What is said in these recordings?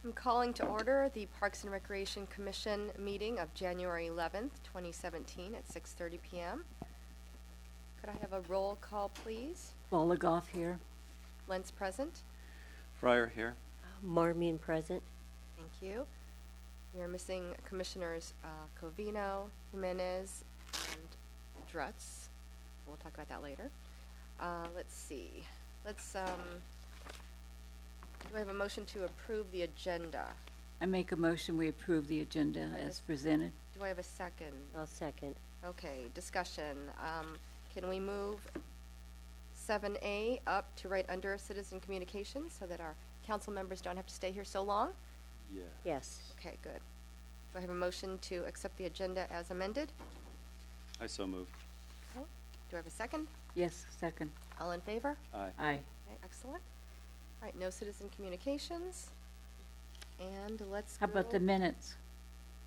I'm calling to order the Parks and Recreation Commission meeting of January 11th, 2017 at 6:30 p.m. Could I have a roll call, please? Bologoff here. Lentz present. Fryer here. Marmion present. Thank you. We are missing Commissioners Covino, Jimenez, and Drutz. We'll talk about that later. Let's see. Do I have a motion to approve the agenda? I make a motion we approve the agenda as presented. Do I have a second? I'll second. Okay, discussion. Can we move 7A up to right under citizen communications so that our council members don't have to stay here so long? Yeah. Yes. Okay, good. Do I have a motion to accept the agenda as amended? I so move. Okay. Do I have a second? Yes, second. All in favor? Aye. Aye. Okay, excellent. All right, no citizen communications. And let's How about the minutes?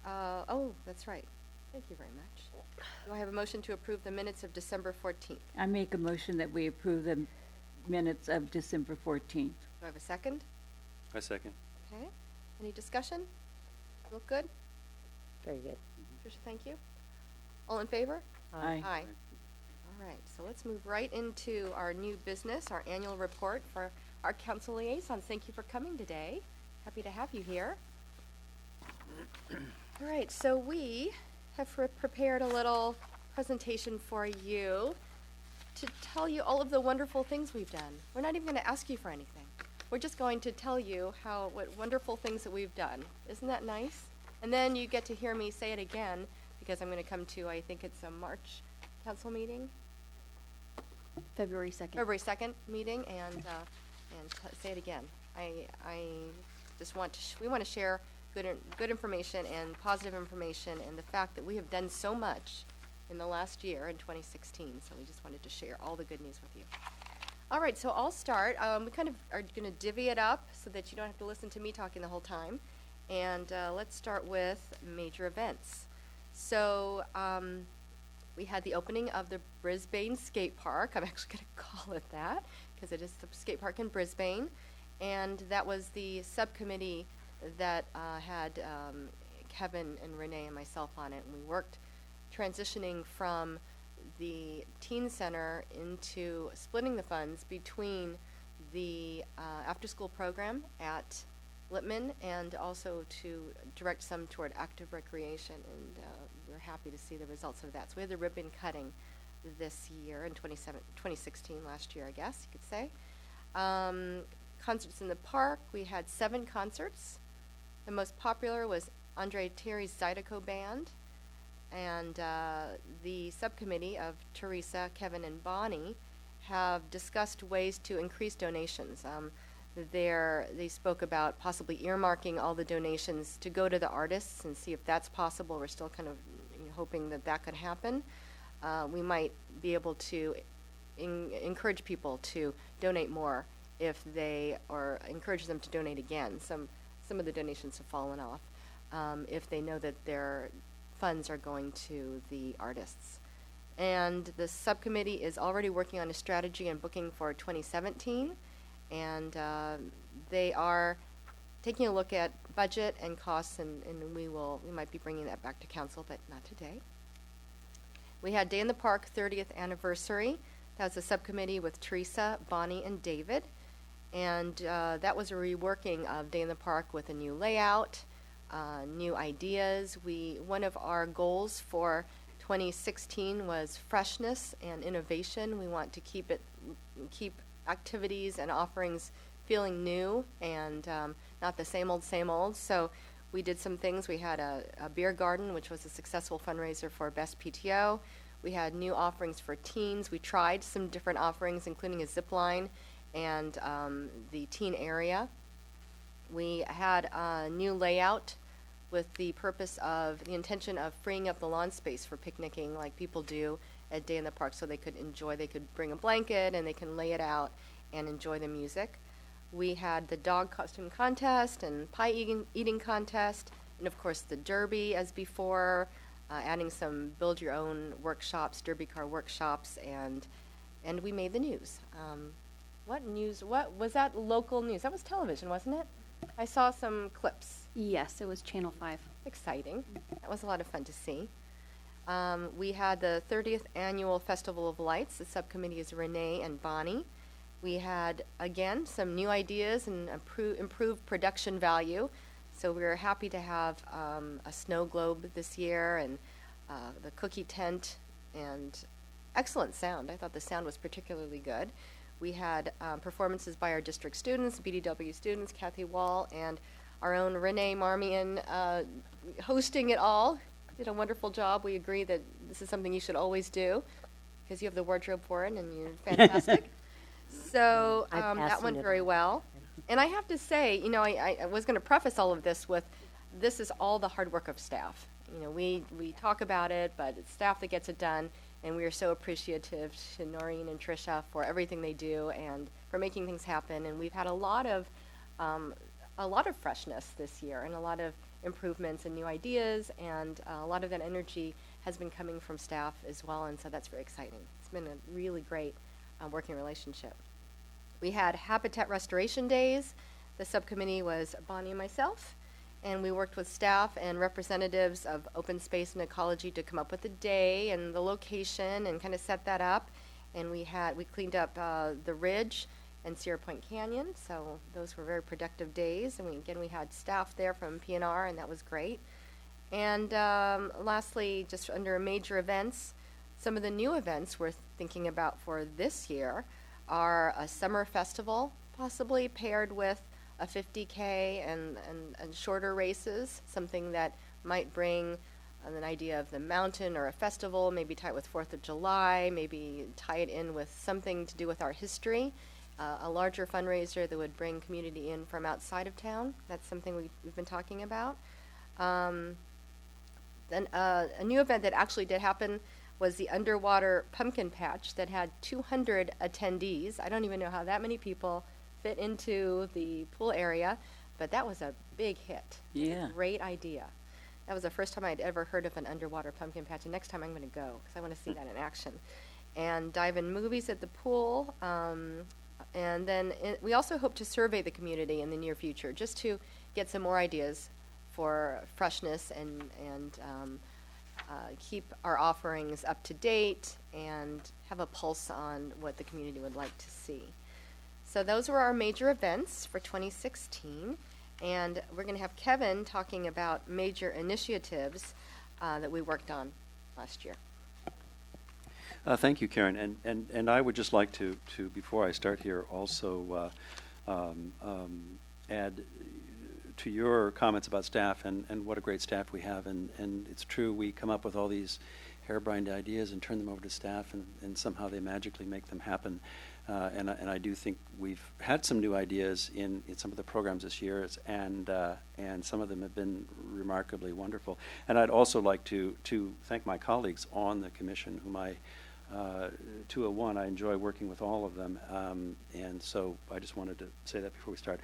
oh, that's right. Thank you very much. Do I have a motion to approve the minutes of December 14th? I make a motion that we approve the minutes of December 14th. Do I have a second? I second. Okay. Any discussion? Look good? Very good. Tricia, thank you. All in favor? Aye. Aye. All right, so let's move right into our new business, our annual report for our council liaisons. Thank you for coming today. Happy to have you here. All right, so we have prepared a little presentation for you to tell you all of the wonderful things we've done. We're not even going to ask you for anything. We're just going to tell you what wonderful things that we've done. Isn't that nice? And then you get to hear me say it again because I'm going to come to, I think it's a March council meeting? February 2nd. February 2nd meeting and say it again. I just want to, we want to share good information and positive information and the fact that we have done so much in the last year in 2016. So we just wanted to share all the good news with you. All right, so I'll start. We kind of are going to divvy it up so that you don't have to listen to me talking the whole time. And let's start with major events. So we had the opening of the Brisbane skate park. I'm actually going to call it that because it is the skate park in Brisbane. And that was the subcommittee that had Kevin and Renee and myself on it. And we worked transitioning from the teen center into splitting the funds between the after-school program at Lippman and also to direct some toward active recreation, and we're happy to see the results of that. So we had the ribbon cutting this year in 2016, last year I guess you could say. Concerts in the park, we had 7 concerts. The most popular was Andre Terry's Zydeco Band, and the subcommittee of Teresa, Kevin, and Bonnie have discussed ways to increase donations. They spoke about possibly earmarking all the donations to go to the artists and see if that's possible. We're still kind of hoping that that could happen. We might be able to encourage people to donate more if they, or encourage them to donate again. Some of the donations have fallen off if they know that their funds are going to the artists. And the subcommittee is already working on a strategy and booking for 2017. And they are taking a look at budget and costs, and we might be bringing that back to council, but not today. We had Day in the Park 30th anniversary. That was a subcommittee with Teresa, Bonnie, and David. And that was a reworking of Day in the Park with a new layout, new ideas. One of our goals for 2016 was freshness and innovation. We want to keep activities and offerings feeling new and not the same old. So we did some things. We had a beer garden, which was a successful fundraiser for Best PTO. We had new offerings for teens. We tried some different offerings, including a zip line and the teen area. We had a new layout with the intention of freeing up the lawn space for picnicking like people do at Day in the Park, so they could bring a blanket and they can lay it out and enjoy the music. We had the dog costume contest and pie eating contest, and of course the derby as before, adding some build your own workshops, derby car workshops, and we made the news. What news? What was that? Local news? That was television, wasn't it? I saw some clips. Yes, it was Channel 5. Exciting. That was a lot of fun to see. We had the 30th Annual Festival of Lights. The subcommittee is Renee and Bonnie. We had, again, some new ideas and improved production value. So we were happy to have a snow globe this year and the cookie tent and excellent sound. I thought the sound was particularly good. We had performances by our district students, BDW students, Kathy Wall, and our own Renee Marmion hosting it all. Did a wonderful job. We agree that this is something you should always do because you have the wardrobe for it and you're fantastic. So I'm that passing went it very on. well. And I have to say, you know, I was going to preface all of this with this is all the hard work of staff. You know, we talk about it, but it's staff that gets it done. And we are so appreciative to Noreen and Tricia for everything they do and for making things happen. And we've had a lot of freshness this year and a lot of improvements and new ideas, and a lot of that energy has been coming from staff as well, and so that's very exciting. It's been a really great working relationship. We had Habitat Restoration Days. The subcommittee was Bonnie and myself, and we worked with staff and representatives of open space and ecology to come up with the day and the location and kind of set that up. And we cleaned up the ridge and Sierra Point Canyon, so those were very productive days. And we had staff there from PNR, and that was great. And lastly, just under major events, some of the new events we're thinking about for this year are a summer festival, possibly paired with a 50K and shorter races, something that might bring an idea of the mountain or a festival, maybe tie it with 4th of July, maybe tie it in with something to do with our history. A larger fundraiser that would bring community in from outside of town. That's something we've been talking about. Then a new event that actually did happen was the underwater pumpkin patch that had 200 attendees. I don't even know how that many people fit into the pool area, but that was a big hit. Yeah. Great idea. That was the first time I'd ever heard of an underwater pumpkin patch, and next time I'm going to go because I want to see that in action. And dive-in movies at the pool. And then we also hope to survey the community in the near future just to get some more ideas for freshness and keep our offerings up to date and have a pulse on what the community would like to see. So those were our major events for 2016. And we're going to have Kevin talking about major initiatives that we worked on last year. Thank you, Karen. And I would just like to before I start here, also add to your comments about staff and what a great staff we have. And it's true, we come up with all these harebrained ideas and turn them over to staff, and somehow they magically make them happen. And I do think we've had some new ideas in some of the programs this year, and some of them have been remarkably wonderful. And I'd also like to thank my colleagues on the commission, whom I 201, I enjoy working with all of them, and so I just wanted to say that before we start.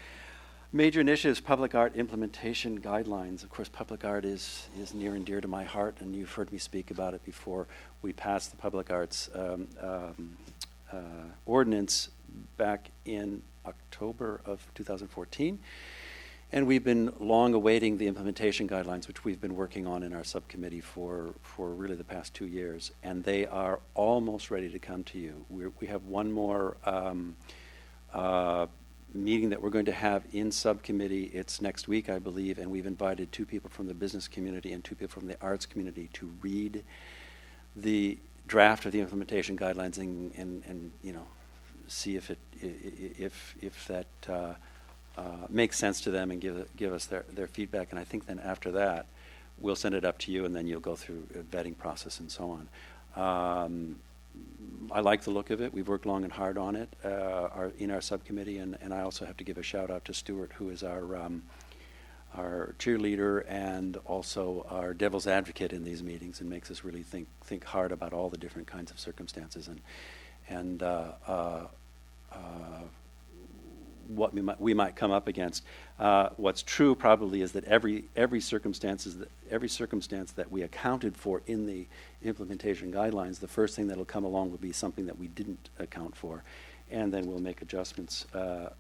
Major initiatives, public art implementation guidelines. Of course, public art is near and dear to my heart, and you've heard me speak about it before. We passed the public arts ordinance back in October of 2014. And we've been long awaiting the implementation guidelines, which we've been working on in our subcommittee for really the past 2 years. And they are almost ready to come to you. We have one more meeting that we're going to have in subcommittee. It's next week, I believe, and we've invited 2 people from the business community and 2 people from the arts community to read the draft of the implementation guidelines and you know, see if that makes sense to them and give us their feedback. And I think then after that, we'll send it up to you, and then you'll go through a vetting process and so on. I like the look of it. We've worked long and hard on it in our subcommittee, and I also have to give a shout out to Stuart, who is our cheerleader and also our devil's advocate in these meetings, and makes us really think hard about all the different kinds of circumstances and what we might come up against. What's true probably is that every circumstance that we accounted for in the implementation guidelines, the first thing that'll come along will be something that we didn't account for and then we'll make adjustments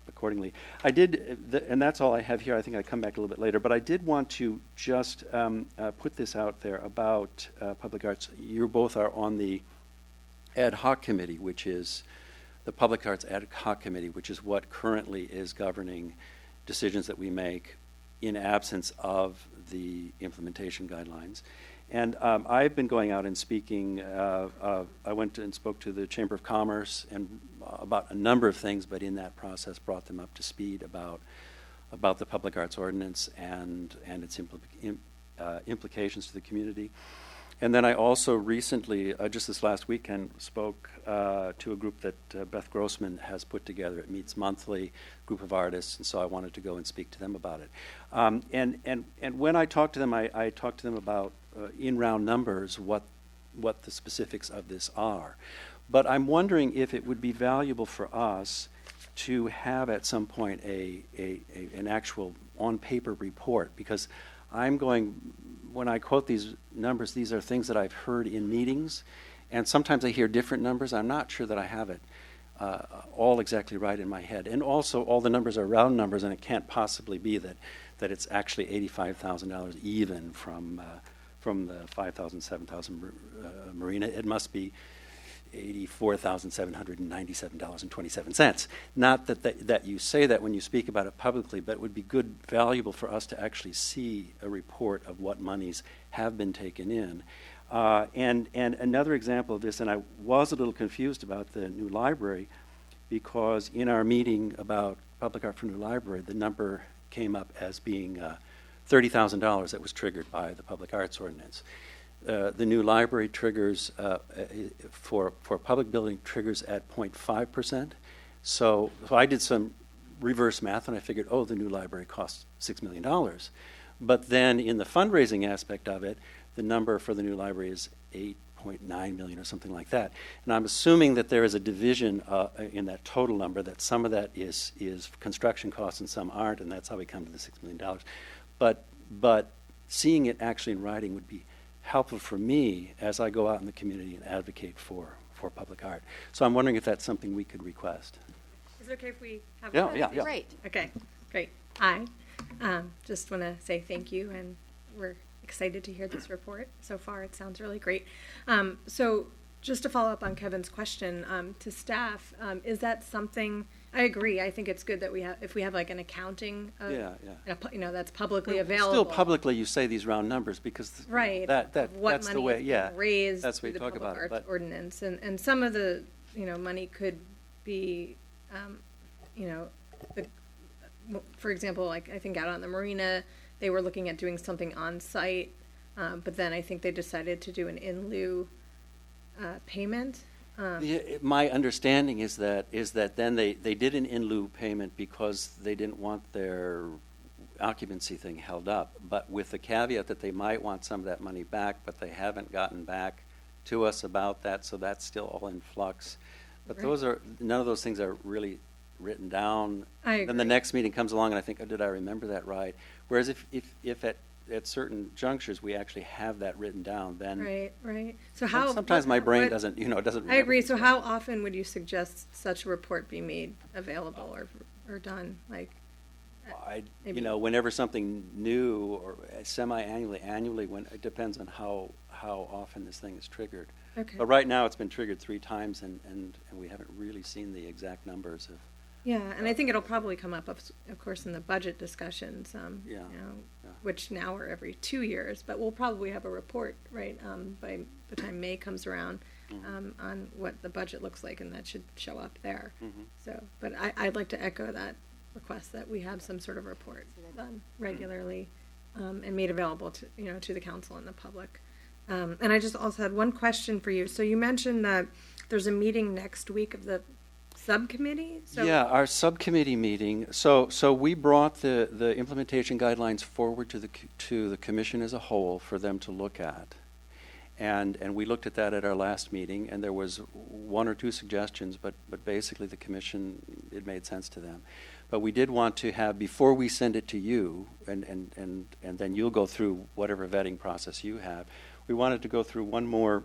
accordingly. I did, and that's all I have here. I think I come back a little bit later, but I did want to just put this out there about public arts. You both are on the ad hoc committee, which is the Public Arts Ad Hoc Committee, which is what currently is governing decisions that we make in absence of the implementation guidelines. And I've been going out and speaking. I went and spoke to the Chamber of Commerce and about a number of things, but in that process brought them up to speed about the Public Arts Ordinance and its implications to the community. And then I also recently, just this last weekend, spoke to a group that Beth Grossman has put together. It meets monthly, group of artists, and so I wanted to go and speak to them about it. And when I talked to them, I talked to them about, in round numbers, what the specifics of this are. But I'm wondering if it would be valuable for us to have at some point an actual on-paper report, because when I quote these numbers, these are things that I've heard in meetings, and sometimes I hear different numbers. I'm not sure that I have it all exactly right in my head. And also, all the numbers are round numbers, and it can't possibly be that it's actually $85,000 even from the 5,000, 7,000 marina. It must be $84,797.27. Not that you say that when you speak about it publicly, but it would be valuable for us to actually see a report of what monies have been taken in. And another example of this, and I was a little confused about the new library, because in our meeting about Public Art for New Library, the number came up as being $30,000 that was triggered by the Public Arts Ordinance. The new library triggers for public building triggers at 0.5%. So I did some reverse math and I figured, the new library costs $6 million. But then in the fundraising aspect of it, the number for the new library is $8.9 million or something like that. And I'm assuming that there is a division in that total number, that some of that is construction costs and some aren't, and that's how we come to the $6 million. But seeing it actually in writing would be helpful for me as I go out in the community and advocate for public art. So I'm wondering if that's something we could request. Is it okay if we have Yeah. Great. Okay, great. I just want to say thank you, and we're excited to hear this report. So far, it sounds really great. So just to follow up on Kevin's question, to staff, is that something, I agree, I think it's good that if we have like an accounting of, that's publicly available. Still publicly you say these round numbers because right, that's the way, raised that's the way through you the talk public about arts it. ordinance, and some of the money could be for example, like I think out on the marina they were looking at doing something on site, but then I think they decided to do an in lieu payment. My understanding is that then they did an in lieu payment because they didn't want their occupancy thing held up, but with the caveat that they might want some of that money back, but they haven't gotten back to us about that, so that's still all in flux. But Right. none of those things are really written down. I agree. Then the next meeting comes along and I think, did I remember that right? Whereas if at certain junctures we actually have that written down, then Right. So how? sometimes my brain what- doesn't remember. I agree. So how often would you suggest such a report be made available or done? Like, maybe- Whenever something new or annually, when it depends on how often this thing is triggered. okay. But right now it's been triggered 3 times and we haven't really seen the exact numbers of. Yeah, and I think it'll probably come up, of course, in the budget discussions. Yeah. Which now are every 2 years, but we'll probably have a report, right, by the time May comes around, on what the budget looks like, and that should show up there. Mhm. So, but I'd like to echo that request that we have some sort of report done regularly, and made available to the council and the public. And I just also had one question for you. So you mentioned that there's a meeting next week of the subcommittee? Yeah, our subcommittee meeting. So we brought the implementation guidelines forward to the commission as a whole for them to look at, and we looked at that at our last meeting, and there was 1 or 2 suggestions, but basically the commission, it made sense to them. But we did want to have, before we send it to you, and then you'll go through whatever vetting process you have, we wanted to go through one more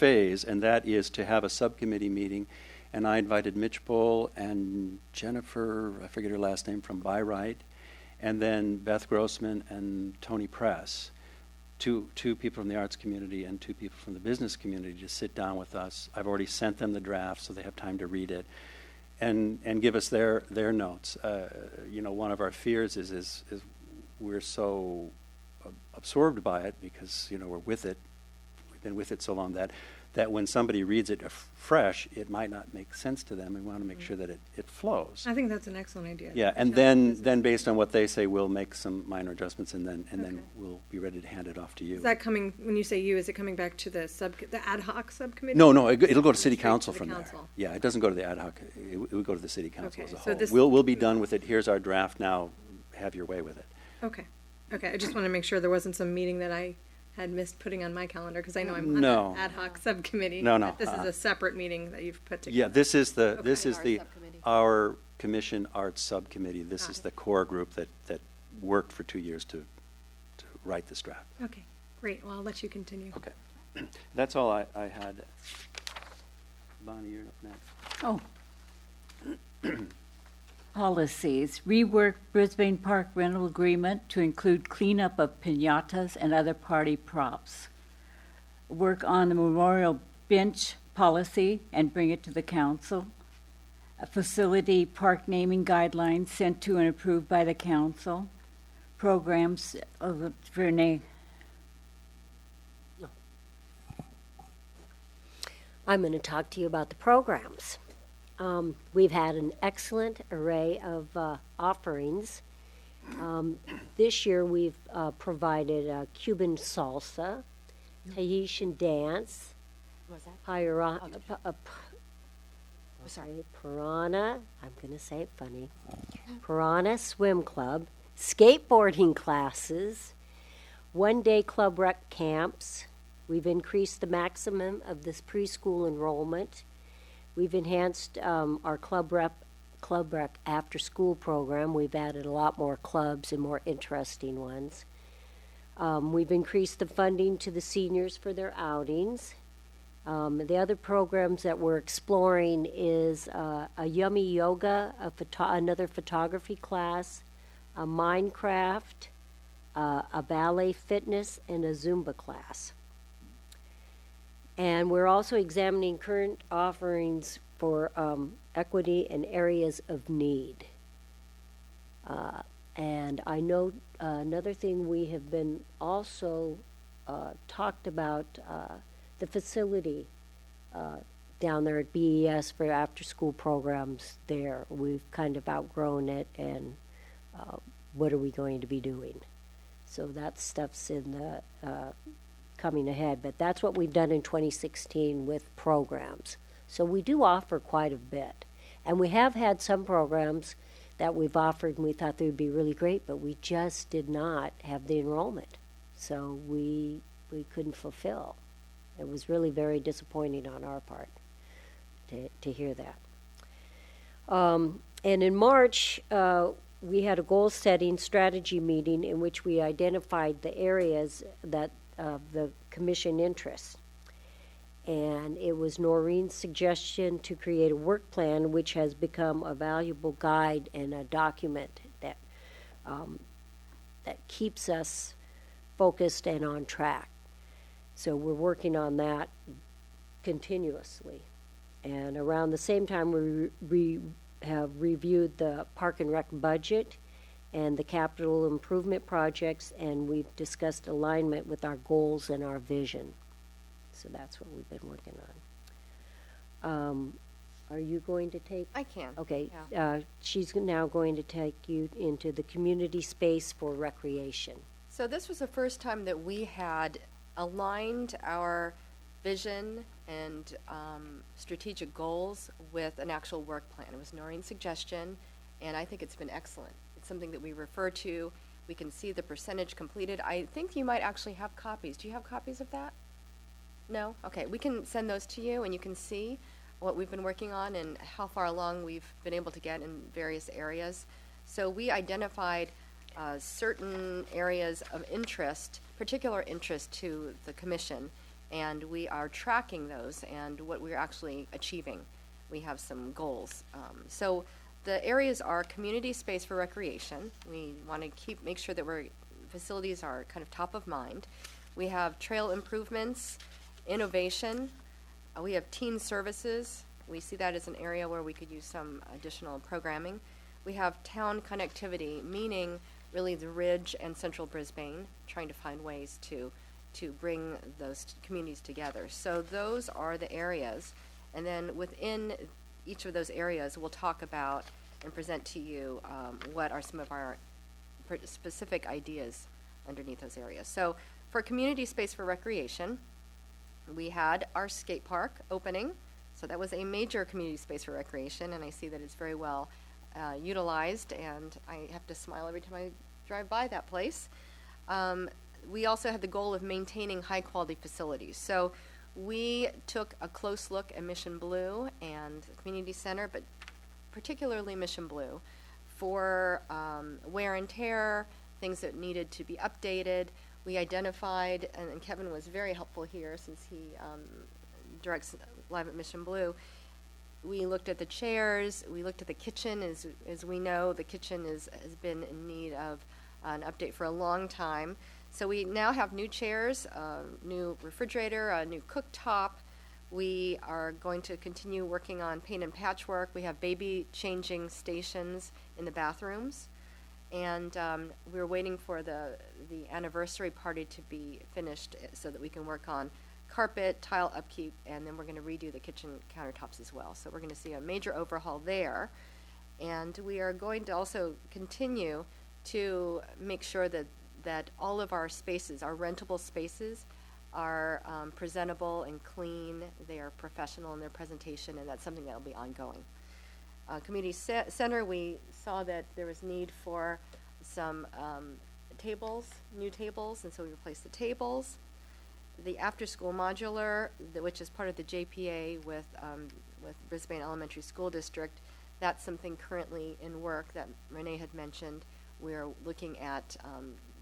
phase, and that is to have a subcommittee meeting. And I invited Mitch Bull and Jennifer, I forget her last name, from Byright, and then Beth Grossman and Tony Press, two people from the arts community and two people from the business community, to sit down with us. I've already sent them the draft, so they have time to read it and give us their notes. One of our fears is we're so absorbed by it because we're with it. We've been with it so long that when somebody reads it fresh, it might not make sense to them. We want to make sure that it flows. I think that's an excellent idea. Yeah, and then based on what they say, we'll make some minor adjustments, and then Okay. we'll be ready to hand it off to you. Is that coming, when you say you, is it coming back to the ad hoc subcommittee? No, it'll go to city Straight council to the from there. council. Yeah, it doesn't go to the ad hoc. It will go to the city council Okay, as a so whole. this- We'll be done with it. Here's our draft now. Have your way with it. Okay, I just want to make sure there wasn't some meeting that I had missed putting on my calendar, because I know I'm on No. the ad hoc subcommittee. No, but This is uh-uh. a separate meeting that you've put together. Yeah, this is Our subcommittee. our commission arts subcommittee. This Got is it. the core group that worked for 2 years to write this draft. Okay, great, well, I'll let you continue. Okay. That's all I had. Bonnie, you're up next. Oh. Policies. Rework Brisbane Park rental agreement to include cleanup of piñatas and other party props. Work on the memorial bench policy and bring it to the council. A facility park naming guidelines sent to and approved by the council. Programs of Renee. I'm going to talk to you about the programs. We've had an excellent array of offerings. This year we've provided Cuban salsa, Tahitian dance, Was that? Piranha, I'm going to say it funny, Piranha Swim Club, skateboarding classes, one-day club rec camps. We've increased the maximum of this preschool enrollment. We've enhanced our club rec after-school program. We've added a lot more clubs and more interesting ones. We've increased the funding to the seniors for their outings. The other programs that we're exploring is a yummy yoga, another photography class, a Minecraft, a ballet fitness, and a Zumba class. And we're also examining current offerings for equity and areas of need. And I know another thing we have been also talked about the facility down there at BES for after-school programs there. We've kind of outgrown it, and what are we going to be doing? So that stuff's in the coming ahead, but that's what we've done in 2016 with programs. So we do offer quite a bit. And we have had some programs that we've offered and we thought they would be really great, but we just did not have the enrollment. So we couldn't fulfill. It was really very disappointing on our part to hear that. And in March, we had a goal-setting strategy meeting in which we identified the areas that the commission interests. And it was Noreen's suggestion to create a work plan, which has become a valuable guide and a document that keeps us focused and on track. So we're working on that continuously. And around the same time, we have reviewed the park and rec budget and the capital improvement projects, and we've discussed alignment with our goals and our vision. So that's what we've been working on. Are you going to take? I can. Okay, Yeah. she's now going to take you into the community space for recreation. So this was the first time that we had aligned our vision and strategic goals with an actual work plan. It was Noreen's suggestion, and I think it's been excellent. It's something that we refer to. We can see the percentage completed. I think you might actually have copies. Do you have copies of that? No? Okay, we can send those to you, and you can see what we've been working on and how far along we've been able to get in various areas. So we identified certain areas of interest, particular interest to the commission, And we are tracking those and what we're actually achieving. We have some goals. So the areas are community space for recreation. We want to make sure that facilities are kind of top of mind. We have trail improvements, innovation. We have teen services. We see that as an area where we could use some additional programming. We have town connectivity, meaning really the Ridge and Central Brisbane, trying to find ways to bring those communities together. So those are the areas. And then within each of those areas, we'll talk about and present to you what are some of our specific ideas underneath those areas. So for community space for recreation, we had our skate park opening. So that was a major community space for recreation, and I see that it's very well utilized, and I have to smile every time I drive by that place. We also had the goal of maintaining high-quality facilities. So we took a close look at Mission Blue and the community center, but particularly Mission Blue, for wear and tear, things that needed to be updated. We identified, and Kevin was very helpful here since he directs Live at Mission Blue. We looked at the chairs. We looked at the kitchen. As we know, the kitchen has been in need of an update for a long time. So we now have new chairs, new refrigerator, a new cooktop. We are going to continue working on paint and patchwork. We have baby changing stations in the bathrooms. And we're waiting for the anniversary party to be finished so that we can work on carpet, tile upkeep, and then we're going to redo the kitchen countertops as well. So we're going to see a major overhaul there. And we are going to also continue to make sure that all of our spaces, our rentable spaces, are presentable and clean. They are professional in their presentation, and that's something that will be ongoing. Community center, we saw that there was need for some new tables, and so we replaced the tables. The after-school modular, which is part of the JPA with Brisbane Elementary School District, that's something currently in work that Renee had mentioned. We're looking at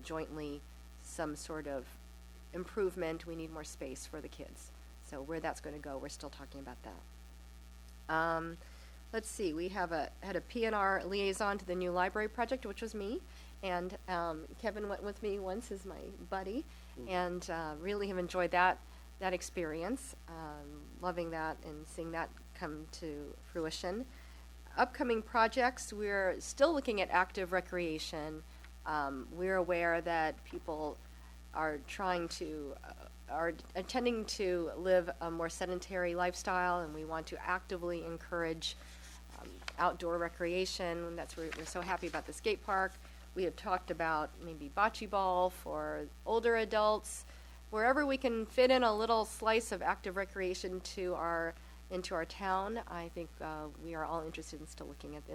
jointly some sort of improvement. We need more space for the kids. So where that's going to go, we're still talking about that. Let's see, we had a P&R liaison to the new library project, which was me, and Kevin went with me once as my buddy, and really have enjoyed that experience, loving that and seeing that come to fruition. Upcoming projects, we're still looking at active recreation. We're aware that people are intending to live a more sedentary lifestyle, and we want to actively encourage outdoor recreation. That's where we're so happy about the skate park. We have talked about maybe bocce ball for older adults. Wherever we can fit in a little slice of active recreation into our town, I think we are all interested in still looking at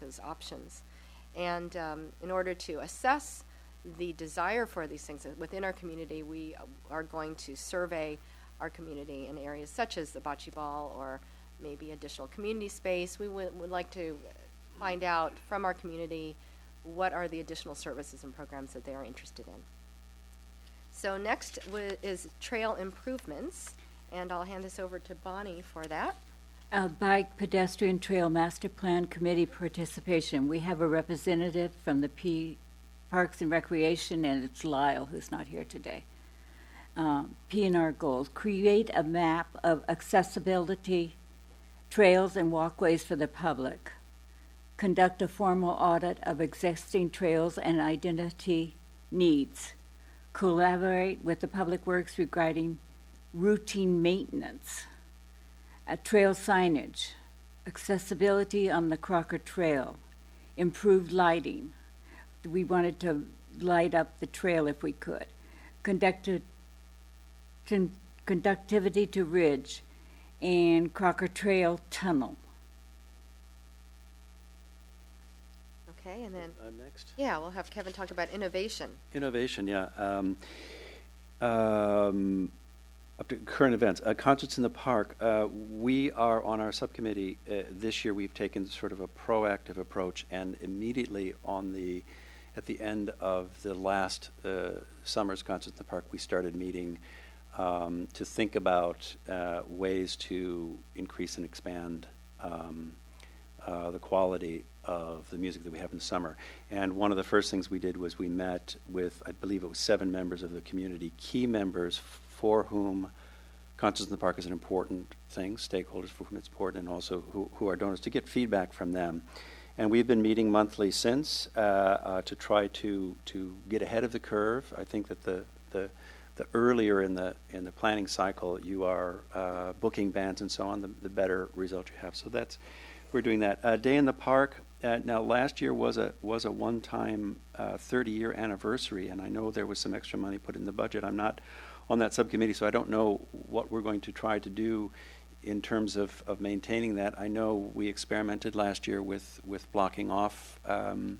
those options. And in order to assess the desire for these things within our community, we are going to survey our community in areas such as the bocce ball or maybe additional community space. We would like to find out from our community what are the additional services and programs that they are interested in. So next is trail improvements, and I'll hand this over to Bonnie for that. Bike Pedestrian Trail Master Plan Committee participation. We have a representative from the Parks and Recreation, and it's Lyle, who's not here today. P&R goals: create a map of accessibility, trails and walkways for the public. Conduct a formal audit of existing trails and identity needs. Collaborate with the Public Works regarding routine maintenance. Trail signage, accessibility on the Crocker Trail, improved lighting. We wanted to light up the trail if we could. Conductivity to Ridge and Crocker Trail Tunnel. Okay, and then I'm next. yeah, we'll have Kevin talk about innovation. Innovation, yeah. Up to current events. Concerts in the Park. We are on our subcommittee this year. We've taken sort of a proactive approach, and immediately at the end of the last summer's Concerts in the Park, we started meeting to think about ways to increase and expand the quality of the music that we have in the summer. And one of the first things we did was we met with, I believe it was 7 members of the community, key members for whom Concerts in the Park is an important thing, stakeholders for whom it's important, and also who are donors, to get feedback from them. And we've been meeting monthly since to try to get ahead of the curve. I think that the earlier in the planning cycle you are booking bands and so on, the better result you have. So we're doing that. Day in the Park. Now, last year was a one-time 30-year anniversary, and I know there was some extra money put in the budget. I'm not on that subcommittee, so I don't know what we're going to try to do in terms of maintaining that. I know we experimented last year with blocking off the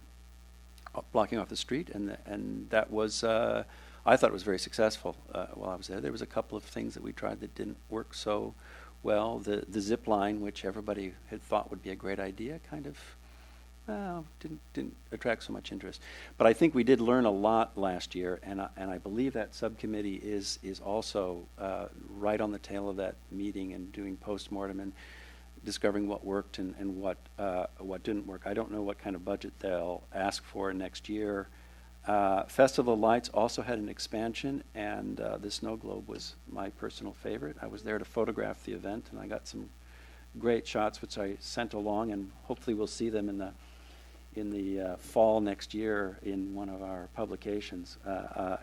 street, and that was I thought it was very successful while I was there. There was a couple of things that we tried that didn't work so well. The zip line, which everybody had thought would be a great idea, kind of didn't attract so much interest. But I think we did learn a lot last year, and I believe that subcommittee is also right on the tail of that meeting and doing postmortem and discovering what worked and what didn't work. I don't know what kind of budget they'll ask for next year. Festival of Lights also had an expansion, and the snow globe was my personal favorite. I was there to photograph the event, and I got some great shots which I sent along, and hopefully we'll see them in the fall next year in one of our publications,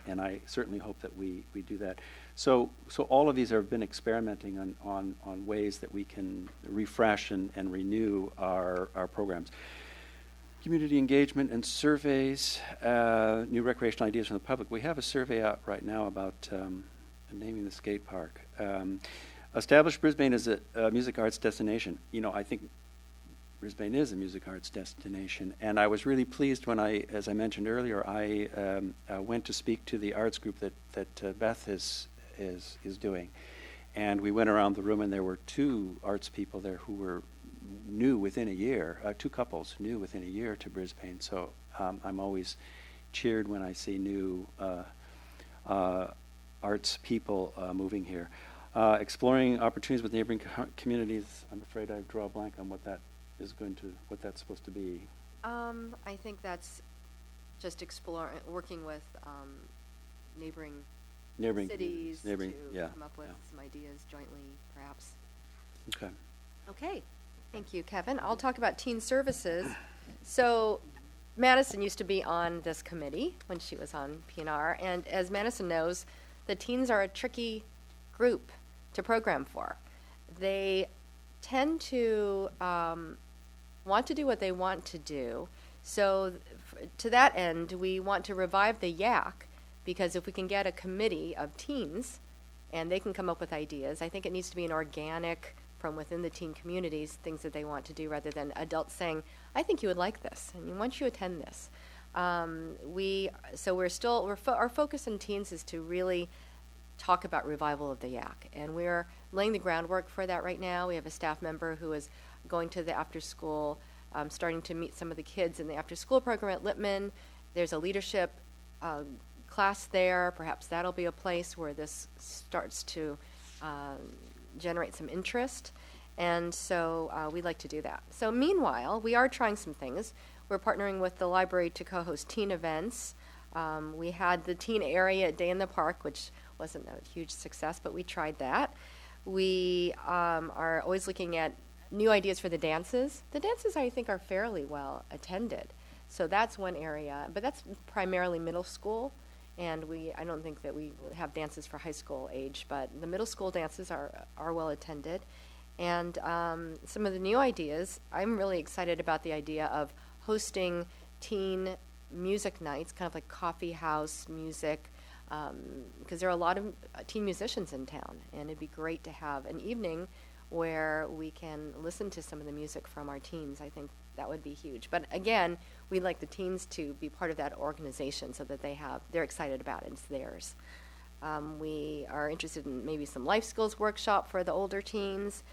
and I certainly hope that we do that. So all of these have been experimenting on ways that we can refresh and renew our programs. Community engagement and surveys, new recreational ideas from the public. We have a survey out right now about naming the skate park. Establish Brisbane as a music arts destination. I think Brisbane is a music arts destination, and I was really pleased when as I mentioned earlier, I went to speak to the arts group that Beth is doing, and we went around the room, and there were 2 arts people there who were new within a year, 2 couples new within a year to Brisbane. So I'm always cheered when I see new arts people moving here. Exploring opportunities with neighboring communities. I'm afraid I draw a blank on what that's supposed to be. I think that's just working with neighboring cities to come up with some ideas jointly, perhaps. Okay. Okay. Thank you, Kevin. I'll talk about teen services. So Madison used to be on this committee when she was on PNR, and as Madison knows, the teens are a tricky group to program for. They tend to want to do what they want to do. So to that end, we want to revive the YAC, because if we can get a committee of teens and they can come up with ideas, I think it needs to be an organic from within the teen communities, things that they want to do, rather than adults saying, I think you would like this, and why don't you attend this? Our focus in teens is to really talk about revival of the YAC, and we're laying the groundwork for that right now. We have a staff member who is going to the after school, starting to meet some of the kids in the after school program at Littman. There's a leadership class there. Perhaps that'll be a place where this starts to generate some interest, and so we'd like to do that. So meanwhile, we are trying some things. We're partnering with the library to co-host teen events. We had the teen area at Day in the Park, which wasn't a huge success, but we tried that. We are always looking at new ideas for the dances. The dances, I think, are fairly well attended. So that's one area, but that's primarily middle school. And I don't think that we have dances for high school age, but the middle school dances are well attended. And some of the new ideas, I'm really excited about the idea of hosting teen music nights, kind of like coffee house music, because there are a lot of teen musicians in town, and it'd be great to have an evening where we can listen to some of the music from our teens. I think that would be huge. But again, we'd like the teens to be part of that organization so that they're excited about it. It's theirs. We are interested in maybe some life skills workshop for the older teens,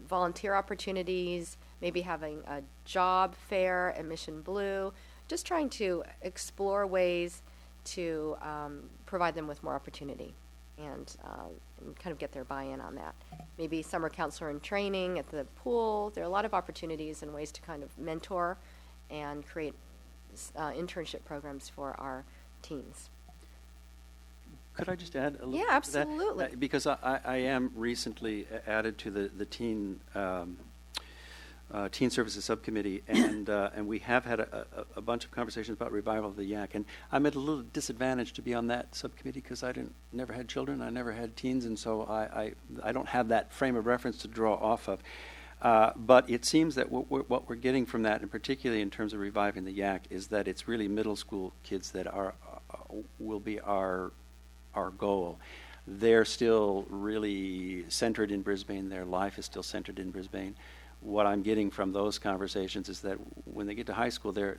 volunteer opportunities, maybe having a job fair at Mission Blue, just trying to explore ways to provide them with more opportunity. and kind of get their buy-in on that. Maybe summer counselor in training at the pool. There are a lot of opportunities and ways to kind of mentor and create internship programs for our teens. Could I just add a little Yeah, to that? absolutely. Because I am recently added to the teen services subcommittee, and we have had a bunch of conversations about revival of the Yak, and I'm at a little disadvantage to be on that subcommittee because I never had children, I never had teens, and so I don't have that frame of reference to draw off of. But it seems that what we're getting from that, and particularly in terms of reviving the Yak, is that it's really middle school kids that will be our goal. They're still really centered in Brisbane. Their life is still centered in Brisbane. What I'm getting from those conversations is that when they get to high school, they're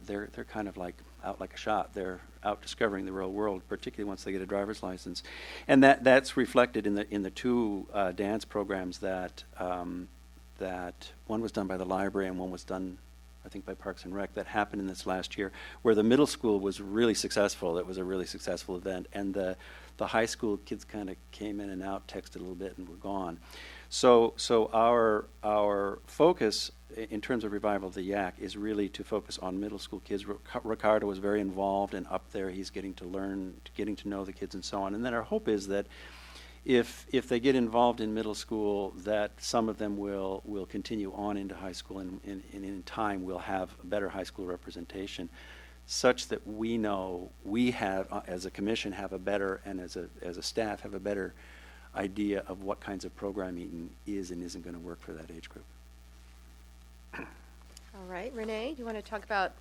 kind of like out like a shot. They're out discovering the real world, particularly once they get a driver's license, and that's reflected in the two dance programs that one was done by the library and one was done, I think, by Parks and Rec, that happened in this last year, where the middle school was really successful. It was a really successful event, and the high school kids kind of came in and out, texted a little bit, and were gone. So our focus in terms of revival of the Yak is really to focus on middle school kids. Ricardo was very involved and up there. He's getting to learn, getting to know the kids, and so on. And then our hope is that if they get involved in middle school, that some of them will continue on into high school, and in time we'll have a better high school representation, such that we know we have, as a commission, have a better, and as a staff, have a better idea of what kinds of programming is and isn't going to work for that age group. All right, Renee, do you want to talk about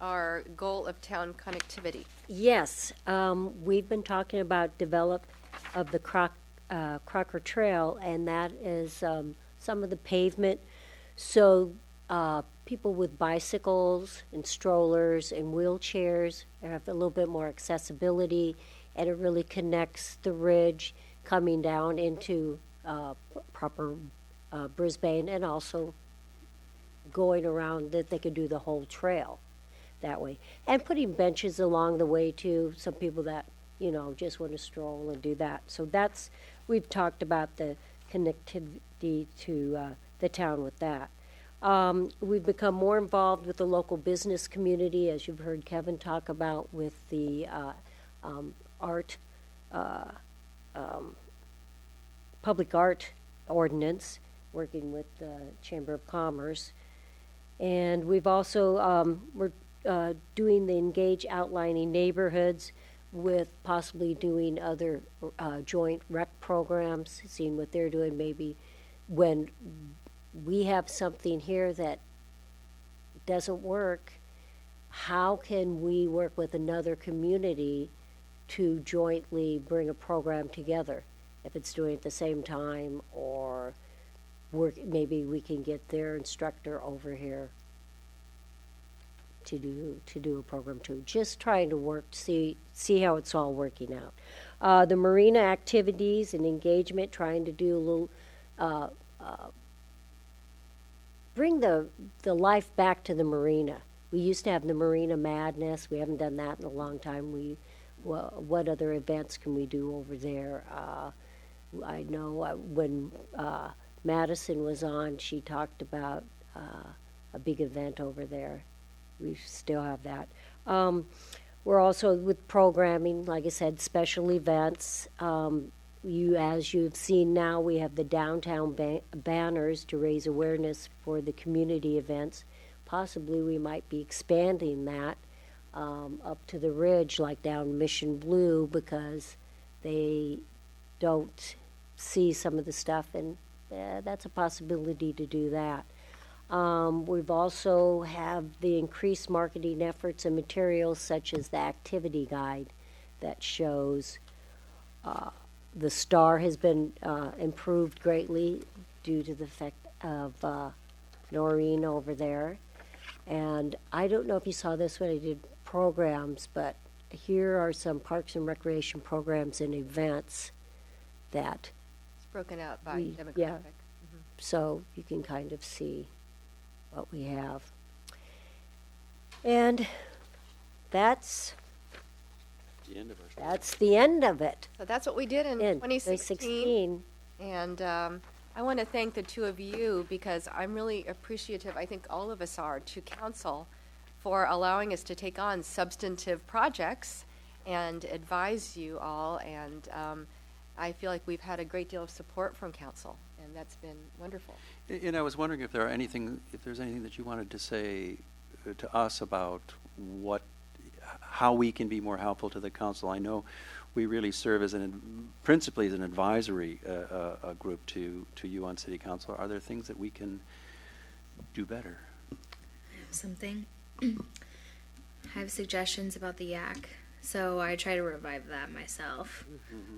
our goal of town connectivity? Yes, we've been talking about develop of the Crocker Trail, and that is some of the pavement. So people with bicycles and strollers and wheelchairs have a little bit more accessibility, and it really connects the ridge coming down into proper Brisbane, and also going around that they could do the whole trail that way. And putting benches along the way too, some people that, just want to stroll and do that. So we've talked about the connectivity to the town with that. We've become more involved with the local business community, as you've heard Kevin talk about, with the art public art ordinance, working with the Chamber of Commerce. And we've also, we're doing the Engage Outlining Neighborhoods, with possibly doing other joint rec programs, seeing what they're doing. Maybe when we have something here that doesn't work, how can we work with another community to jointly bring a program together? If it's doing it at the same time, or maybe we can get their instructor over here to do a program too. Just trying to work to see how it's all working out. The marina activities and engagement, trying to do a little bring the life back to the marina. We used to have the Marina Madness. We haven't done that in a long time. What other events can we do over there? I know when Madison was on, she talked about a big event over there. We still have that. We're also with programming, like I said, special events. As you've seen now, we have the downtown banners to raise awareness for the community events. Possibly we might be expanding that up to the ridge, like down Mission Blue, because they don't see some of the stuff, and that's a possibility to do that. We've also have the increased marketing efforts and materials, such as the activity guide that shows the star has been improved greatly due to the effect of Noreen over there. And I don't know if you saw this when I did programs, but here are some Parks and Recreation programs and events that It's broken out by demographic. yeah. So you can kind of see what we have. And that's The end of our story. That's the end of it. So that's what we did in In 2016. And I want to thank the two of you because I'm really appreciative, I think all of us are, to council for allowing us to take on substantive projects and advise you all. And I feel like we've had a great deal of support from council, and that's been wonderful. And I was wondering if there's anything that you wanted to say to us about how we can be more helpful to the council. I know we really serve principally as an advisory group to you on city council. Are there things that we can do better? Something. I have suggestions about the yak, so I try to revive that myself.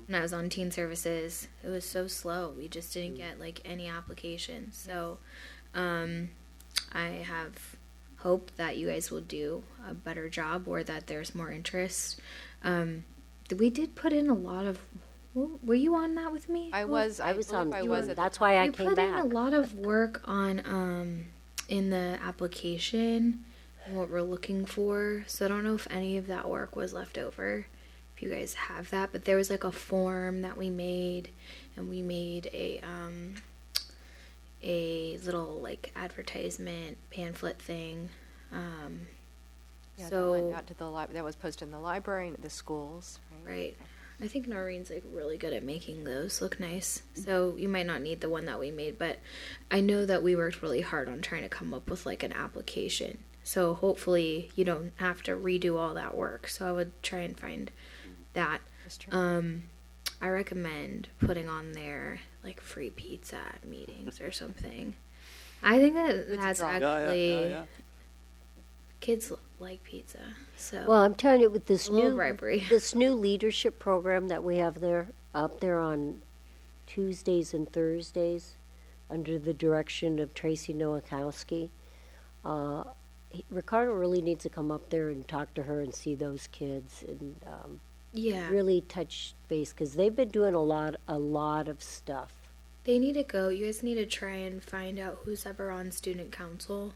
When I was on teen services, it was so slow. We just didn't get like any applications. So I have hope that you guys will do a better job or that there's more interest. We did put in a lot of. Were you on that with me? I was on. I was at That's the why I You came put back. in a lot of work on in the application and what we're looking for. So I don't know if any of that work was left over. If you guys have that, but there was like a form that we made, and we made a little like advertisement pamphlet thing. Yeah, So that went out to the that was posted in the library and at the schools. right. I think Noreen's like really good at making those look nice. So you might not need the one that we made, but I know that we worked really hard on trying to come up with like an application. So hopefully you don't have to redo all that work. So I would try and find that. That's true. I recommend putting on there like free pizza at meetings or something. I think that's draw. actually Yeah. kids like pizza. So Well, I'm telling you, with this A little new bribery. this new leadership program that we have up there on Tuesdays and Thursdays, under the direction of Tracy Nowakowski, Ricardo really needs to come up there and talk to her and see those kids and yeah, really touch base, because they've been doing a lot of stuff. they need to go. You guys need to try and find out who's ever on student council,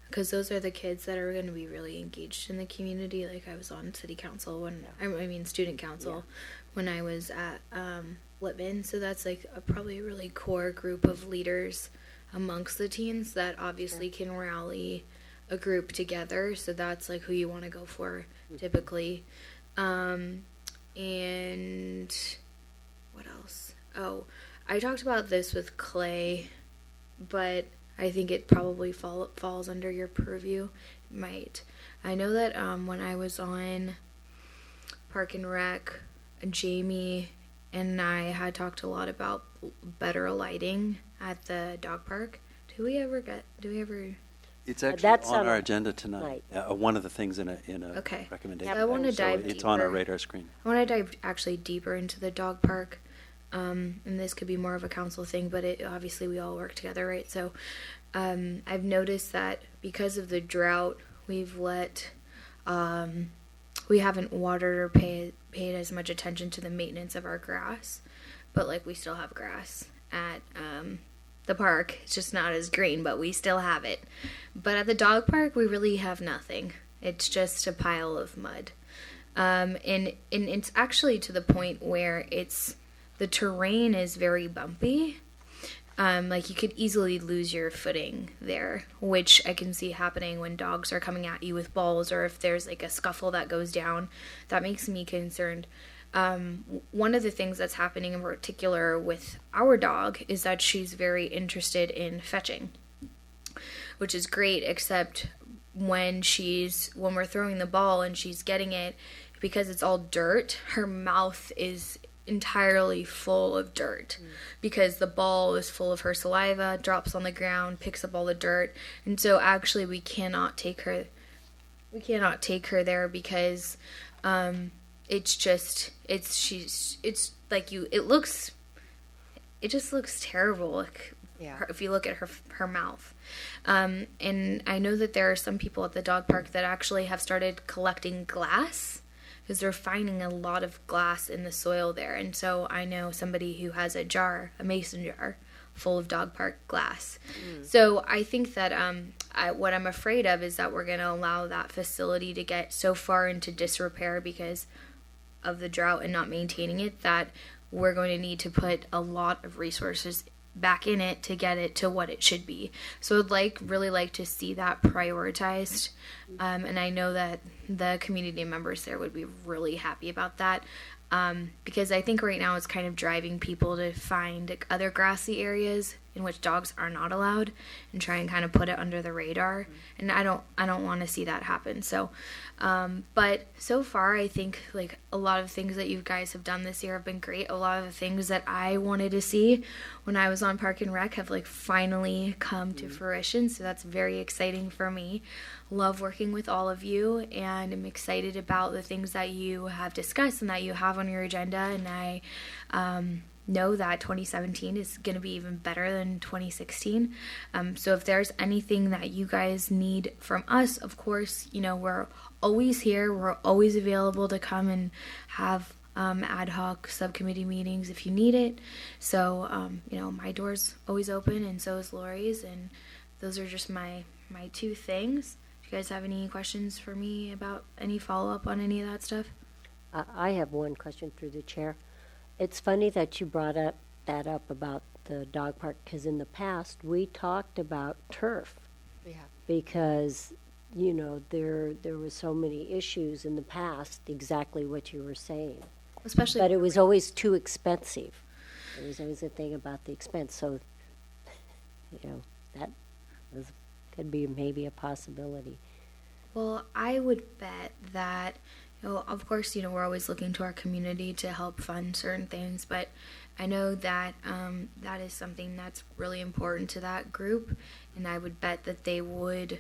because those are the kids that are going to be really engaged in the community. Like I was on city council when I mean student council when I was at Whitman. So that's like probably a really core group of leaders amongst the teens that obviously can rally a group together. So that's like who you want to go for typically. And what else? Oh, I talked about this with Clay, but I think it probably falls under your purview. It might. I know that when I was on Park and Rec, Jamie and I had talked a lot about better lighting at the dog park. Do we ever? It's actually That's on on our agenda tonight. One of the things in a Okay. recommendation. I wanna So dive it's on our deeper. radar screen. I want to dive actually deeper into the dog park, and this could be more of a council thing, but obviously we all work together, right? So I've noticed that because of the drought, we haven't watered or paid as much attention to the maintenance of our grass, but like we still have grass at the park. It's just not as green, but we still have it. But at the dog park, we really have nothing. It's just a pile of mud. And it's actually to the point where the terrain is very bumpy. Like you could easily lose your footing there, which I can see happening when dogs are coming at you with balls, or if there's like a scuffle that goes down. That makes me concerned. One of the things that's happening in particular with our dog is that she's very interested in fetching, which is great, except when we're throwing the ball and she's getting it, because it's all dirt, her mouth is entirely full of dirt because the ball is full of her saliva, drops on the ground, picks up all the dirt. And so actually we cannot take her there because it just looks terrible. Like, Yeah. if you look at her mouth. And I know that there are some people at the dog park that actually have started collecting glass because they're finding a lot of glass in the soil there. And so I know somebody who has a mason jar full of dog park glass. So I think that what I'm afraid of is that we're going to allow that facility to get so far into disrepair because of the drought and not maintaining it, that we're going to need to put a lot of resources back in it to get it to what it should be. So I'd really like to see that prioritized, and I know that the community members there would be really happy about that, because I think right now it's kind of driving people to find other grassy areas in which dogs are not allowed and try and kind of put it under the radar. And I don't want to see that happen. So, but so far I think like a lot of things that you guys have done this year have been great. A lot of the things that I wanted to see when I was on Park and Rec have like finally come to fruition. So that's very exciting for me. Love working with all of you, and I'm excited about the things that you have discussed and that you have on your agenda. And I know that 2017 is going to be even better than 2016. So if there's anything that you guys need from us, of course, we're always here. We're always available to come and have ad hoc subcommittee meetings if you need it. So, my door's always open, and so is Lori's. And those are just my two things. Do you guys have any questions for me about any follow-up on any of that stuff? I have one question through the chair. It's funny that you brought up about the dog park, because in the past we talked about turf, Yeah. because there were so many issues in the past, exactly what you were saying. Especially, But it was always too expensive. There was always a thing about the expense. So, that could be maybe a possibility. well, I would bet that, of course, we're always looking to our community to help fund certain things, but I know that that is something that's really important to that group, and I would bet that they would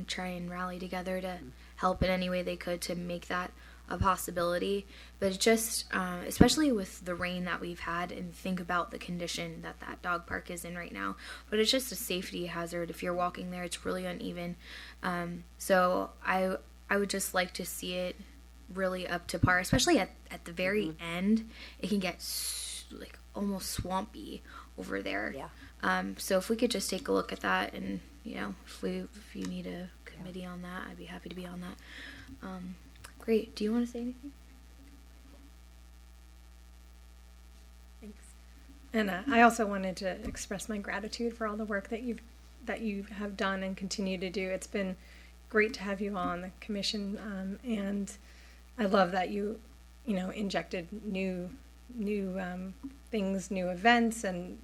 try and rally together to help in any way they could to make that a possibility. But just, especially with the rain that we've had, and think about the condition that dog park is in right now, but it's just a safety hazard. If you're walking there, it's really uneven. So I would just like to see it really up to par, especially at the very end. It can get like almost swampy over there. Yeah. So if we could just take a look at that, and if you need a committee on that, I'd be happy to be on that. Great. Do you want to say anything? Thanks. And I also wanted to express my gratitude for all the work that you have done and continue to do. It's been great to have you on the commission, and I love that you injected new things, new events, and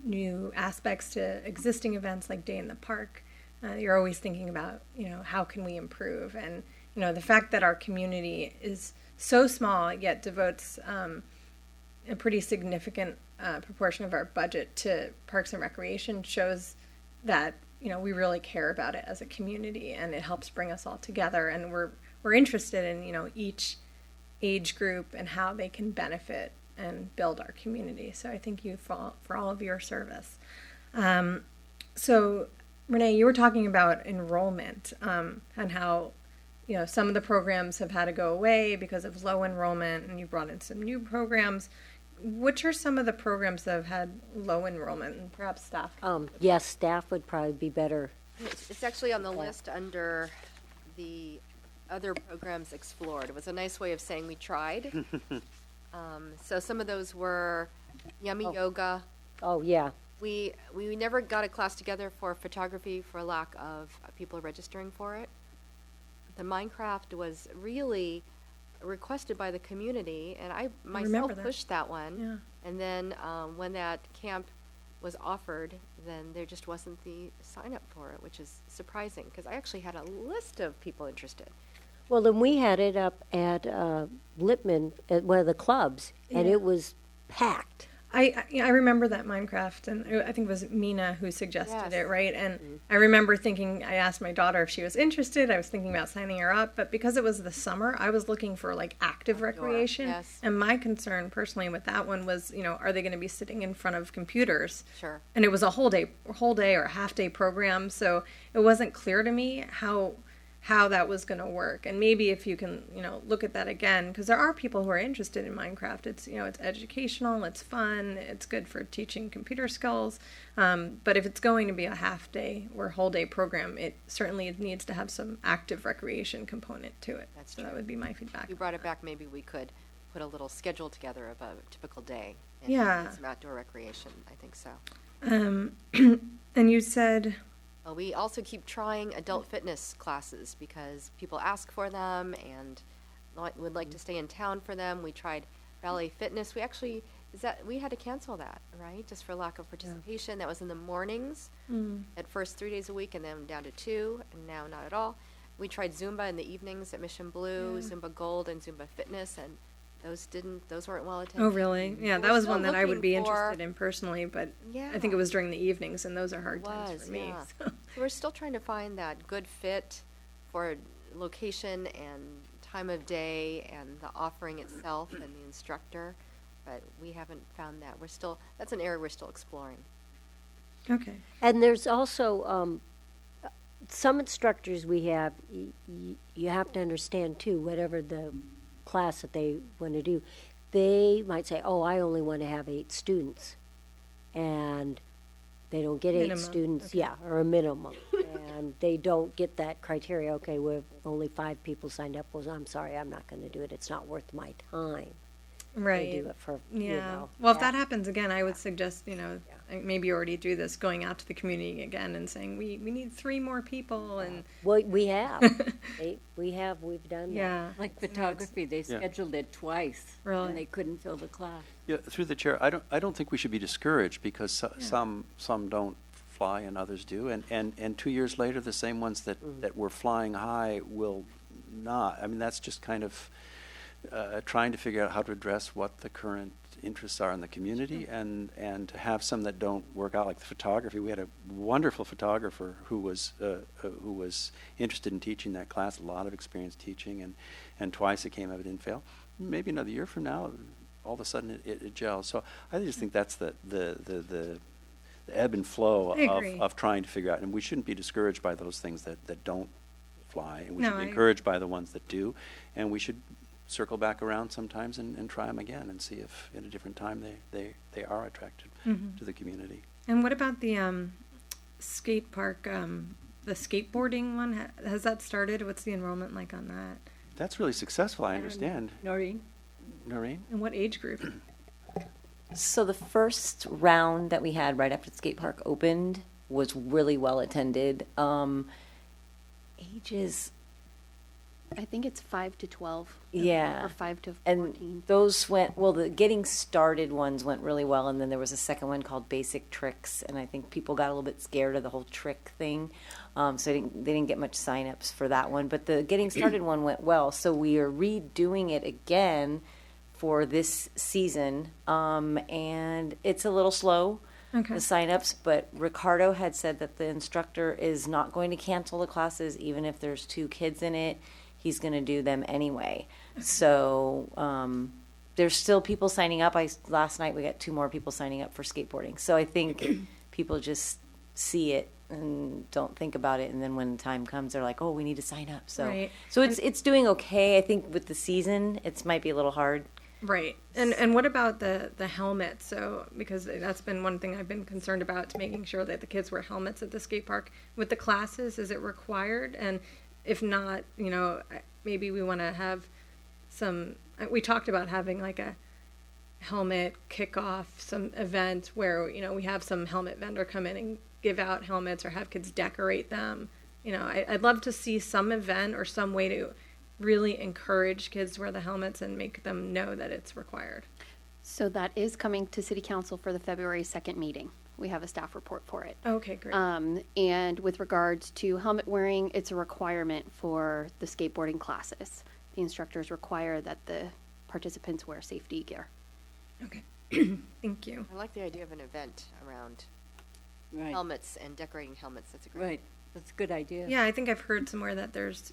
new aspects to existing events like Day in the Park. You're always thinking about how can we improve, and the fact that our community is so small yet devotes a pretty significant proportion of our budget to parks and recreation shows that we really care about it as a community, and it helps bring us all together, and we're interested in each age group and how they can benefit and build our community. So I thank you for all of your service. So Renee, you were talking about enrollment, and how some of the programs have had to go away because of low enrollment, and you brought in some new programs. Which are some of the programs that have had low enrollment, and perhaps staff? Yes, staff would probably be better. It's actually on the list under the other programs explored. It was a nice way of saying we tried. So some of those were Yummy Yoga. Oh, yeah. We never got a class together for photography for lack of people registering for it. The Minecraft was really requested by the community, and I myself pushed that one. Yeah. And then when that camp was offered, then there just wasn't the sign up for it, which is surprising because I actually had a list of people interested. Well, then we had it up at Lippman at one of the clubs, and it was packed. I remember that Minecraft, and I think it was Mina who suggested it, right? And Mm-hmm. I remember thinking, I asked my daughter if she was interested. I was thinking about signing her up, but because it was the summer, I was looking for like active recreation. Yes. And my concern personally with that one was, are they going to be sitting in front of computers? Sure. And it was a whole day or half day program, so it wasn't clear to me how how that was going to work. And maybe if you can, look at that again, because there are people who are interested in Minecraft. It's, it's educational, it's fun, it's good for teaching computer skills. But if it's going to be a half day or whole day program, it certainly needs to have some active recreation component to it. That's so true. that would be my feedback. You brought it back, maybe we could put a little schedule together of a typical day. And Yeah. some outdoor recreation, I think so. And you said, We also keep trying adult fitness classes because people ask for them and would like to stay in town for them. We tried ballet fitness. We had to cancel that, right? Just for lack of participation. That was in the mornings, at first 3 days a week and then down to 2, and now not at all. We tried Zumba in the evenings at Mission Blue, Zumba Gold and Zumba Fitness, and those weren't well attended. oh, really? Yeah, We're that was still one that I would be looking for- interested in personally, but Yeah. I think it was during the evenings, and those are hard times Was, for me. yeah. So. So we're still trying to find that good fit for location and time of day and the offering itself and the instructor, but we haven't found that. That's an area we're still exploring. Okay. And there's also some instructors we have, you have to understand too, whatever the class that they want to do, they might say, oh, I only want to have 8 students. And they don't get 8 Minimum, students, okay. yeah, or a minimum. And they don't get that criteria, okay, we've only 5 people signed up. Well, I'm sorry, I'm not going to do it. It's not worth my time Right. to do it for, Yeah. you know. Well, if that happens again, I would suggest, maybe you already do this, going out to the community again and saying, we need 3 more people. And Well, we have. We've done that. yeah. Like photography, they Yeah. scheduled it twice. Really? And they couldn't fill the class. Yeah, through the chair, I don't think we should be discouraged because some don't fly and others do. And 2 years later, the same ones that were flying high will not. I mean, that's just kind of trying to figure out how to address what the current interests are in the community and to have some that don't work out, like the photography. We had a wonderful photographer who was interested in teaching that class, a lot of experience teaching, and twice it came up, it didn't fail. Maybe another year from now, all of a sudden it gels. So I just think that's the ebb and flow I agree. of trying to figure out, and we shouldn't be discouraged by those things that don't fly, and we No, should be I- encouraged by the ones that do, and we should circle back around sometimes and try them again and see if at a different time they are attracted to the community. And what about the skate park, the skateboarding one? Has that started? What's the enrollment like on that? That's really successful, I understand. Noreen? Noreen? And what age group? So the first round that we had right after the skate park opened was really well attended. Ages, I think it's 5 to 12. Yeah. Or 5 to 14. and those went, well, the getting started ones went really well, and then there was a second one called Basic Tricks, and I think people got a little bit scared of the whole trick thing, so they didn't get much signups for that one, but the getting started one went well, so we are redoing it again for this season, and it's a little slow, Okay. the signups, but Ricardo had said that the instructor is not going to cancel the classes even if there's 2 kids in it. He's going to do them anyway. So there's still people signing up. Last night we got 2 more people signing up for skateboarding. So I think people just see it and don't think about it, and then when the time comes, they're like, "Oh, we need to sign up." So Right. so it's doing okay. I think with the season, it might be a little hard. Right. And what about the helmet? So, because that's been one thing I've been concerned about, to making sure that the kids wear helmets at the skate park. With the classes, is it required? And if not, maybe we want to have we talked about having like a helmet kickoff, some event where, we have some helmet vendor come in and give out helmets or have kids decorate them. I'd love to see some event or some way to really encourage kids to wear the helmets and make them know that it's required. So that is coming to City Council for the February 2nd meeting. We have a staff report for it. Okay, great. And with regards to helmet wearing, it's a requirement for the skateboarding classes. The instructors require that the participants wear safety gear. Okay. Thank you. I like the idea of an event around Right, helmets and decorating helmets. That's a great. right. That's a good idea. Yeah, I think I've heard somewhere that there's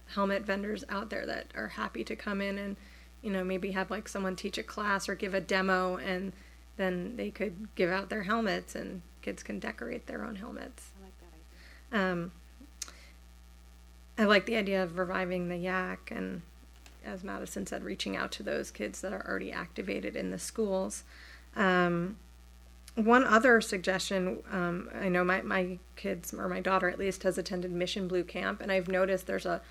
helmet vendors out there that are happy to come in and, maybe have like someone teach a class or give a demo, and then they could give out their helmets and kids can decorate their own helmets. I like that idea. I like the idea of reviving the yak and, as Madison said, reaching out to those kids that are already activated in the schools. One other suggestion, I know my kids, or my daughter at least, has attended Mission Blue Camp, and I've noticed there's a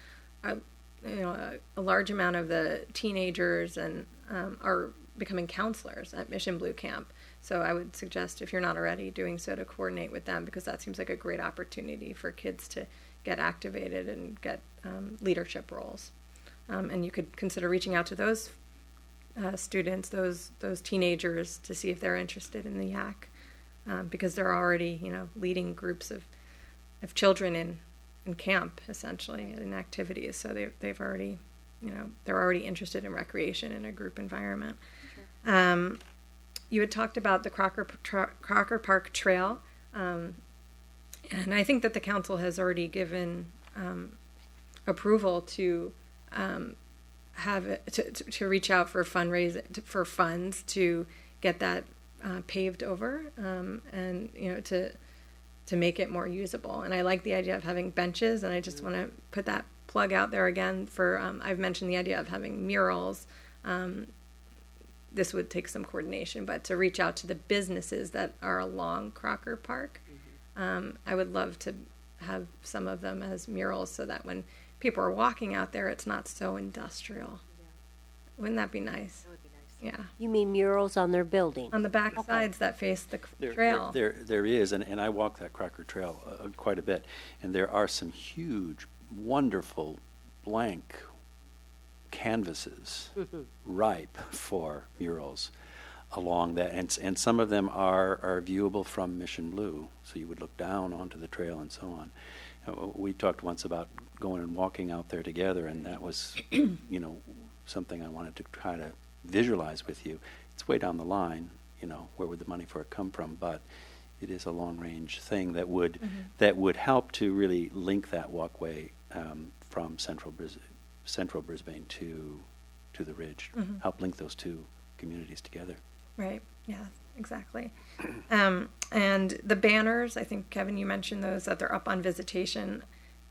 large amount of the teenagers and are becoming counselors at Mission Blue Camp. So I would suggest, if you're not already doing so, to coordinate with them, because that seems like a great opportunity for kids to get activated and get leadership roles. And you could consider reaching out to those students, those teenagers, to see if they're interested in the yak, because they're already, leading groups of children in camp, essentially, in activities. So they've already, they're already interested in recreation in a group environment. Sure. You had talked about the Crocker Park Trail, and I think that the council has already given approval to have it, to reach out for for funds to get that paved over, and to make it more usable. And I like the idea of having benches, and I just want to put that plug out there again for I've mentioned the idea of having murals. This would take some coordination, but to reach out to the businesses that are along Crocker Park, I would love to have some of them as murals, so that when people are walking out there, it's not so industrial. Yeah. Wouldn't that be nice? That would be nice. Yeah. You mean murals on their building? On the back sides that face the trail. There is, and I walk that Crocker Trail quite a bit, and there are some huge, wonderful, blank canvases ripe for murals along that, and some of them are viewable from Mission Blue, so you would look down onto the trail and so on. We talked once about going and walking out there together, and that was something I wanted to try to visualize with you. It's way down the line, where would the money for it come from, but it is a long range thing that would help to really link that walkway from central Brisbane to the Ridge, help link those two communities together. Right. Yeah, exactly. And the banners, I think, Kevin, you mentioned those, that they're up on Visitation.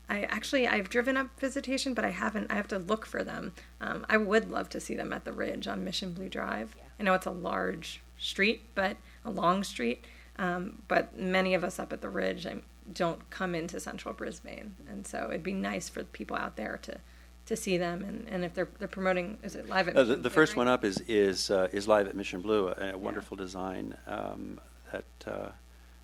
I've driven up Visitation, but I haven't. I have to look for them. I would love to see them at the Ridge on Mission Blue Drive. Yeah. I know it's a large street, but a long street. But many of us up at the Ridge don't come into central Brisbane, and so it'd be nice for people out there to see them, and if they're promoting, is it Live at Mission Blue? The first one up is Live at Mission Blue, a wonderful design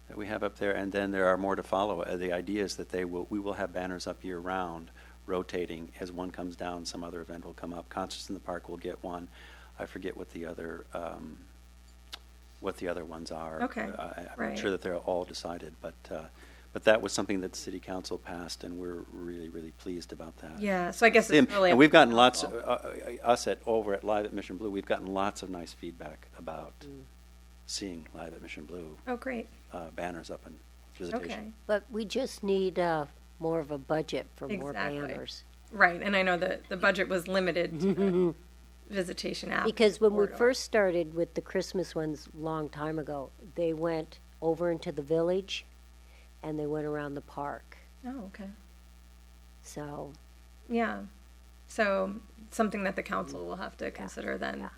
that we have up there, and then there are more to follow. The idea is that we will have banners up year round, rotating. As one comes down, some other event will come up. Concerts in the Park will get one. I forget what the other ones are. Okay, I'm not sure that they're all decided, but that was something that the City Council passed, and we're really, really pleased about that. Yeah, so I guess it's really... And we've gotten lots, over at Live at Mission Blue, we've gotten lots of nice feedback about seeing Live at Mission Blue. Oh, great. Banners up in Visitation. Okay. But we just need more of a budget for more banners. Right, and I know that the budget was limited to the Visitation app. Because when we first started with the Christmas ones a long time ago, they went over into the village, and they went around the park. Oh, okay. So. Yeah. So something that the council will have to consider then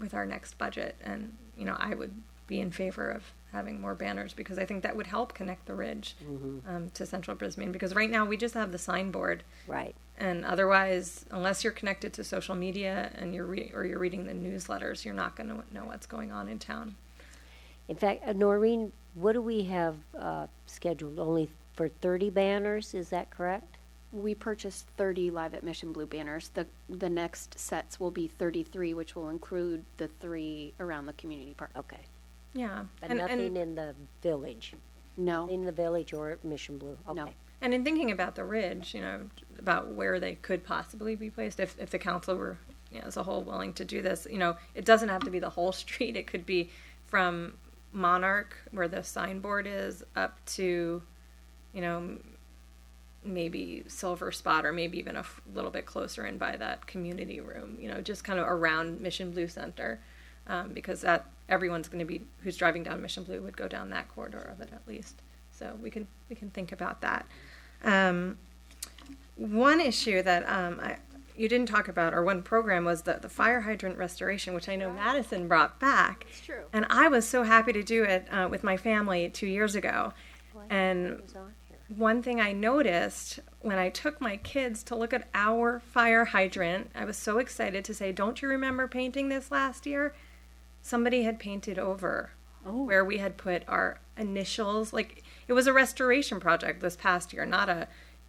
with our next budget. And, I would be in favor of having more banners, because I think that would help connect the Ridge to central Brisbane. Because right now we just have the signboard. Right. And otherwise, unless you're connected to social media and you're reading the newsletters, you're not going to know what's going on in town. In fact, Noreen, what do we have scheduled? Only for 30 banners, is that correct? We purchased 30 Live at Mission Blue banners. The next sets will be 33, which will include the 3 around the community park. Okay. Yeah. But nothing in the village? No. In the village or at Mission Blue? Okay. No. And in thinking about the Ridge, about where they could possibly be placed, if the council were, as a whole, willing to do this, it doesn't have to be the whole street. It could be from Monarch, where the signboard is, up to, maybe Silver Spot, or maybe even a little bit closer in by that community room, just kind of around Mission Blue Center, because that everyone's going to be, who's driving down Mission Blue would go down that corridor of it at least. So we can think about that. one issue that you didn't talk about, or one program, was the fire hydrant restoration, which I know Madison brought back. It's true. And I was so happy to do it with my family 2 years ago. And one thing I noticed when I took my kids to look at our fire hydrant, I was so excited to say, "Don't you remember painting this last year?" Somebody had painted over where we had put our initials. Like, it was a restoration project this past year, and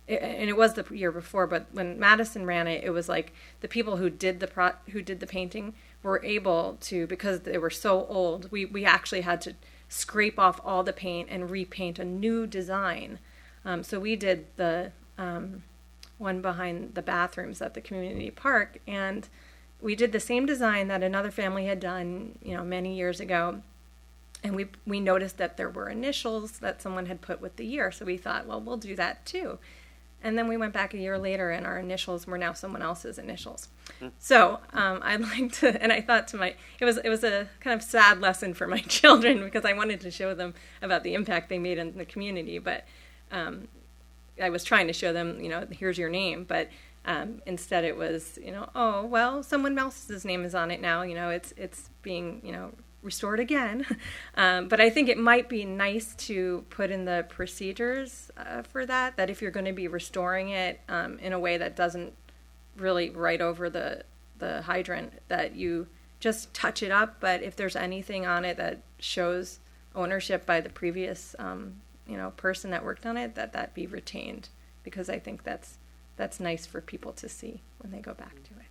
it was the year before. But when Madison ran it, it was like the people who did the painting were able to, because they were so old. We actually had to scrape off all the paint and repaint a new design. So we did the one behind the bathrooms at the community park, and we did the same design that another family had done, many years ago. And we noticed that there were initials that someone had put with the year. So we thought, well, we'll do that too. And then we went back a year later, and our initials were now someone else's initials. So I'd like to, and I thought to it was a kind of sad lesson for my children, because I wanted to show them about the impact they made in the community. But I was trying to show them, here's your name. But instead it was, oh, well, someone else's name is on it now. It's being, restored again. But I think it might be nice to put in the procedures for that if you're going to be restoring it in a way that doesn't really write over the hydrant, that you just touch it up. But if there's anything on it that shows ownership by the previous person that worked on it, that be retained, because I think that's nice for people to see when they go back to it.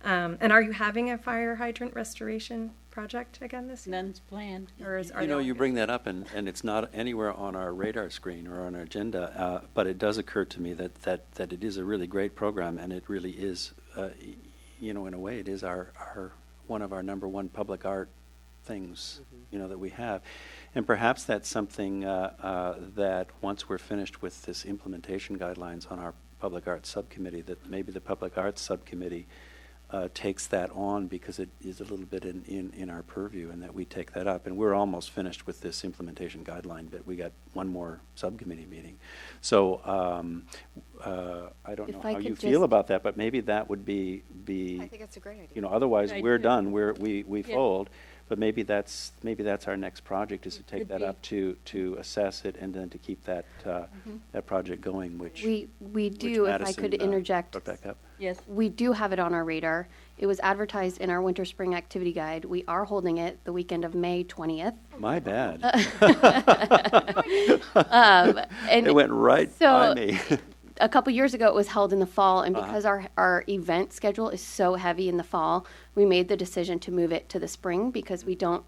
And are you having a fire hydrant restoration project again this year? None's planned. Or You bring that up, and it's not anywhere on our radar screen or on our agenda, but it does occur to me that it is a really great program, and it really is, in a way, it is our one of our number one public art things, that we have. And perhaps that's something that once we're finished with this implementation guidelines on our public arts subcommittee, that maybe the public arts subcommittee takes that on, because it is a little bit in our purview, and that we take that up. And we're almost finished with this implementation guideline, but we got one more subcommittee meeting. So I don't know how you feel about that, but maybe that would be I think that's a great idea. Otherwise we're done. We fold. But maybe that's our next project, is to take that up to assess it, and then to keep that that project going, which we do, if I could interject. Brought back up. Yes. We do have it on our radar. It was advertised in our winter spring activity guide. We are holding it the weekend of May 20th. My bad. And It went right by me. A couple years ago, it was held in the fall, and because our event schedule is so heavy in the fall, we made the decision to move it to the spring, because we don't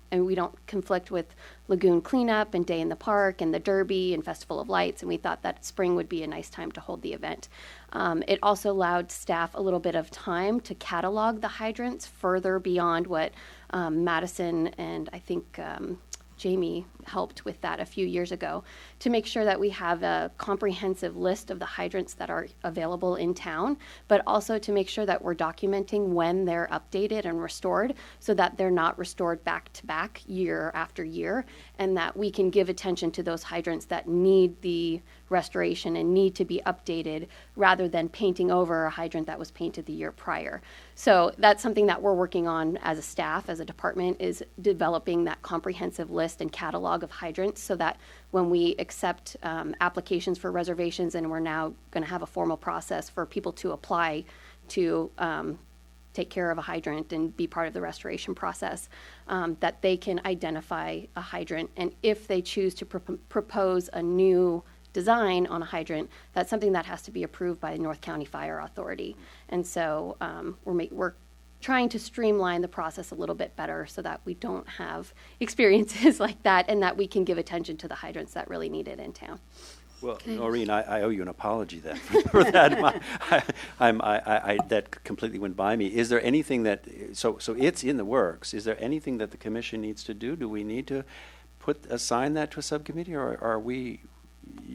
conflict with lagoon cleanup and day in the park and the Derby and Festival of Lights, and we thought that spring would be a nice time to hold the event. It also allowed staff a little bit of time to catalog the hydrants further beyond what Madison and I think Jamie helped with that a few years ago, to make sure that we have a comprehensive list of the hydrants that are available in town, but also to make sure that we're documenting when they're updated and restored, so that they're not restored back to back year after year, and that we can give attention to those hydrants that need the restoration and need to be updated, rather than painting over a hydrant that was painted the year prior. So that's something that we're working on as a staff, as a department, is developing that comprehensive list and catalog of hydrants, so that when we accept applications for reservations, and we're now going to have a formal process for people to apply to take care of a hydrant and be part of the restoration process, that they can identify a hydrant, and if they choose to propose a new design on a hydrant, that's something that has to be approved by the North County Fire Authority. And so we're trying to streamline the process a little bit better, so that we don't have experiences like that, and that we can give attention to the hydrants that really need it in town. Well, Noreen, I owe you an apology then for that. That completely went by me. Is there anything that, so it's in the works. Is there anything that the commission needs to do? Do we need to assign that to a subcommittee, or are we,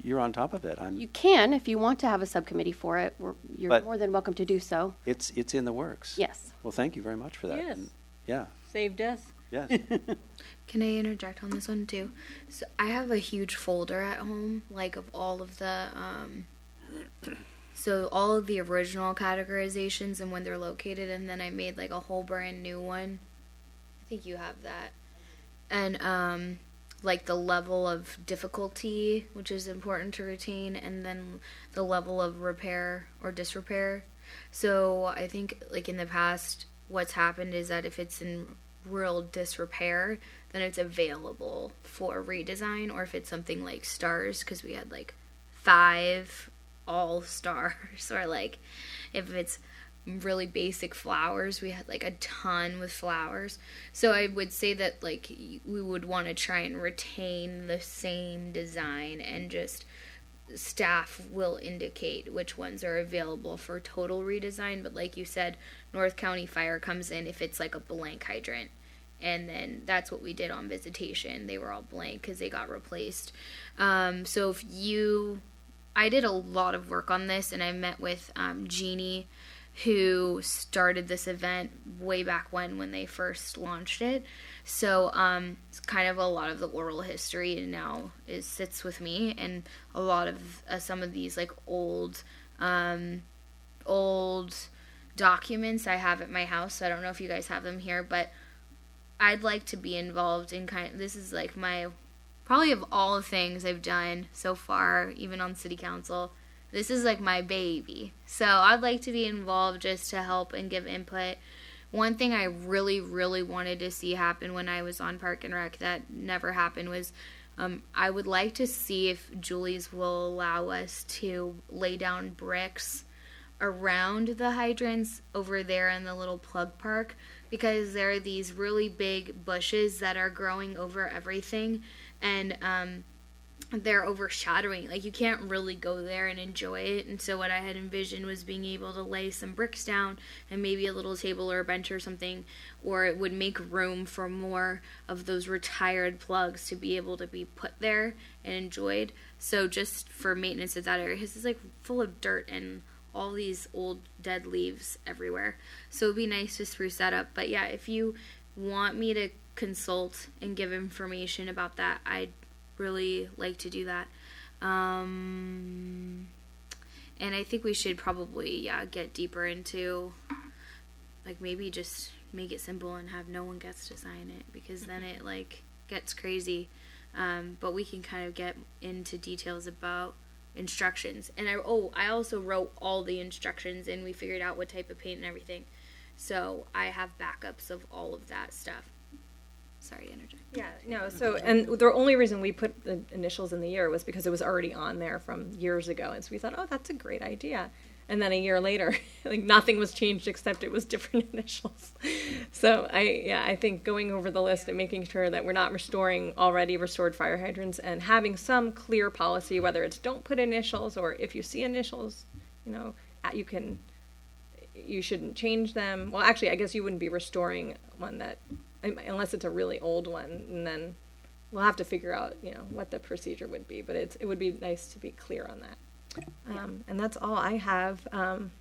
you're on top of it? You can, if you want to have a subcommittee for it, you're But more than welcome to do so. It's in the works. Yes. Well, thank you very much for that. Yes. And, yeah. Saved us. Yes. Can I interject on this one too? So I have a huge folder at home, like of all of the So all of the original categorizations and when they're located, and then I made like a whole brand new one. I think you have that. And like the level of difficulty, which is important to retain, and then the level of repair or disrepair. So I think like in the past, what's happened is that if it's in real disrepair, then it's available for redesign, or if it's something like stars, because we had like 5 all stars, or like if it's really basic flowers, we had like a ton with flowers. So I would say that like we would want to try and retain the same design, and just staff will indicate which ones are available for total redesign. But like you said, North County Fire comes in if it's like a blank hydrant, and then that's what we did on visitation. They were all blank because they got replaced. So if I did a lot of work on this, and I met with Jeannie, who started this event way back when they first launched it. So it's kind of a lot of the oral history now sits with me, and a lot of some of these like old documents I have at my house. So I don't know if you guys have them here, but I'd like to be involved in this is like my, probably of all the things I've done so far, even on city council, this is like my baby. So I'd like to be involved just to help and give input. One thing I really, really wanted to see happen when I was on Park and Rec that never happened was I would like to see if Julie's will allow us to lay down bricks around the hydrants over there in the little plug park, because there are these really big bushes that are growing over everything, and they're overshadowing. Like, you can't really go there and enjoy it. And so what I had envisioned was being able to lay some bricks down and maybe a little table or a bench or something, or it would make room for more of those retired plugs to be able to be put there and enjoyed. So just for maintenance of that area, because it's like full of dirt and all these old dead leaves everywhere. So it'd be nice to spruce that up. But yeah, if you want me to consult and give information about that, I'd really like to do that. And I think we should probably get deeper into, like, maybe just make it simple and have no one gets to sign it, because then it like gets crazy. But we can kind of get into details about instructions. And I also wrote all the instructions, and we figured out what type of paint and everything. So I have backups of all of that stuff. Sorry to interject. Yeah, no, so, and the only reason we put the initials in the year was because it was already on there from years ago, and so we thought, oh, that's a great idea. And then a year later, like, nothing was changed except it was different initials. So I think going over the list and making sure that we're not restoring already restored fire hydrants, and having some clear policy, whether it's don't put initials, or if you see initials, you shouldn't change them. Well, actually, I guess you wouldn't be restoring one that, unless it's a really old one, and then we'll have to figure out, what the procedure would be. But it would be nice to be clear on that. And that's all I have on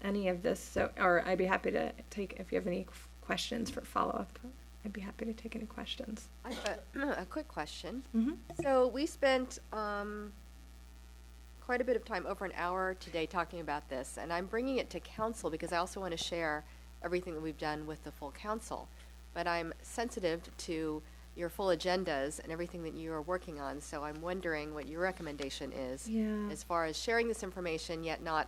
any of this. So, or I'd be happy to take, if you have any questions for follow-up, I'd be happy to take any questions. I have a quick question. Mm-hmm. So we spent quite a bit of time, over an hour today, talking about this, and I'm bringing it to council because I also want to share everything that we've done with the full council. But I'm sensitive to your full agendas and everything that you are working on, so I'm wondering what your recommendation is as far as sharing this information, yet not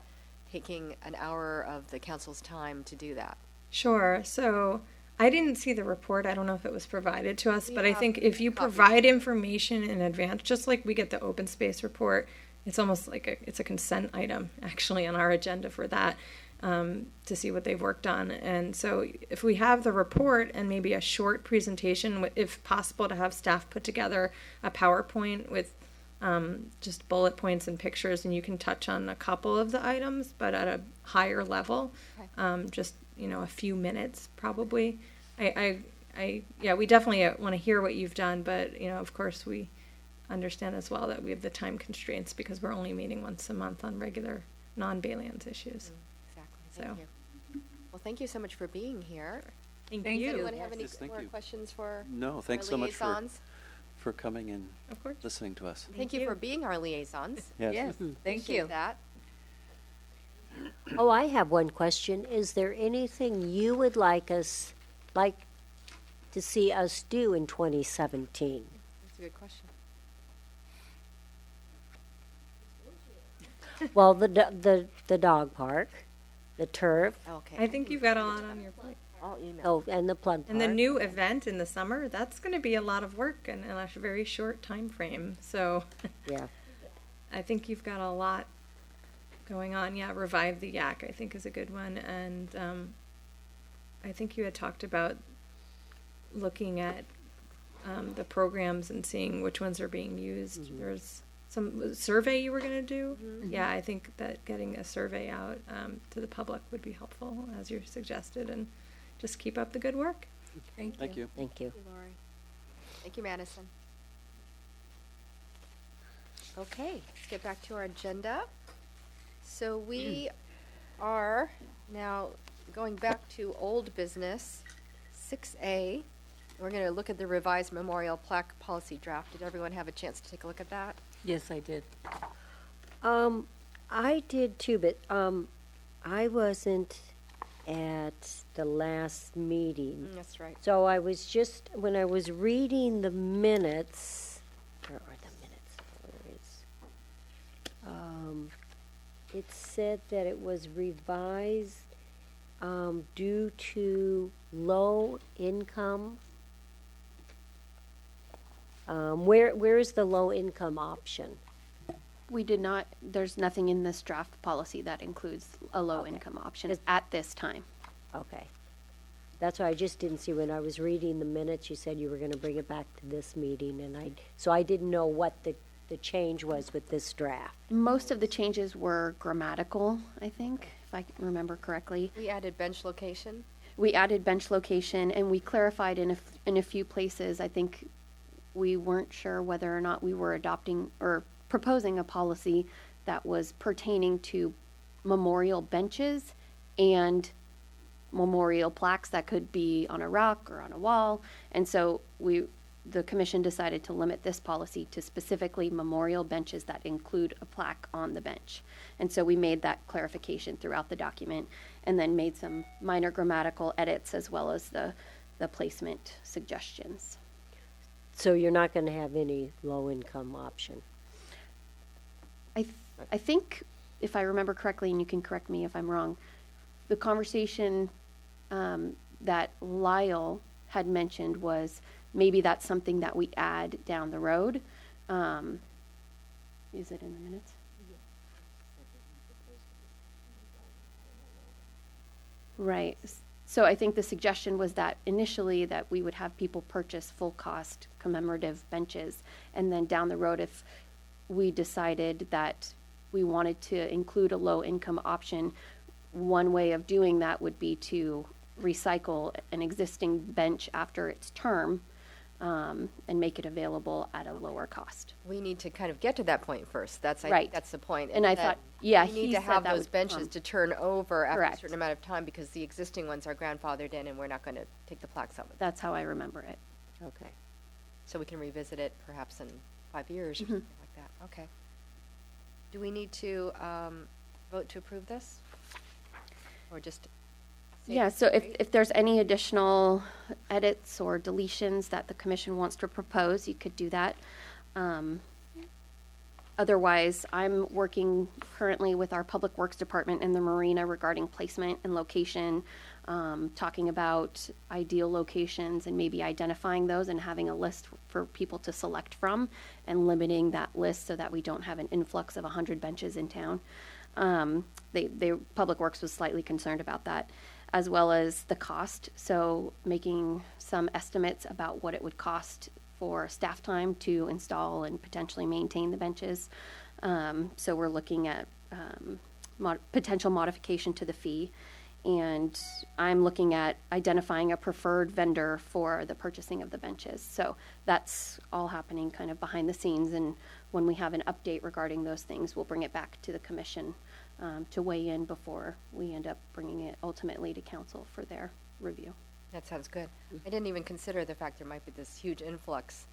taking an hour of the council's time to do that. Sure. So I didn't see the report. I don't know if it was provided to us, but I think if you provide information in advance, just like we get the open space report, it's almost like it's a consent item actually on our agenda for that. To see what they've worked on. And so if we have the report and maybe a short presentation, if possible to have staff put together a PowerPoint with just bullet points and pictures, and you can touch on a couple of the items, but at a higher level, just, a few minutes probably. We definitely want to hear what you've done, but, of course we understand as well that we have the time constraints because we're only meeting once a month on regular non-Balians issues. Thank you. Well, thank you so much for being here. Thank Does you. anyone have any Yes, thank more you. questions for No, thanks our so much for liaisons? for coming and Of course. listening to us. Thank you for being our liaisons. Yes, thank Appreciate you. that. Oh, I have one question. Is there anything you would like to see us do in 2017? That's a good question. Well, the dog park, the turf, Okay. I think you've got a lot on your plate. oh, and the plug park. And the new event in the summer, that's going to be a lot of work in a very short time frame. So Yeah. I think you've got a lot going on. Yeah, Revive the Yak, I think, is a good one. And I think you had talked about looking at the programs and seeing which ones are being used. There's some survey you were going to do. Yeah, I think that getting a survey out to the public would be helpful, as you suggested, and just keep up the good work. Thank you. Thank you. Thank you, Lori. Thank you, Madison. Okay, let's get back to our agenda. So we are now going back to old business, 6A. We're going to look at the revised memorial plaque policy draft. Did everyone have a chance to take a look at that? Yes, I did. I did too, but I wasn't at the last meeting. That's right. So I was just, when I was reading the minutes, where are the minutes? Where is, it said that it was revised due to low income. Where is the low income option? We did not, there's nothing in this draft policy that includes a low-income option at this time. Okay. That's why I just didn't see when I was reading the minutes, you said you were gonna bring it back to this meeting, and so I didn't know what the change was with this draft. Most of the changes were grammatical, I think, if I remember correctly. We added bench location. We added bench location, and we clarified in a few places. I think we weren't sure whether or not we were adopting or proposing a policy that was pertaining to memorial benches and memorial plaques that could be on a rock or on a wall. And so the commission decided to limit this policy to specifically memorial benches that include a plaque on the bench. And so we made that clarification throughout the document, and then made some minor grammatical edits as well as the placement suggestions. So you're not gonna have any low income option? I think, if I remember correctly, and you can correct me if I'm wrong, the conversation that Lyle had mentioned was maybe that's something that we add down the road. Is it in the minutes? Right. So I think the suggestion was that initially that we would have people purchase full cost commemorative benches, and then down the road, if we decided that we wanted to include a low income option, one way of doing that would be to recycle an existing bench after its term, and make it available at a lower cost. We need to kind of get to that point first. I Right. think that's the point. And I that thought, yeah, we need he to said have that those would benches come. to turn over after a Correct. certain amount of time, because the existing ones are grandfathered in, and we're not going to take the plaques out with them. That's how I remember it. Okay. So we can revisit it perhaps in 5 years or Mm-hmm. something like that. Okay. Do we need to vote to approve this? Or just? say Yeah, it's so great? if there's any additional edits or deletions that the commission wants to propose, you could do that. Otherwise, I'm working currently with our Public Works Department in the marina regarding placement and location, talking about ideal locations and maybe identifying those and having a list for people to select from, and limiting that list so that we don't have an influx of 100 benches in town. Public Works was slightly concerned about that, as well as the cost. So making some estimates about what it would cost for staff time to install and potentially maintain the benches. So we're looking at potential modification to the fee. And I'm looking at identifying a preferred vendor for the purchasing of the benches. So that's all happening kind of behind the scenes. And when we have an update regarding those things, we'll bring it back to the commission to weigh in before we end up bringing it ultimately to council for their review. That sounds good. I didn't even consider the fact there might be this huge influx,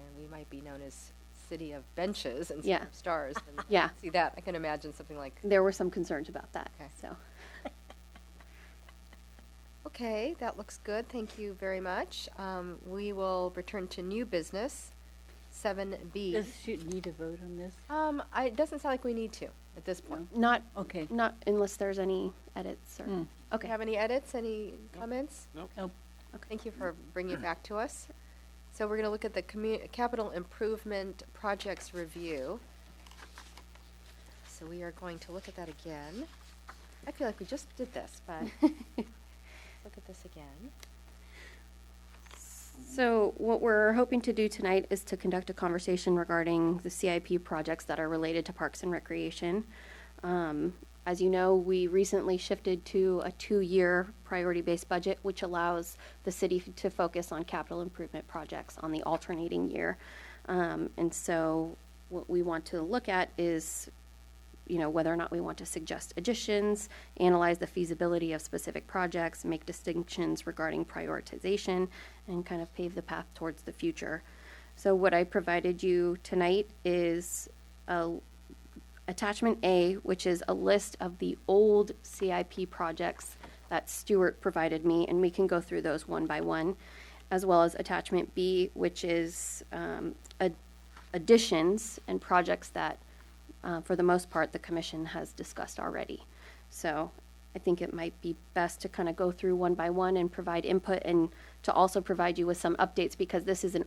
and we might be known as City of Benches instead Yeah. of Stars. And Yeah. see that, I can imagine something like, There were some concerns about that, Okay. so. okay, that looks good, thank you very much. We will return to new business, 7B. Does she need a vote on this? It doesn't sound like we need to at this point. Not, Okay. not unless there's any edits or, Hmm. Do okay. you have any edits, any comments? Nope. Thank you for bringing it back to us. So we're going to look at the capital improvement projects review. So we are going to look at that again. I feel like we just did this, but look at this again. So what we're hoping to do tonight is to conduct a conversation regarding the CIP projects that are related to Parks and Recreation. As you know, we recently shifted to a 2-year priority-based budget, which allows the city to focus on capital improvement projects on the alternating year. And so what we want to look at is, you know, whether or not we want to suggest additions, analyze the feasibility of specific projects, make distinctions regarding prioritization, and kind of pave the path towards the future. So what I provided you tonight is Attachment A, which is a list of the old CIP projects that Stuart provided me, and we can go through those one by one, as well as Attachment B, which is additions and projects that, for the most part, the commission has discussed already. So I think it might be best to kind of go through one by one and provide input, and to also provide you with some updates, because this is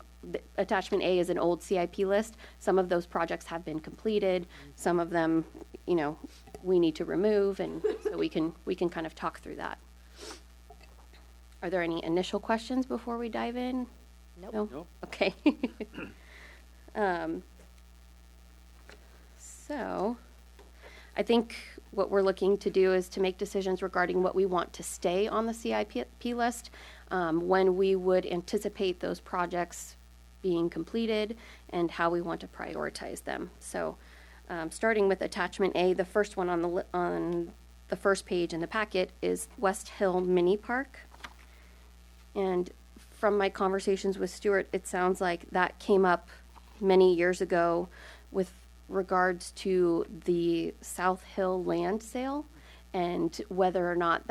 Attachment A is an old CIP list. Some of those projects have been completed. Some of them, you know, we need to remove, and so we can kind of talk through that. Are there any initial questions before we dive in? Nope. No? Nope. Okay. So, I think what we're looking to do is to make decisions regarding what we want to stay on the CIP list, when we would anticipate those projects being completed, and how we want to prioritize them. So, starting with Attachment A, the first one on the first page in the packet is West Hill Mini Park. And from my conversations with Stuart, it sounds like that came up many years ago with regards to the South Hill land sale, and whether or not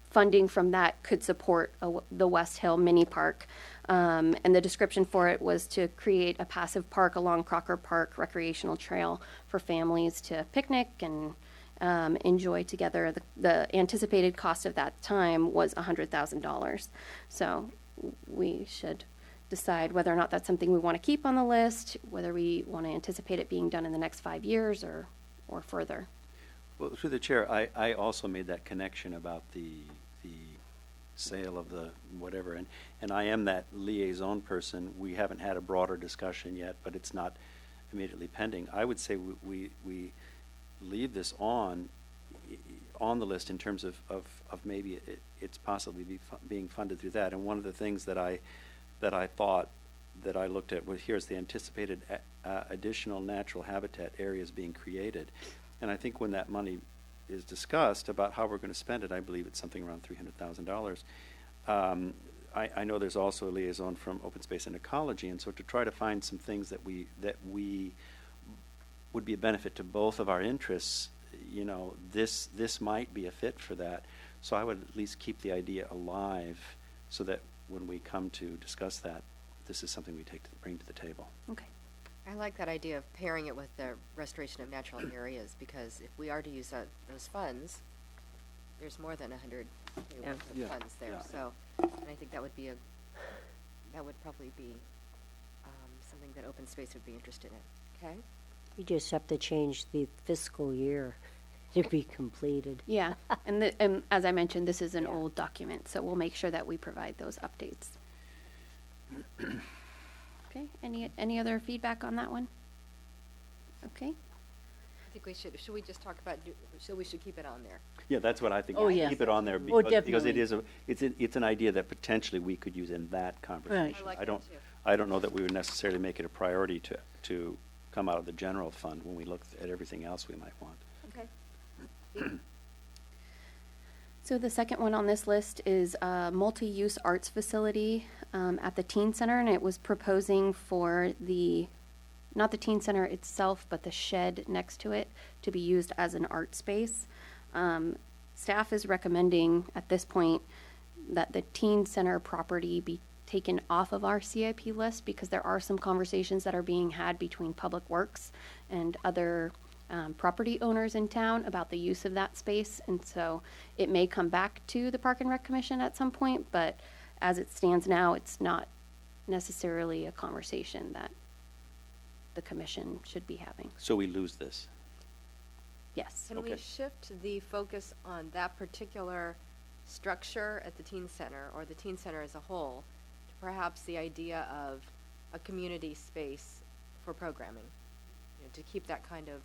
funding from that could support the West Hill Mini Park. And the description for it was to create a passive park along Crocker Park recreational trail for families to picnic and enjoy together. The anticipated cost of that time was $100,000. So we should decide whether or not that's something we want to keep on the list, whether we want to anticipate it being done in the next 5 years or further. Well, through the chair, I also made that connection about the sale of the whatever, and I am that liaison person. We haven't had a broader discussion yet, but it's not immediately pending. I would say we leave this on the list in terms of maybe it's possibly being funded through that. And one of the things that I thought that I looked at was, here's the anticipated additional natural habitat areas being created. And I think when that money is discussed about how we're going to spend it, I believe it's something around $300,000. I know there's also a liaison from Open Space and Ecology, and so to try to find some things that we would be a benefit to both of our interests, you know, this might be a fit for that. So I would at least keep the idea alive, so that when we come to discuss that, this is something we bring to the table. Okay. I like that idea of pairing it with the restoration of natural areas, because if we are to use those funds, there's more than 100 Yeah. Yeah. funds there. Yeah. So, and I think that would probably be something that open space would be interested in. Okay. We just have to change the fiscal year to be completed. Yeah, and as I mentioned, this is an Yeah. old document, so we'll make sure that we provide those updates. Okay, any other feedback on that one? Okay, I think should we just talk about, we should keep it on there? Yeah, that's what I think. Oh, yeah. Keep it on there, Oh, because it definitely. it's an idea that potentially we could use in that conversation. I like I that don't too. I don't know that we would necessarily make it a priority to come out of the general fund when we look at everything else we might want. Okay. So the second one on this list is a multi-use arts facility at the teen center, and it was proposing for not the teen center itself, but the shed next to it to be used as an art space. Staff is recommending at this point that the teen center property be taken off of our CIP list because there are some conversations that are being had between Public Works and other property owners in town about the use of that space. And so it may come back to the Park and Rec Commission at some point, but as it stands now, it's not necessarily a conversation that the commission should be having. So we lose this. Yes. Can we Okay. shift the focus on that particular structure at the teen center, or the teen center as a whole, to perhaps the idea of a community space for programming? You know, to keep that kind of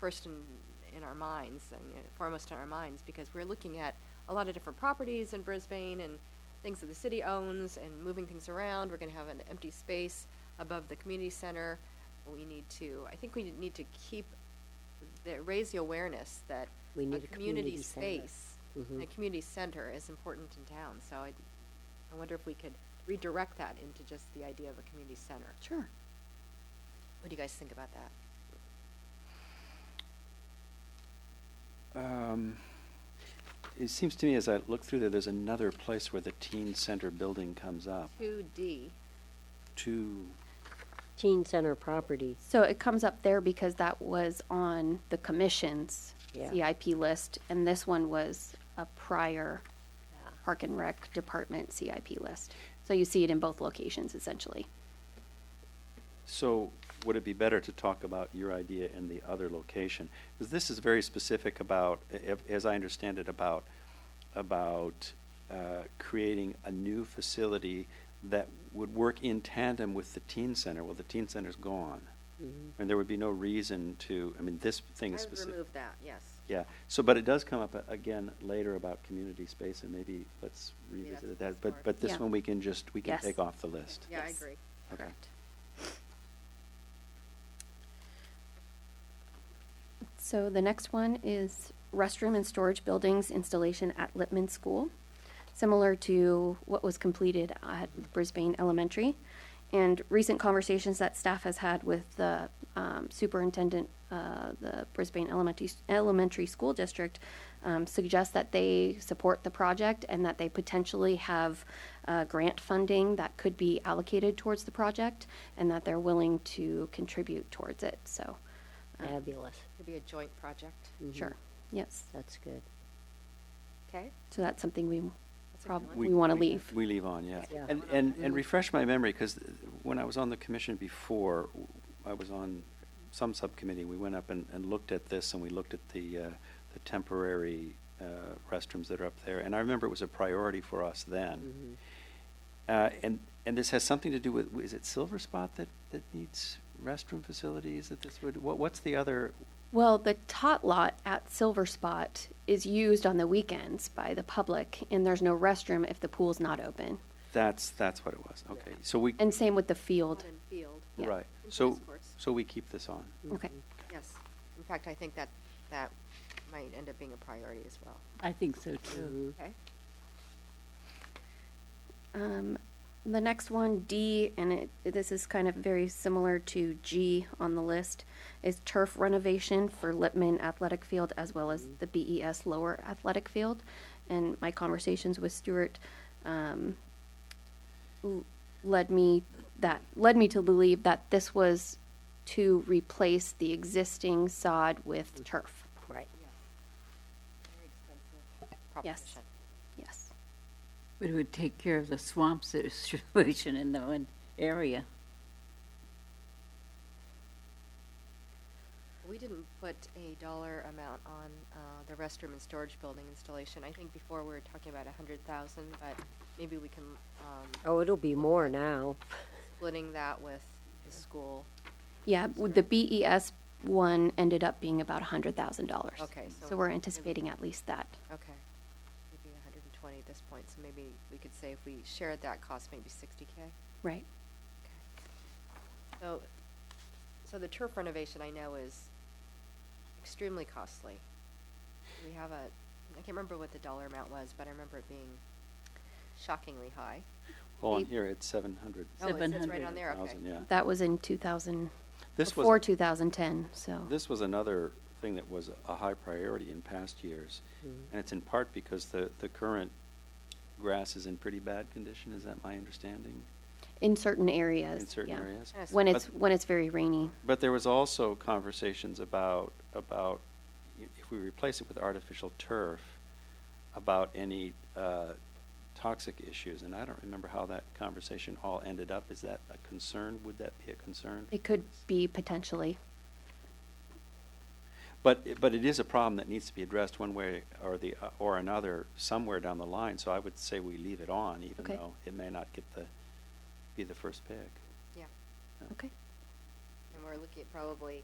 first in our minds, and foremost in our minds, because we're looking at a lot of different properties in Brisbane and things that the city owns and moving things around. We're going to have an empty space above the community center. I think we need to raise the awareness that We need a community community center. space and a community center is important in town. So I wonder if we could redirect that into just the idea of a community center. Sure. What do you guys think about that? It seems to me as I look through there's another place where the teen center building comes up. 2D. Teen center property. So it comes up there because that was on the commission's Yeah. CIP list, and this one was a prior Park and Rec Department CIP list. So you see it in both locations, essentially. So would it be better to talk about your idea in the other location? Because this is very specific about, as I understand it, about creating a new facility that would work in tandem with the teen center. Well, the teen center's gone. And there would be no reason to, this thing I is would specific. remove that, yes. Yeah, so, but it does come up again later about community space, and maybe let's revisit that. But this Yeah. one we can Yes. take off the list. Yeah, I Yes. agree. Okay. So the next one is restroom and storage buildings installation at Lippman School, similar to what was completed at Brisbane Elementary. And recent conversations that staff has had with the superintendent, the Brisbane Elementary School District, suggest that they support the project and that they potentially have grant funding that could be allocated towards the project, and that they're willing to contribute towards it. So, Fabulous. Could be a joint project. sure, yes. That's good. Okay? So that's something we That's a good probably one. want to leave. We leave on, yeah. Yeah. And refresh my memory, because when I was on the commission before, I was on some subcommittee, we went up and looked at this, and we looked at the temporary restrooms that are up there, and I remember it was a priority for us then. And this has something to do with, is it Silver Spot that needs restroom facilities that this would, what's the other? Well, the tot lot at Silver Spot is used on the weekends by the public, and there's no restroom if the pool's not open. That's what it was, okay. So we, And same with the field. Out in field. Yeah. right, And so, tennis courts. so we keep this on. Okay. Yes. In fact, I think that might end up being a priority as well. I think so too. Okay? The next one, D, and this is kind of very similar to G on the list, is turf renovation for Lippman Athletic Field as well as the BES Lower Athletic Field. And my conversations with Stuart led me to believe that this was to replace the existing sod with turf. Right. Very expensive Yes. proposition. Yes. But it would take care of the swamp situation in the one area. We didn't put a dollar amount on the restroom and storage building installation. I think before we were talking about 100,000, but maybe we can Oh, it'll be more now. splitting that with the school. Yeah, the BES one ended up being about $100,000. Okay, So we're anticipating at least that. Okay. Maybe 120 at this point, so maybe we could say if we shared that cost, maybe 60K. Right. So the turf renovation I know is extremely costly. Do we have a I can't remember what the dollar amount was, but I remember it being shockingly high. Well, on here, it's 700. Oh, it's right on there, okay. 1,000, yeah. That was in 2000, This before was, 2010, so. this was another thing that was a high priority in past years. And it's in part because the current grass is in pretty bad condition, is that my understanding? In certain areas. In certain yeah. areas? Yes. When But- it's very rainy. But there was also conversations about if we replace it with artificial turf, about any toxic issues, and I don't remember how that conversation all ended up. Is that a concern? Would that be a concern? It could be potentially. But it is a problem that needs to be addressed one way or another somewhere down the line. So I would say we leave it on, even Okay. though it may not be the first pick. Yeah. Okay. And we're looking at probably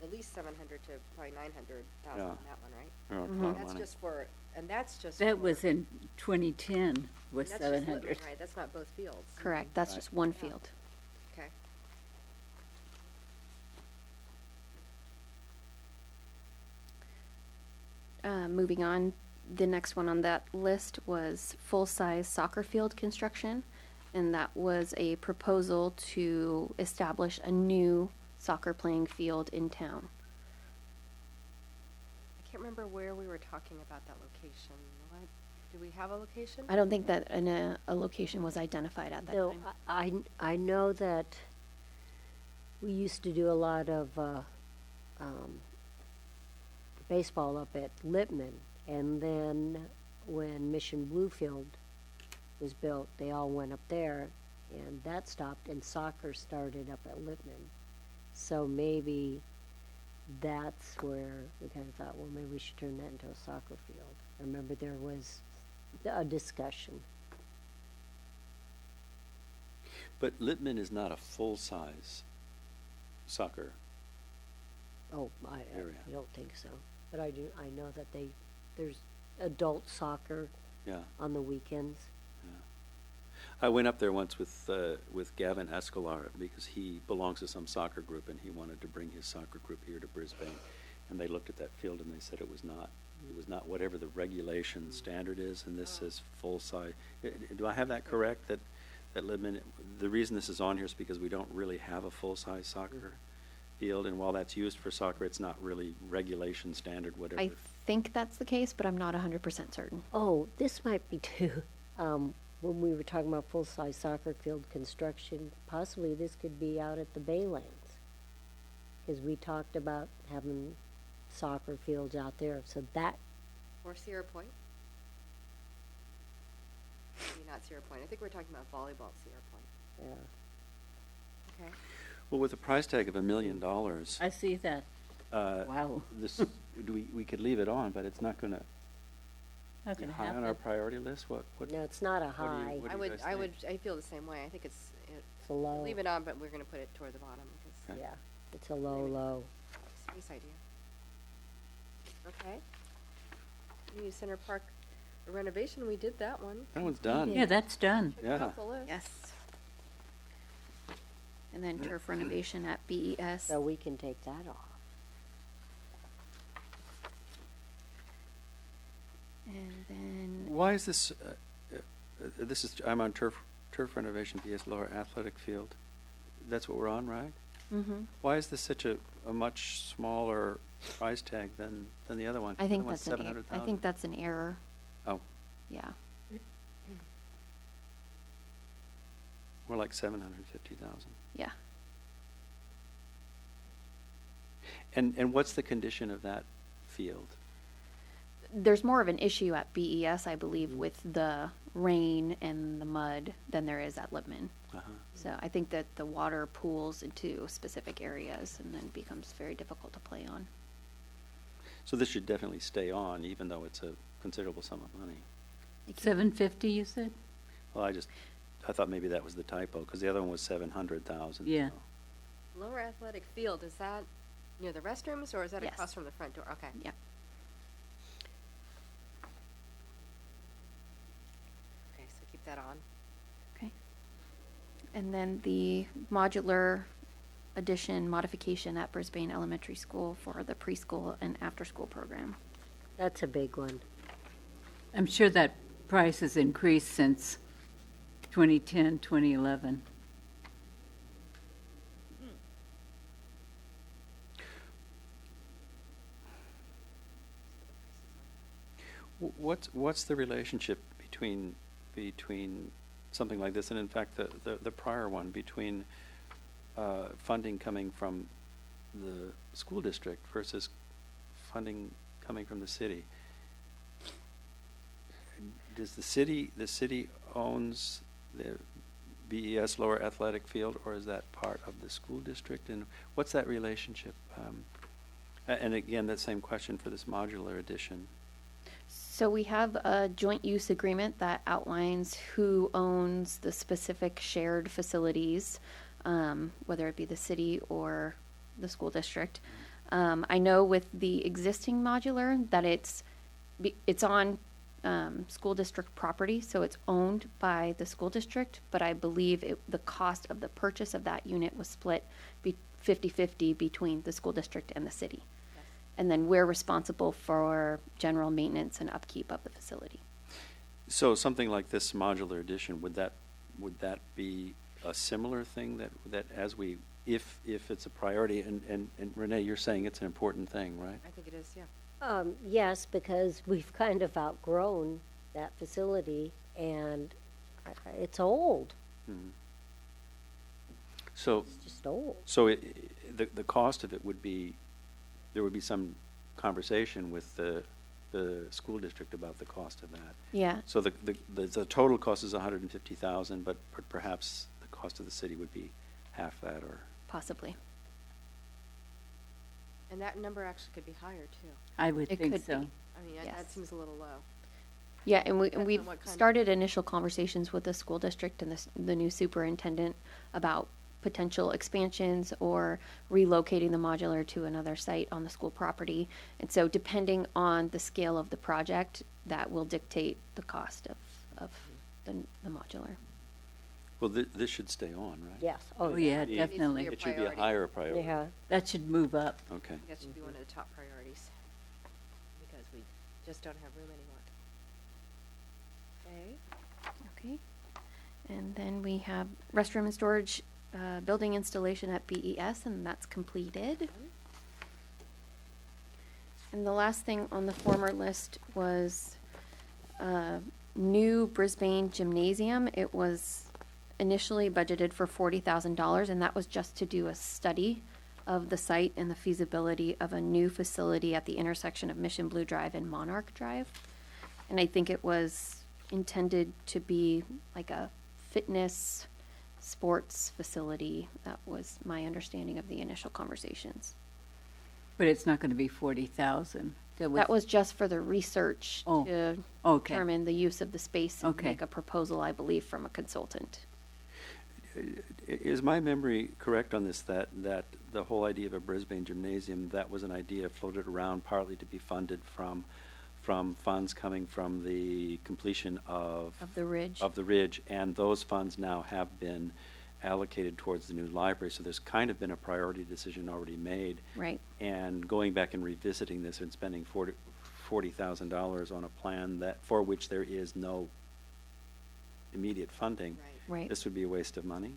at least 700 to probably 900,000 Yeah. on that one, right? Or a Mhm. lot of That's money. just for, and that's just That for- was in 2010, was that's just Littman, 700. right? That's not both fields. Correct. That's Right. just one Yeah. field. Okay. Moving on, the next one on that list was full-size soccer field construction, and that was a proposal to establish a new soccer playing field in town. I can't remember where we were talking about that location. What, do we have a location? I don't think that a location was identified at that No, time. I know that we used to do a lot of baseball up at Lippman, and then when Mission Bluefield was built, they all went up there, and that stopped, and soccer started up at Lippman. So maybe that's where we kind of thought, well, maybe we should turn that into a soccer field. I remember there was a discussion. But Littman is not a full-size soccer. Oh, Area. I don't think so. But I know that there's adult soccer Yeah. on the weekends. I went up there once with Gavin Escalar because he belongs to some soccer group and he wanted to bring his soccer group here to Brisbane. And they looked at that field and they said it was not whatever the regulation standard is, and this is full size. Do I have that correct? That Littman, the reason this is on here is because we don't really have a full size soccer field, and while that's used for soccer, it's not really regulation standard, whatever. I think that's the case, but I'm not 100% certain. Oh, this might be too, when we were talking about full-size soccer field construction, possibly this could be out at the Baylands. Because we talked about having soccer fields out there, so that, Or Sierra Point? Maybe not Sierra Point. I think we're talking about volleyball at Sierra Point. yeah. Okay. Well, with a price tag of $1 million, I see that. Wow. this we could leave it on, but it's not going to Not be gonna high on our happen. priority list. What? No, it's not a do you- high, what do I you would, guys think? I feel the same way. I think it's it's a low. leave it on, but we're gonna put it toward the bottom because Yeah, it's a low. space idea. Okay. Community Center Park renovation, we did that one. That one's done. Yeah, that's done. Check it Yeah. off the list. Yes. And then turf renovation at E BES. So we can take that off. And then, Why is this? This is I'm on turf renovation, BS Lower Athletic Field. That's what we're on, right? mm-hmm. Why is this such a much smaller price tag than the other one? I The think other one's that's I think that's an error. Oh, Yeah. more like 750,000. Yeah. And what's the condition of that field? There's more of an issue at BES, I believe, with the rain and the mud than there is at Lippman. Uh-huh. So I think that the water pools into specific areas and then becomes very difficult to play on. So this should definitely stay on, even though it's a considerable sum of money. 750, you said? Well, I thought maybe that was the typo because the other one was 700,000. Yeah. so. Lower athletic field, is that near the restrooms or is that Yes. across from the front door? Okay. Yeah. Okay, so keep that on. Okay. And then the modular addition modification at Brisbane Elementary School for the preschool and after-school program. That's a big one. I'm sure that price has increased since 2010, 2011. What's the relationship between something like this and in fact the prior one between funding coming from the school district versus funding coming from the city? Does the city owns the BES Lower Athletic Field, or is that part of the school district? And what's that relationship? And again, that same question for this modular addition. So we have a joint use agreement that outlines who owns the specific shared facilities, whether it be the city or the school district. I know with the existing modular that it's on school district property, so it's owned by the school district, but I believe the cost of the purchase of that unit was split 50-50 between the school district and the city. And then we're responsible for general maintenance and upkeep of the facility. So something like this modular addition, would that be a similar thing that as we, if it's a priority, and Renee, you're saying it's an important thing, right? I think it is, yeah. Yes, because we've kind of outgrown that facility, and it's old. Mm-hmm. So It's just old. So the cost of it would be, there would be some conversation with the school district about the cost of that. Yeah. So the total cost is $150,000, but perhaps the cost of the city would be half that, or Possibly. And that number actually could be higher, too. I would It think could so. be. I mean, Yes. that seems a little low. Yeah, and Depends on we've what kind of- started initial conversations with the school district and the new superintendent about potential expansions or relocating the modular to another site on the school property. And so depending on the scale of the project, that will dictate the cost of the modular. well, this should stay on, right? Yes. Oh, yeah, It- definitely. Your It should be a priority. higher priority. Yeah. That should move up. Okay. That should be one of the top priorities, because we just don't have room anymore. Okay. Okay. And then we have restroom and storage building installation at BES, and that's completed. And the last thing on the former list was new Brisbane gymnasium. It was initially budgeted for $40,000, and that was just to do a study of the site and the feasibility of a new facility at the intersection of Mission Blue Drive and Monarch Drive. And I think it was intended to be like a fitness sports facility. That was my understanding of the initial conversations. But it's not going to be 40,000. That was just for the research Oh, to okay. determine the use of the space and Okay. make a proposal, I believe, from a consultant. Is my memory correct on this, that the whole idea of a Brisbane gymnasium, that was an idea floated around partly to be funded from funds coming from the completion Of the Ridge. of the Ridge, and those funds now have been allocated towards the new library, so there's kind of been a priority decision already made. Right. And going back and revisiting this and spending $40,000 on a plan for which there is no immediate funding, Right. this would be a waste of money.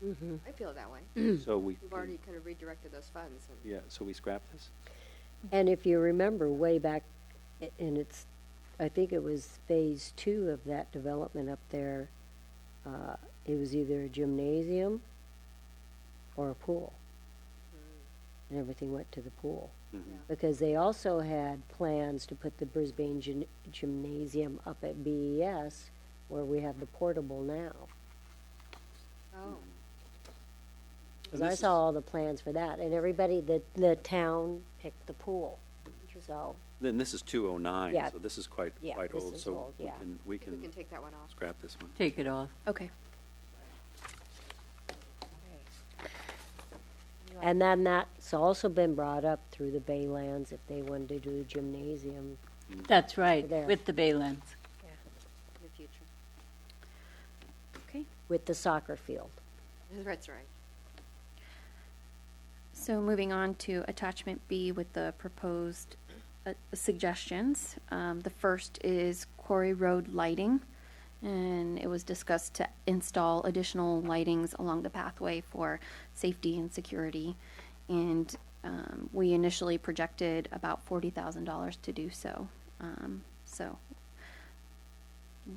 I feel that way. So we We've already kind of redirected those funds. And yeah. So we scrap this. And if you remember way back, and I think it was phase 2 of that development up there, it was either a gymnasium or a pool. And everything went to the pool. Because they also had plans to put the Brisbane gymnasium up at BES, where we have the portable now. Oh, Because I saw all the plans for that, and everybody, the town picked the pool. So, Then this is 209, Yeah. so this is quite Yeah, quite this old. is So old, yeah. we we can can take that one off. scrap this one. Take it off. Okay. and then that's also been brought up through the Baylands if they wanted to do a gymnasium. That's right, There. with the Baylands. In the future. Okay. With the soccer field. That's right. So moving on to attachment B with the proposed suggestions. The first is Quarry Road lighting, and it was discussed to install additional lightings along the pathway for safety and security. And we initially projected about $40,000 to do so. So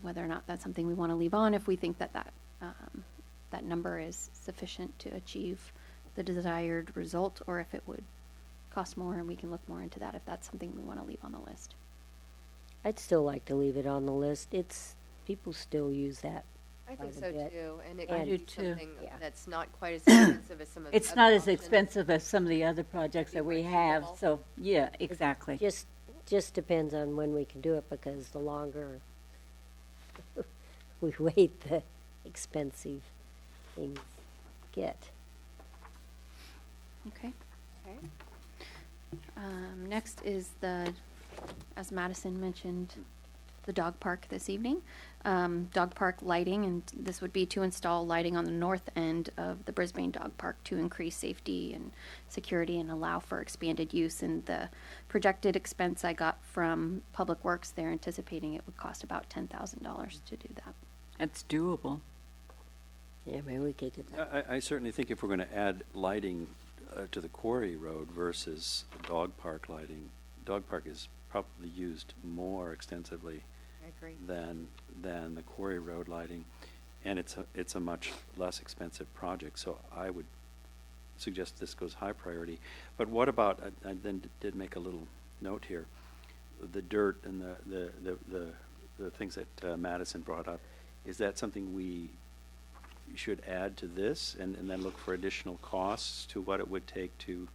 whether or not that's something we want to leave on, if we think that that number is sufficient to achieve the desired result, or if it would cost more, and we can look more into that if that's something we want to leave on the list. I'd still like to leave it on the list. People still use that. I think quite a so bit. too, and it I could do be too. something Yeah. that's not quite as expensive as some of the It's other not as options. expensive as some of the other projects that we have, achievable. so, yeah, exactly. Just depends on when we can do it, because the longer we wait, the expensive things get. Okay. Okay. Next is as Madison mentioned, the dog park this evening. Dog park lighting, and this would be to install lighting on the north end of the Brisbane Dog Park to increase safety and security and allow for expanded use. And the projected expense I got from Public Works, they're anticipating it would cost about $10,000 to do that. It's doable. Yeah, maybe we could get that. I certainly think if we're going to add lighting to the Quarry Road versus the dog park lighting, dog park is probably used more extensively I agree. than the Quarry Road lighting, and it's a much less expensive project. So I would suggest this goes high priority. But what about? I then did make a little note here. The dirt and the things that Madison brought up. Is that something we should add to this, and then look for additional costs to what it would take to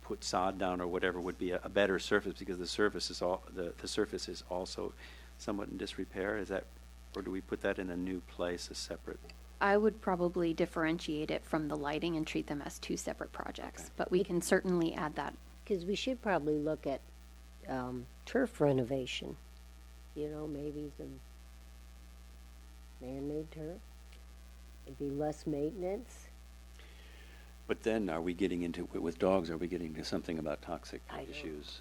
put sod down or whatever would be a better surface, because the surface is also somewhat in disrepair? Is that, or do we put that in a new place, a separate? I would probably differentiate it from the lighting and treat them as two separate projects, but we can certainly add that. Because we should probably look at turf renovation. Maybe some man-made turf. It'd be less maintenance. But then, are we getting into, with dogs, are we getting into something about toxic I don't- issues,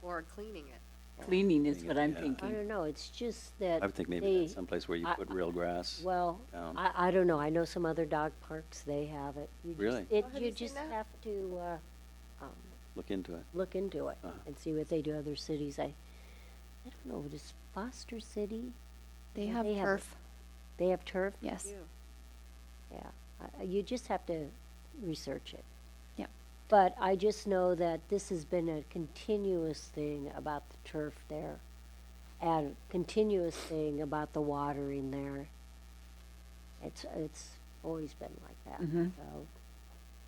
Or cleaning it. Cleaning is what I'm Yeah. I thinking. don't know, it's just that. I would think maybe that's someplace where you put real grass Well, down. I don't know, I know some other dog parks, they have it. Really? Oh, have You you just seen that? have to Look into it. look into it Uh-huh. and see what they do other cities. I don't know, does Foster City, They Yeah, have they have turf, they have turf? yes. Yeah, you just have to research it. Yep. But I just know that this has been a continuous thing about the turf there, and continuous thing about the watering there. It's always been like that, Mhm. so.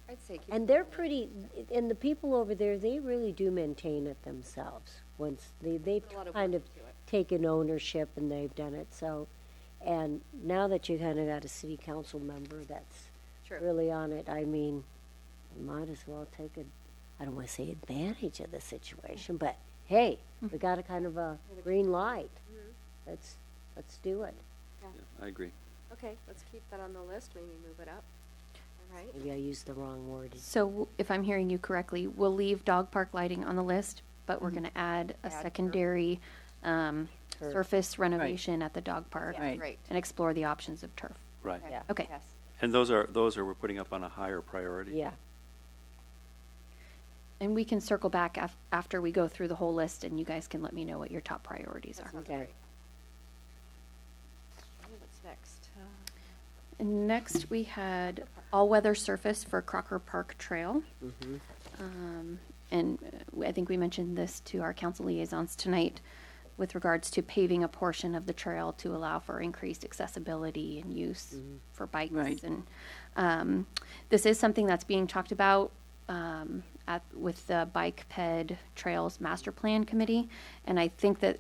I'd say keep And it they're on the pretty, and the people over there, they really do maintain it themselves. Once they've Put a lot of kind work of into it. taken ownership and they've done it, so. And now that you kind of got a city council member that's True. really on it, I mean, you might as well take I don't want to say advantage of the situation, but hey, we got a kind of a green light. Let's do it. Yeah, I agree. Okay, let's keep that on the list, maybe move it up. All right. Maybe I used the wrong word. So if I'm hearing you correctly, we'll leave dog park lighting on the list, but we're gonna add a Add turf. secondary, Turf. surface renovation at the dog park. Yeah, Right. great. And explore the options of turf. Right. Yeah. Okay. Yes. And those are we're putting up on a higher priority. Yeah, And we can circle back after we go through the whole list, and you guys can let me know what your top priorities That are. sounds Okay. great. Okay, what's next? And next, we had all-weather surface for Crocker Park Trail. And I think we mentioned this to our council liaisons tonight with regards to paving a portion of the trail to allow for increased accessibility and use for bikes. Right. And this is something that's being talked about with the Bike Ped Trails Master Plan Committee. And I think that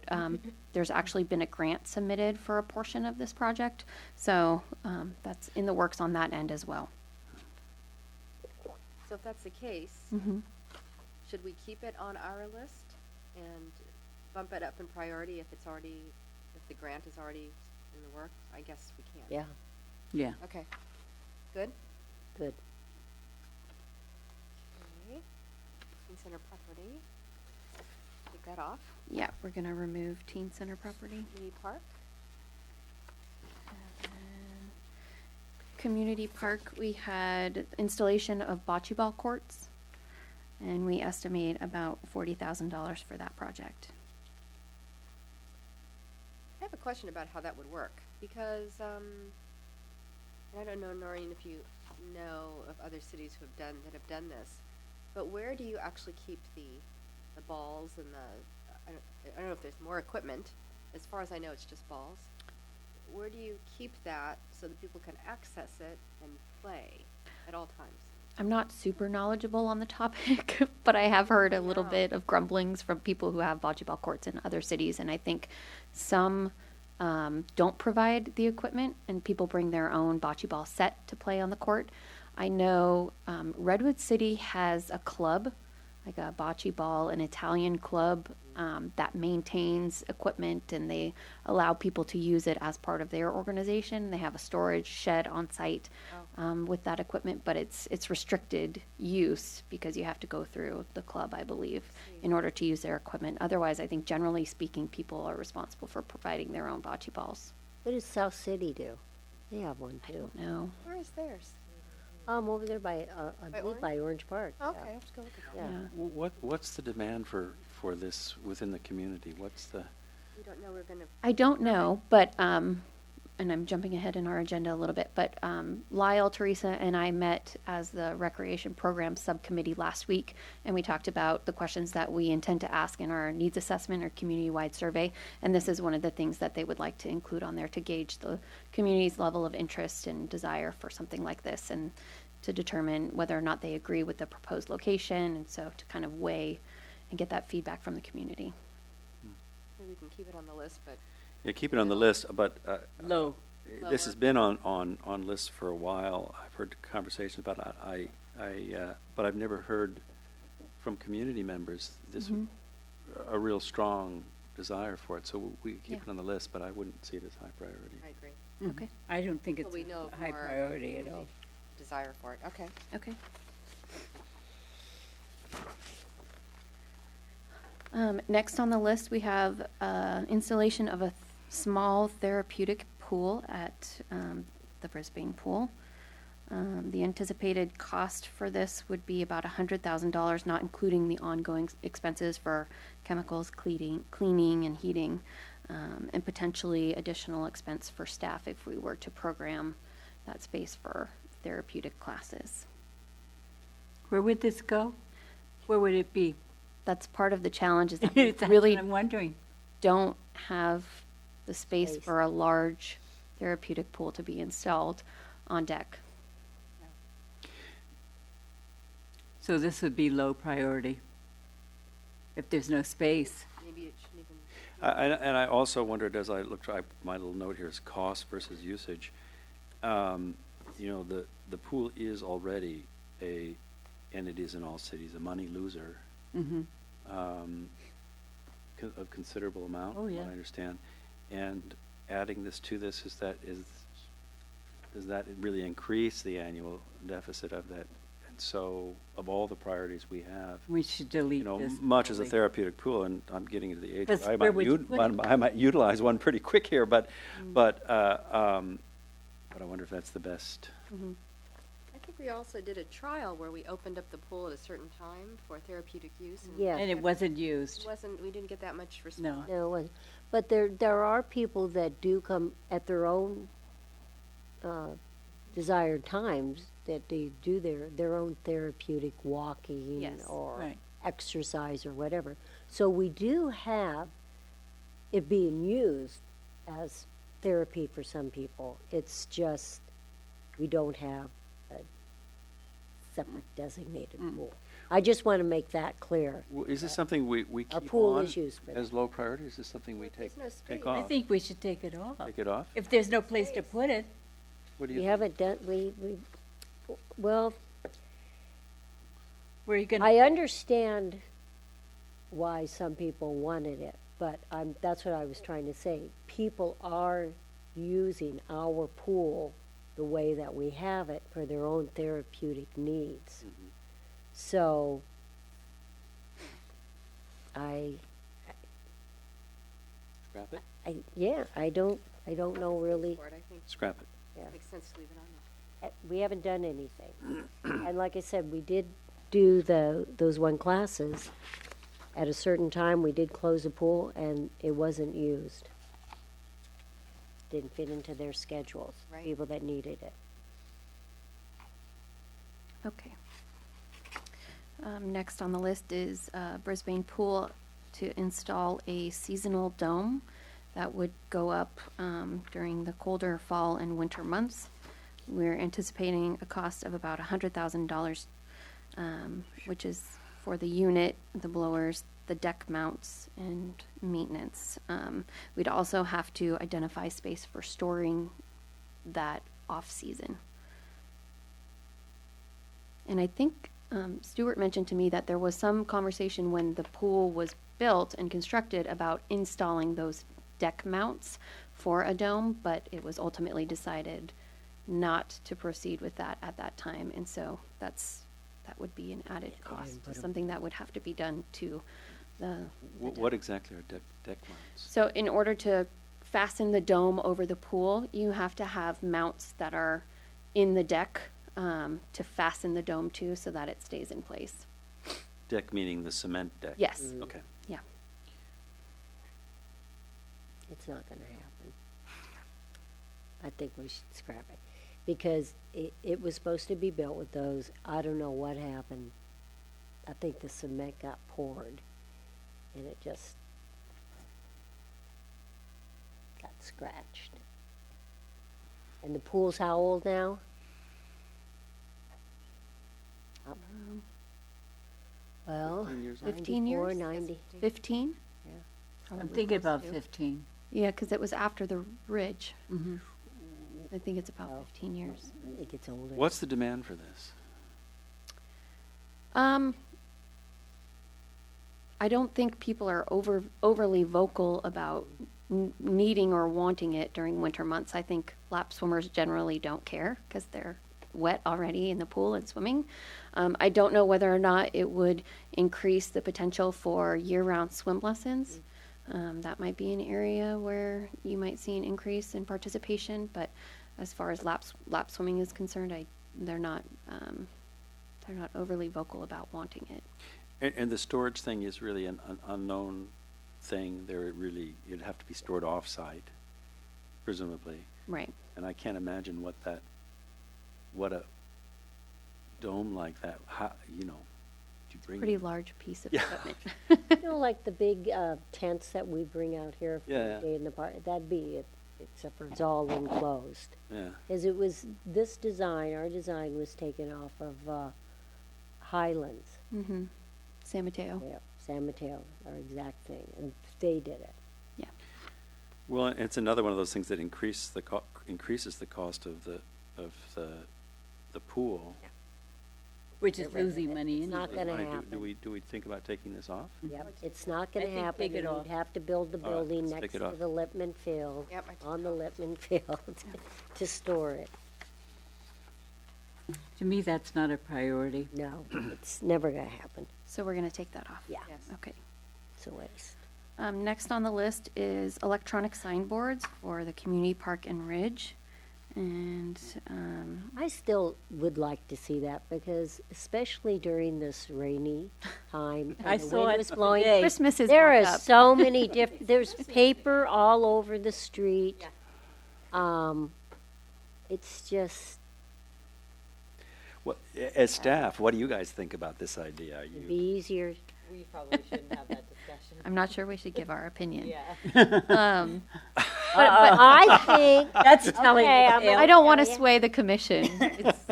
there's actually been a grant submitted for a portion of this project. So that's in the works on that end as well. So if that's the case, Mm-hmm. should we keep it on our list and bump it up in priority if the grant is already in the works? I guess we can. yeah, Yeah. Okay. Good? good. Okay. Center property. Take that off. Yeah, we're gonna remove teen center property. Community Park. Community Park, we had installation of bocce ball courts, and we estimate about $40,000 for that project. I have a question about how that would work, because, and I don't know, Noreen, if you know of other cities that have done this, but where do you actually keep the balls and I don't know if there's more equipment. As far as I know, it's just balls. Where do you keep that so that people can access it and play at all times? I'm not super knowledgeable on the topic, but I have heard a little Yeah. bit of grumblings from people who have bocce ball courts in other cities, and I think some don't provide the equipment, and people bring their own bocce ball set to play on the court. I know Redwood City has a club, like a bocce ball, an Italian club that maintains equipment, and they allow people to use it as part of their organization. They have a storage shed on site with that equipment, but it's restricted use because you have to go through the club, I believe, in order to use their equipment. Otherwise, I think generally speaking, people are responsible for providing their own bocce balls. What does South City do? They have one too. No. Where is theirs? Over there by, I By believe by Orange Park. yeah. Okay, let's go look at that. Yeah. What's the demand for this within the community? What's the, We don't know, we're gonna, I don't know, but, and I'm jumping ahead in our agenda a little bit, but Lyle, Teresa, and I met as the Recreation Program Subcommittee last week, and we talked about the questions that we intend to ask in our needs assessment or community-wide survey, and this is one of the things that they would like to include on there to gauge the community's level of interest and desire for something like this, and to determine whether or not they agree with the proposed location, and so to kind of weigh and get that feedback from the community. maybe we can keep it on the list, but yeah, keep it on the list, but Low. this has been on lists for a while. I've heard conversations about it. But I've never heard from community members this a real strong desire for it. So we keep Yeah. it on the list, but I wouldn't see it as high priority. I agree. Okay. I don't think But it's we know a of high more priority at all. community desire for it, okay. Okay. Next on the list, we have installation of a small therapeutic pool at the Brisbane pool. The anticipated cost for this would be about $100,000, not including the ongoing expenses for chemicals, cleaning and heating, and potentially additional expense for staff if we were to program that space for therapeutic classes. Where would this go? Where would it be? That's part of the challenge is that we That's really what I'm wondering. don't have the space Space. for a large therapeutic pool to be installed on deck. So this would be low priority if there's no space. Maybe it shouldn't even, And I also wondered, as I looked, my little note here is cost versus usage. The pool is already and it is in all cities, a money loser. Mm-hmm. A considerable amount, Oh, from yeah. what I understand. And adding this to this, does that really increase the annual deficit of that? And so, of all the priorities we have, We should delete this. much as a fully. therapeutic pool, and I'm getting into the age Because where where would you put it? I might utilize one pretty quick here, but I wonder if that's the best. I think we also did a trial where we opened up the pool at a certain time for therapeutic use. And Yeah. And it wasn't used. we didn't get that much response. No, it wasn't. But there are people that do come at their own desired times, that they do their own therapeutic walking Yes. or Right. exercise or whatever. So we do have it being used as therapy for some people. It's just we don't have a separate designated pool. I just want to make that clear. Is this something we Our keep pool on is used for as low priority? Is this something we take There's no space. I off? think we should take it off. Take it off? If there's no place to put it. What do you We think? haven't done, well, Where are you going to? I understand why some people wanted it, but that's what I was trying to say. People are using our pool the way that we have it for their own therapeutic needs. So Scrap it? I don't know really. For it, I think Scrap it. Yeah. makes sense to leave it on there. We haven't done anything. And like I said, we did do those 1 classes. At a certain time, we did close the pool and it wasn't used. Didn't fit into their schedules, Right. people that needed it. Okay. Next on the list is Brisbane Pool to install a seasonal dome that would go up during the colder fall and winter months. We're anticipating a cost of about $100,000, which is for the unit, the blowers, the deck mounts, and maintenance. We'd also have to identify space for storing that off-season. And I think Stuart mentioned to me that there was some conversation when the pool was built and constructed about installing those deck mounts for a dome, but it was ultimately decided not to proceed with that at that time. And so that would be an added cost, something that would have to be done to the What exactly are deck mounts? So in order to fasten the dome over the pool, you have to have mounts that are in the deck to fasten the dome to so that it stays in place. Deck meaning the cement deck? Yes. Okay. Yeah. It's not gonna happen. I think we should scrap it. Because it was supposed to be built with those. I don't know what happened. I think the cement got poured and it just got scratched. And the pool's how old now? Well, 15 years old. 15 94, years? 90. 15? I'm thinking about 15. Yeah, because it was after the ridge. Mm-hmm. I think it's about Oh. 15 years. It gets older. What's the demand for this? I don't think people are overly vocal about needing or wanting it during winter months. I think lap swimmers generally don't care because they're wet already in the pool and swimming. I don't know whether or not it would increase the potential for year-round swim lessons. That might be an area where you might see an increase in participation, but as far as lap swimming is concerned, they're not overly vocal about wanting it. And the storage thing is really an unknown thing. It'd have to be stored off-site, presumably. Right. And I can't imagine what a dome like that, how, do you bring? Pretty large piece of Yeah. equipment. Like the big tents that we bring out here for Yeah. the day in the park, that'd be it, except for it's all enclosed. Yeah. As it was, our design was taken off of Highlands, Mm-hmm. San Mateo. yeah, San Mateo, our exact thing, and they did it. Yeah. Well, it's another one of those things that increases the cost of the pool. Which is losing money It's not anyway. gonna Wanna happen. Do we think about taking this off? Yep, it's not gonna I think happen, take it and off. we'd have to build the All right, building let's next take it to off. the Lippman Field, Yep, I took on the Lippman Field, to store it. To me, that's not a priority. No, it's never gonna happen, So we're going to take that off. yeah, Yes. Okay. it's a waste. Next on the list is electronic signboards for the community park and ridge. And I still would like to see that, because especially during this rainy time, I and the saw wind it was blowing, today. Christmas is there back are up. so many there's paper all over the street. It's just, As staff, what do you guys think about this idea? Are it'd be you, easier. We probably shouldn't have that discussion. I'm not sure we should give our opinion. Yeah. I think, That's telling Okay, a I'm tale. I don't want to tell ya. sway the commission. It's,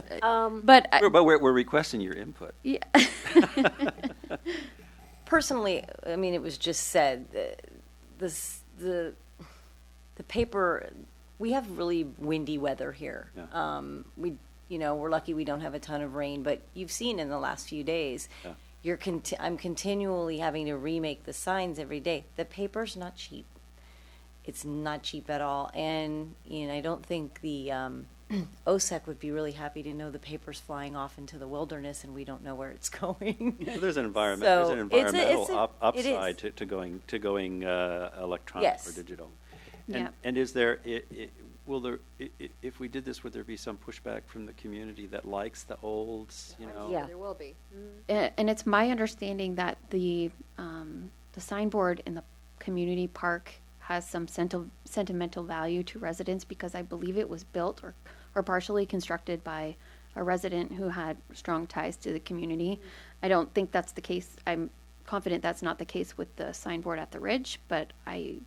but but we're requesting your input. yeah. Personally, I mean, it was just said, the paper, we have really windy weather here. Yeah. We're lucky we don't have a ton of rain, but you've seen in the last few days, Yeah. I'm continually having to remake the signs every day. The paper's not cheap. It's not cheap at all. And I don't think the OSEC would be really happy to know the paper's flying off into the wilderness and we don't know where it's going. Well, there's an So, environmental it is. upside to going electronic Yes. or digital. Yeah. And is there, will there, if we did this, would there be some pushback from the community that likes the old, you know? Yeah. There will be. And it's my understanding that the signboard in the community park has some sentimental value to residents because I believe it was built or partially constructed by a resident who had strong ties to the community. I don't think that's the case. I'm confident that's not the case with the signboard at the Ridge, but I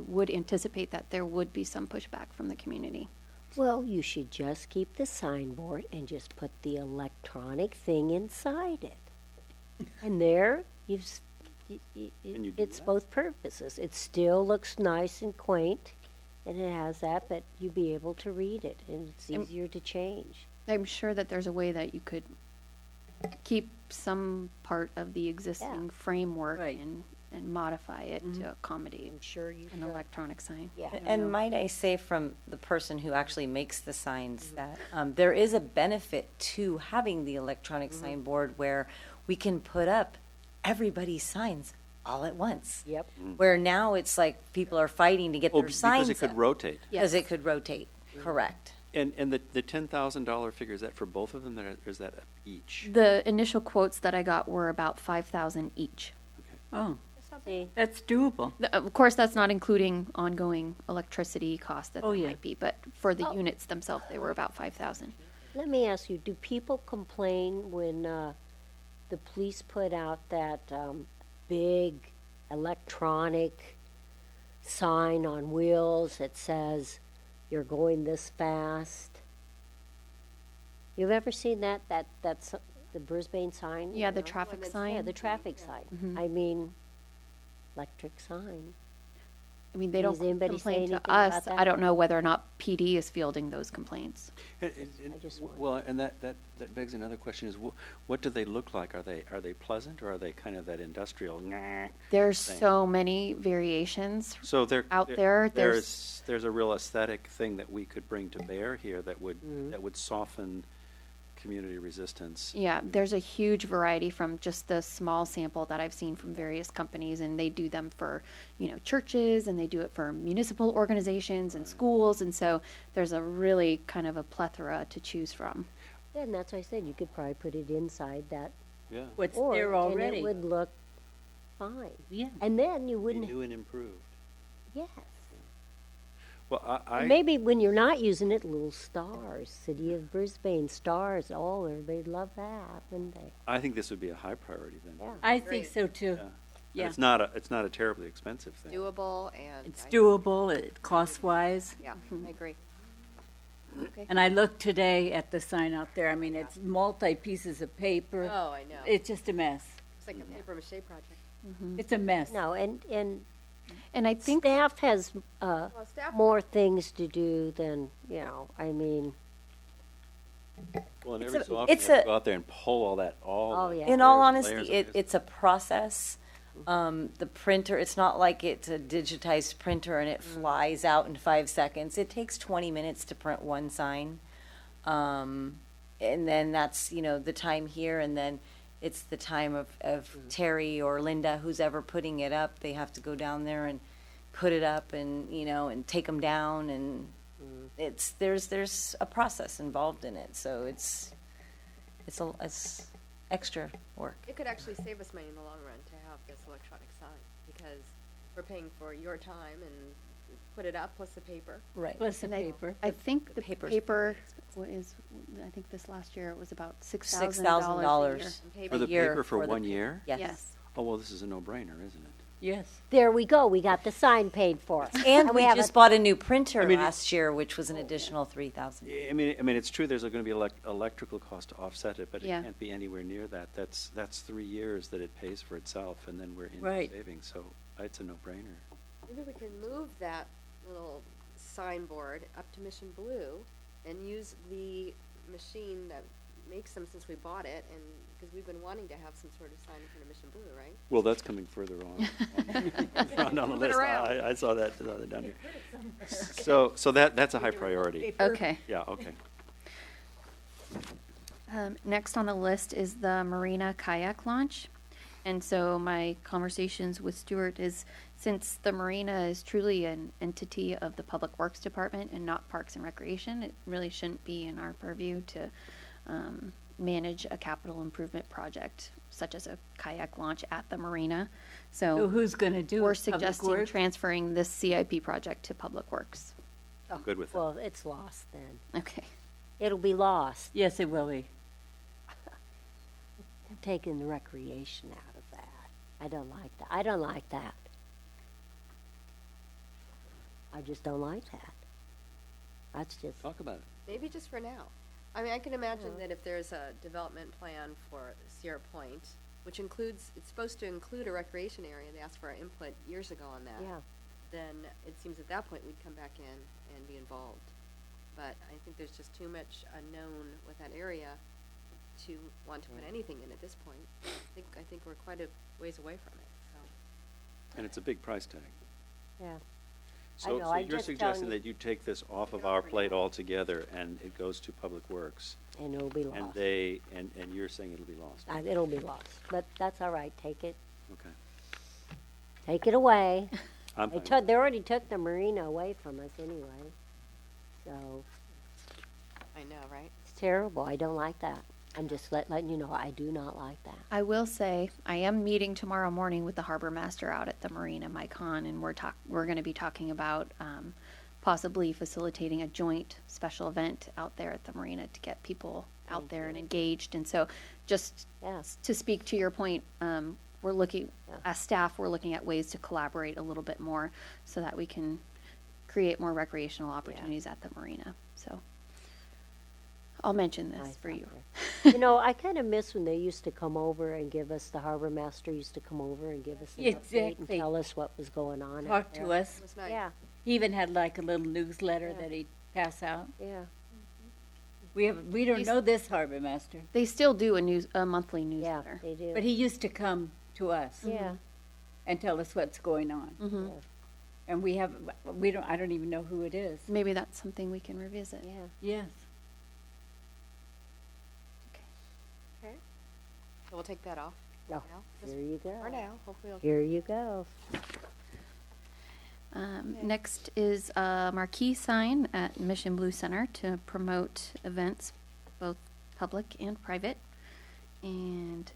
would anticipate that there would be some pushback from the community. Well, you should just keep the signboard and just put the electronic thing inside it. And there, Can you do it's that? both purposes. It still looks nice and quaint, and it has that, but you'll be able to read it, and it's easier to change. I'm sure that there's a way that you could keep some part of the existing framework Right. and modify it to accommodate I'm sure you an could. electronic sign. Yeah. And might I say from the person who actually makes the signs that there is a benefit to having the electronic signboard where we can put up everybody's signs all at once. Yep. Where now it's like people are fighting to get Oh, their signs because it could up. rotate. Because it could rotate, correct. And the $10,000 figure, is that for both of them, or is that each? The initial quotes that I got were about 5,000 each. Oh, See, that's doable. Of course, that's not including ongoing electricity costs that Oh, there yeah. might be, but for the Oh. units themselves, they were about 5,000. let me ask you, do people complain when the police put out that big electronic sign on wheels that says, "You're going this fast"? You've ever seen that? That's the Brisbane sign? Yeah, you the know? traffic that's- sign. Yeah, the traffic sign. I mean, electric sign. I mean, they Does don't anybody say complain anything to us. about that? I don't know whether or not PD is fielding those complaints. And- I just Well, and that begs another question is, what do they look like? Are they pleasant, or are they kind of that industrial? There's thing? so many variations. So Out there, there's a real aesthetic thing that we could bring to bear here that would soften community resistance. Yeah, there's a huge variety from just the small sample that I've seen from various companies, and they do them for, churches, and they do it for municipal organizations and schools, and so there's a really kind of a plethora to choose from. Yeah, and that's why I said you could probably put it inside that Yeah. What's board, there and already? it would look fine. Yeah. And then you Be wouldn't, new and improved. yes. Well, And maybe when you're not using it, little stars, City of Brisbane stars, oh, everybody'd love that, wouldn't they? I think this would be a high priority then. Yeah. I think so too. Yeah. And Yeah. it's not a terribly expensive thing. Doable and. It's doable, cost-wise. Yeah, I agree. Okay. And I looked today at the sign out there. I mean, it's multi-pieces of paper. Oh, I know. It's just a mess. It's like a paper mache project. It's a mess. No, and And I think staff has Staff- more things to do than, I mean, Well, and It's every a- so often it's you have to a- go out there and pull all that, Oh, yeah. In all layers of honesty, layers. it's a process. The printer, it's not like it's a digitized printer and it flies out in 5 seconds. It takes 20 minutes to print one sign. And then that's, the time here, and then it's the time of Terry or Linda, who's ever putting it up. They have to go down there and put it up and, and take them down, and there's a process involved in it. So it's extra work. It could actually save us money in the long run to have this electronic sign, because we're paying for your time and put it up plus the paper. Right. Plus the and paper. I think the paper's paper I think this last year it was about $6,000 $6,000. a year. And For paper. the year paper for for the 1 pa- year? Yes. Oh, well, this is a no-brainer, isn't it? Yes. there we go, we got the sign paid for. And we have just a- bought a new printer I mean, last year, which was an additional $3,000. I mean, it's true. There's going to be electrical cost to offset it, but it Yeah. can't be anywhere near that. That's 3 years that it pays for itself, and then we're in Right. savings. So it's a no-brainer. Maybe we can move that little signboard up to Mission Blue and use the machine that makes them since we bought it, and, because we've been wanting to have some sort of sign in front of Mission Blue, right? Well, that's coming further on the list. I saw that down here. So that's a high priority. Okay. Yeah, okay. Next on the list is the Marina kayak launch. And so my conversations with Stuart is, since the marina is truly an entity of the Public Works Department and not Parks and Recreation, it really shouldn't be in our purview to manage a capital improvement project such as a kayak launch at the marina. So who's going to do we're it? Public suggesting Works? transferring this CIP project to Public Works. I'm good with that. Well, it's lost then. Okay. It'll be lost. Yes, it will be. I'm taking the recreation out of that. I don't like that. I don't like that. I just don't like that. That's just, Talk about it. Maybe just for now. I mean, I can imagine that if there's a development plan for Sierra Point, which includes, it's supposed to include a recreation area, they asked for our input years ago on that. yeah. Then it seems at that point we'd come back in and be involved. But I think there's just too much unknown with that area to want to put anything in at this point. I think we're quite a ways away from it, so. And it's a big price tag. Yeah. So know, I'm you're just telling suggesting you- that you take this off of our plate altogether and it goes to Public Works? And it'll be lost. And and you're saying it'll be lost? It'll be lost. But that's all right. Take it. Okay. Take it away. I'm They fine. they already took the marina away from us anyway. So I know, right? it's terrible. I don't like that. I'm just letting you know, I do not like that. I will say I am meeting tomorrow morning with the harbor master out at the marina, Mike Hahn, and we're going to be talking about possibly facilitating a joint special event out there at the marina to get people out there and engaged. And so, just Yeah. to speak to your point, we're looking Yeah. as staff, we're looking at ways to collaborate a little bit more so that we can create more recreational opportunities at the marina. So, I'll mention this Nice for out you. there. You know, I kind of miss when they used to come over and give us, the harbor master used to come over and give us an update and Exactly. tell us what was going on. Talk out to there. us. It was nice. Yeah, He even had like a little newsletter Yeah. that he'd pass out. yeah. We don't He's- know this harbor master, They still do a monthly Yeah, newsletter. they do. but he used to come to us Yeah. and tell us what's going on. Hmm. Yeah. And I don't even know who it is. Maybe that's something we can revisit. Yeah. Yes. So we'll take that off Oh, now. Just here you go. for now. Hopefully Here you go. Next is a marquee sign at Mission Blue Center to promote events, both public and private. And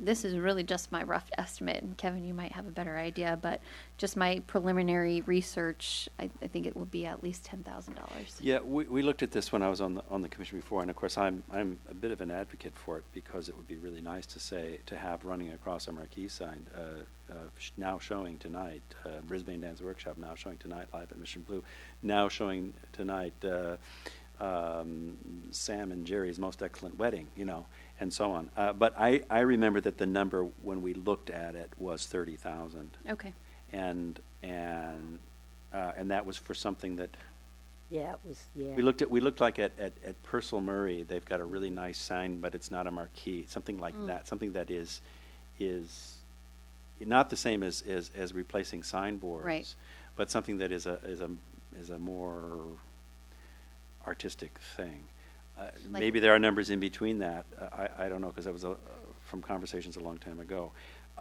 this is really just my rough estimate, and Kevin, you might have a better idea, but just my preliminary research, I think it would be at least $10,000. Yeah, we looked at this when I was on the commission before, and of course I'm a bit of an advocate for it because it would be really nice to have running across a marquee sign now showing tonight, Brisbane Dance Workshop now showing tonight live at Mission Blue, now showing tonight Sam and Jerry's Most Excellent Wedding, and so on. But I remember that the number when we looked at it was 30,000, Okay. and that was for something that. Yeah, it was, yeah. We looked like at Purcell Murray, they've got a really nice sign, but it's not a marquee, something like that, something that is not the same as replacing signboards. Right. But something that is a more artistic thing. Maybe there are numbers in between that. I don't know, because that was from conversations a long time ago.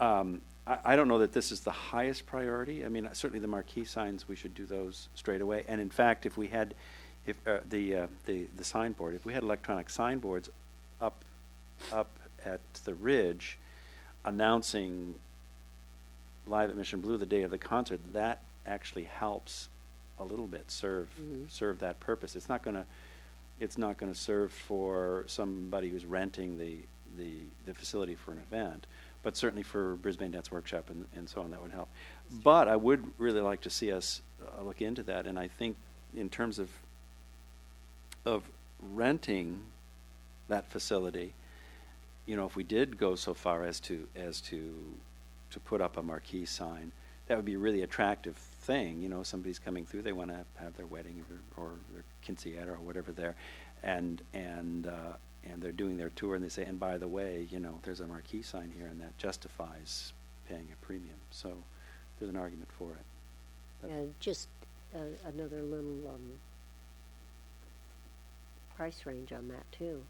I don't know that this is the highest priority. I mean, certainly the marquee signs, we should do those straight away. And in fact, if we had, the signboard, if we had electronic signboards up at the Ridge announcing live at Mission Blue the day of the concert, that actually helps a little bit serve that purpose. It's not going to serve for somebody who's renting the facility for an event, but certainly for Brisbane Dance Workshop and so on, that would help. But I would really like to see us look into that, and I think in terms of renting that facility, if we did go so far as to put up a marquee sign, that would be a really attractive thing. Somebody's coming through, they want to have their wedding or their quinceañera or whatever there, and and they're doing their tour, and they say, and by the way, you know, there's a marquee sign here, and that justifies paying a premium. So there's an argument for it. That's- And just another little price range on that too.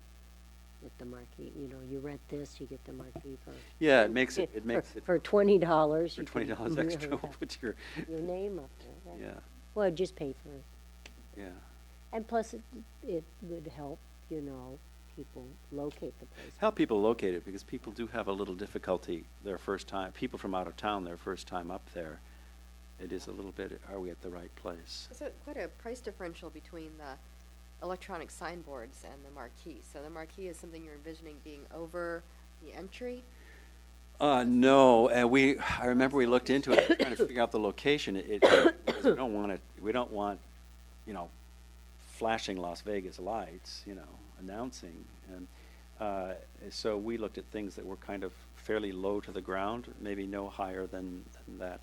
With the marquee, you know, you rent this, you get the marquee for. Yeah, it makes it makes it For $20. for $20 extra. We'll put your Your name up there. Right? yeah, Well, just pay for it. yeah. And plus, it would help, you know, people locate the place. Help people locate it, because people do have a little difficulty their first time. People from out of town, their first time up there, it is a little bit, are we at the right place? There's quite a price differential between the electronic signboards and the marquee. So the marquee is something you're envisioning being over the entry. No, I remember we looked into it, trying to figure out the location. Because we don't want, you know, flashing Las Vegas lights, you know, announcing. And so we looked at things that were kind of fairly low to the ground, maybe no higher than that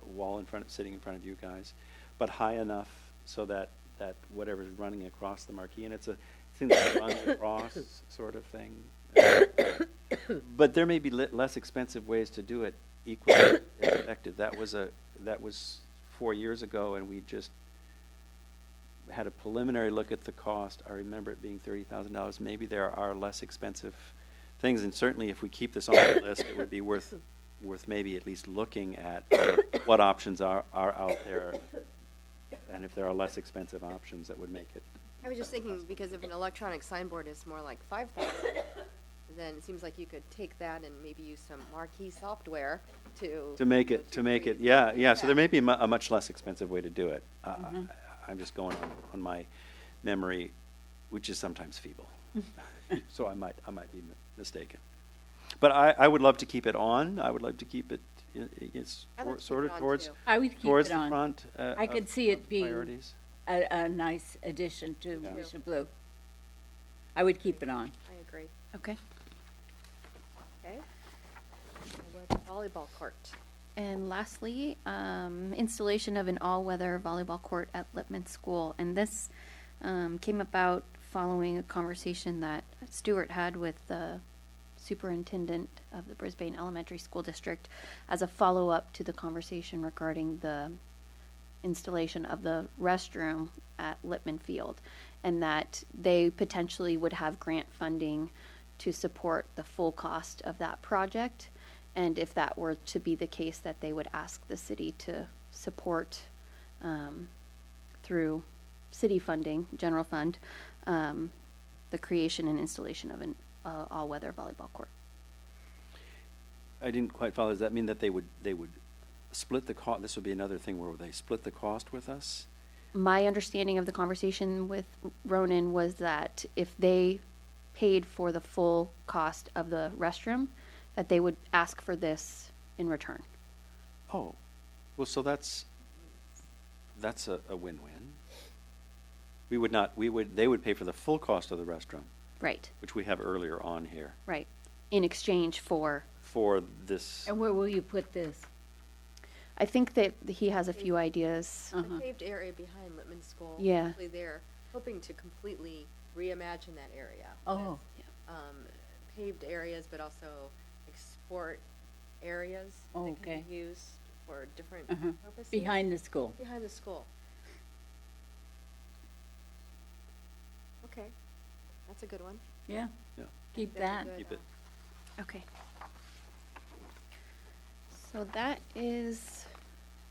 wall sitting in front of you guys, but high enough so that whatever's running across the marquee, and it's a thing that runs across sort of thing. But there may be less expensive ways to do it equally effective. That was 4 years ago, and we just had a preliminary look at the cost. I remember it being $30,000. Maybe there are less expensive things, and certainly if we keep this on the list, it would be worth maybe at least looking at what options are out there, and if there are less expensive options that would make it. I was just thinking, because if an electronic signboard is more like 5,000, then it seems like you could take that and maybe use some marquee software to make it, yeah. So there may be a much less expensive way to do it. I'm just going on my memory, which is sometimes feeble. So I might be mistaken. But I would love to keep it on. I would love to keep it I'd like to sort keep of it on, towards too. I would keep towards it the on. front. I could of- see it of being priorities. a nice addition to Yeah. Mission Blue. I would keep it on. I agree. Okay. Okay. Volleyball court. And lastly, installation of an all-weather volleyball court at Lippman School. And this came about following a conversation that Stuart had with the superintendent of the Brisbane Elementary School District as a follow-up to the conversation regarding the installation of the restroom at Lippman Field, and that they potentially would have grant funding to support the full cost of that project. And if that were to be the case, that they would ask the city to support through city funding, general fund, the creation and installation of an all-weather volleyball court. I didn't quite follow. Does that mean that they would split the cost? This would be another thing where they split the cost with us? My understanding of the conversation with Ronan was that if they paid for the full cost of the restroom, that they would ask for this in return. Oh, well, so that's a win-win. They would pay for the full cost of the restroom, Right, which we have earlier on here, right. In exchange for, for this. And where will you put this? I think that he has a few ideas. The paved area behind Lippman School. Yeah. Actually, they're hoping to completely reimagine that area. Oh, Paved areas, but also sport areas Oh, that can okay. be used for different Uh-huh. purposes. behind the school. Behind the school. Okay, that's a good one. Yeah, Yeah. keep That's a that. good, Keep it. Okay. So that is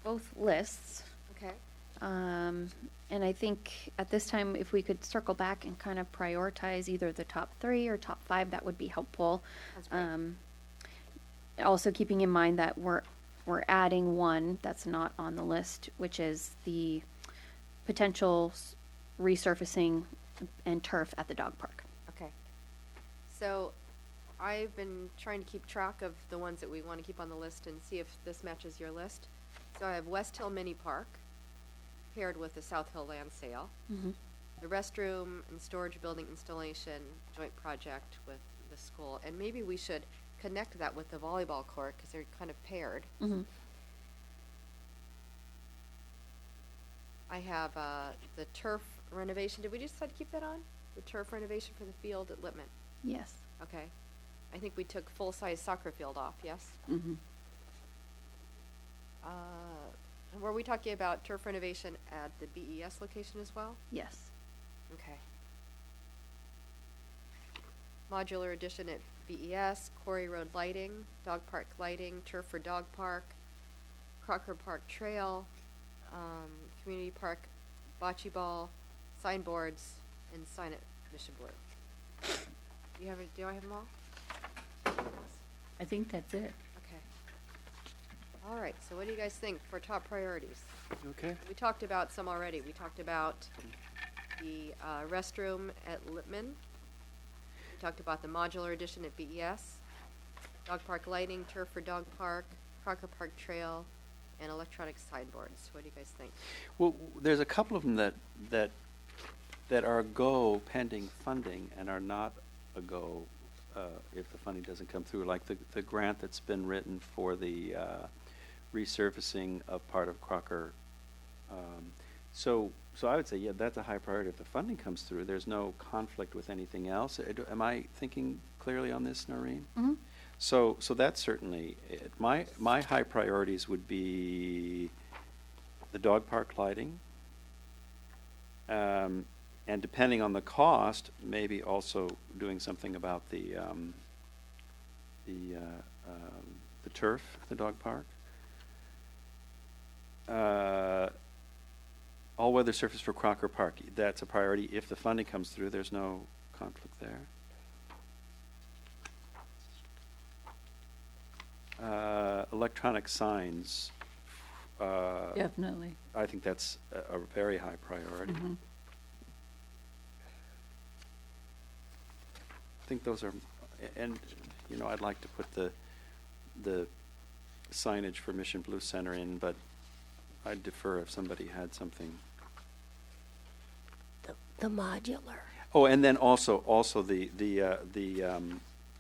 both lists. Okay. And I think at this time, if we could circle back and kind of prioritize either the top 3 or top 5, that would be helpful. Sounds great. Also keeping in mind that we're adding one that's not on the list, which is the potential resurfacing and turf at the dog park. Okay. So I've been trying to keep track of the ones that we want to keep on the list and see if this matches your list. So I have West Hill Mini Park paired with the South Hill Land Sale. The restroom and storage building installation joint project with the school. And maybe we should connect that with the volleyball court because they're kind of paired. I have the turf renovation. Did we decide to keep that on? the turf renovation for the field at Lippman? Yes. Okay. I think we took full-size soccer field off, yes? Mhm. Were we talking about turf renovation at the BES location as well? Yes. Okay. Modular addition at BES, Quarry Road lighting, dog park lighting, turf for dog park, Crocker Park Trail, community park, bocce ball, signboards, and sign at Mission Blue. Do I have them all? I think that's it. Okay. All right, so what do you guys think for top priorities? Okay. We talked about some already. We talked about the restroom at Lippman. We talked about the modular addition at BES, dog park lighting, turf for dog park, Crocker Park Trail, and electronic signboards. What do you guys think? Well, there's a couple of them that are a go pending funding and are not a go if the funding doesn't come through, like the grant that's been written for the resurfacing of part of Crocker. So I would say, yeah, that's a high priority. If the funding comes through, there's no conflict with anything else. Am I thinking clearly on this, Noreen? Mm-hmm. So that's certainly it. My high priorities would be the dog park lighting, and depending on the cost, maybe also doing something about the turf, the dog park. All-weather surface for Crocker Park, that's a priority. If the funding comes through, there's no conflict there. Electronic signs, Definitely. I think that's a very high priority. Mhm. I think those are, and, I'd like to put the signage for Mission Blue Center in, but I'd defer if somebody had something. The modular. Oh, and then also the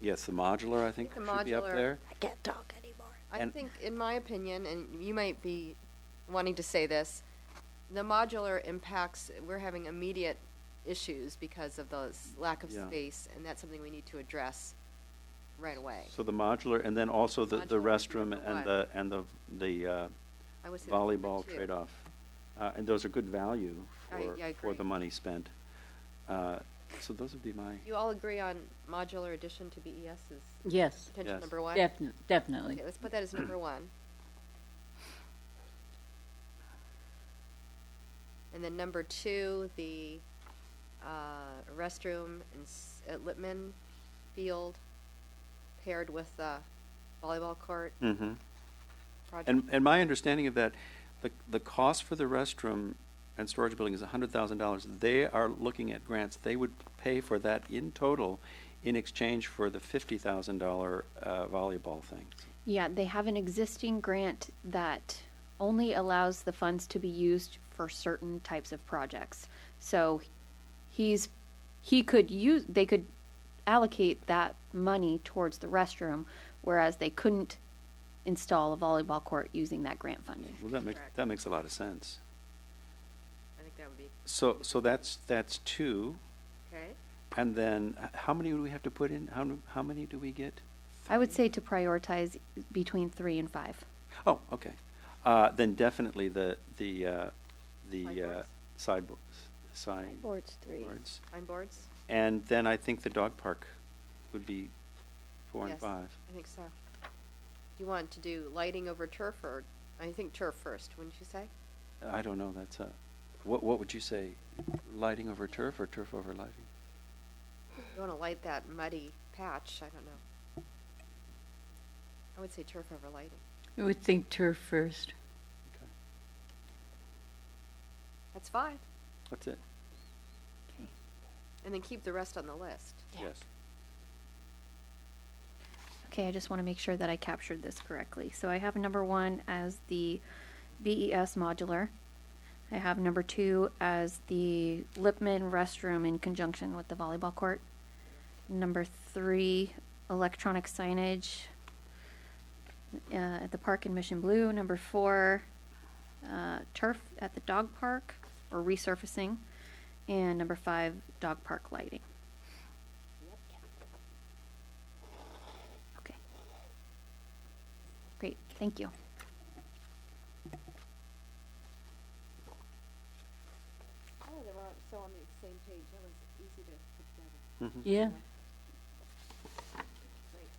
yes, the modular, I think, The should be up modular- there. I can't talk anymore. I And- think, in my opinion, and you might be wanting to say this, the modular impacts, we're having immediate issues because of the lack of Yeah. space, and that's something we need to address right away. So the modular, and then also the Modular restroom number and the I would say that's number volleyball 2. trade-off. And those are good value I for the agree. money spent. So those would be my, You all agree on modular addition to BES is Yes, potential Yes. number 1? definitely. Okay, let's put that as number 1. And then number 2, the restroom at Lippman Field paired with the volleyball court mhm. project. And my understanding of that, the cost for the restroom and storage building is $100,000. They are looking at grants. They would pay for that in total in exchange for the $50,000 volleyball thing. Yeah, they have an existing grant that only allows the funds to be used for certain types of projects. So they could allocate that money towards the restroom, whereas they couldn't install a volleyball court using that grant funding. Well, Correct. that makes a lot of sense. I think that would be, So that's 2. okay. And then how many do we have to put in? How many do we get? I would say to prioritize between 3 and 5. Oh, okay. Then definitely the Sideboards. Board's 3. sideboards. Signboards? And then I think the dog park would be 4 and Yes, 5. I think so. Do you want to do lighting over turf, or, I think turf first, wouldn't you say? I don't know, that's what would you say? Lighting over turf or turf over lighting? You want to light that muddy patch, I don't know. I would say turf over lighting. I would think turf first. Okay. That's 5. That's it. Okay. And then keep the rest on the list. Yes. Okay, I just want to make sure that I captured this correctly. So I have number 1 as the BES modular. I have number 2 as the Lippman restroom in conjunction with the volleyball court. Number 3, electronic signage at the park in Mission Blue. Number 4, turf at the dog park or resurfacing. And number 5, dog park lighting. Okay. Great, thank you. Oh, they were so on the same page. That was easy to put together. Yeah. Great.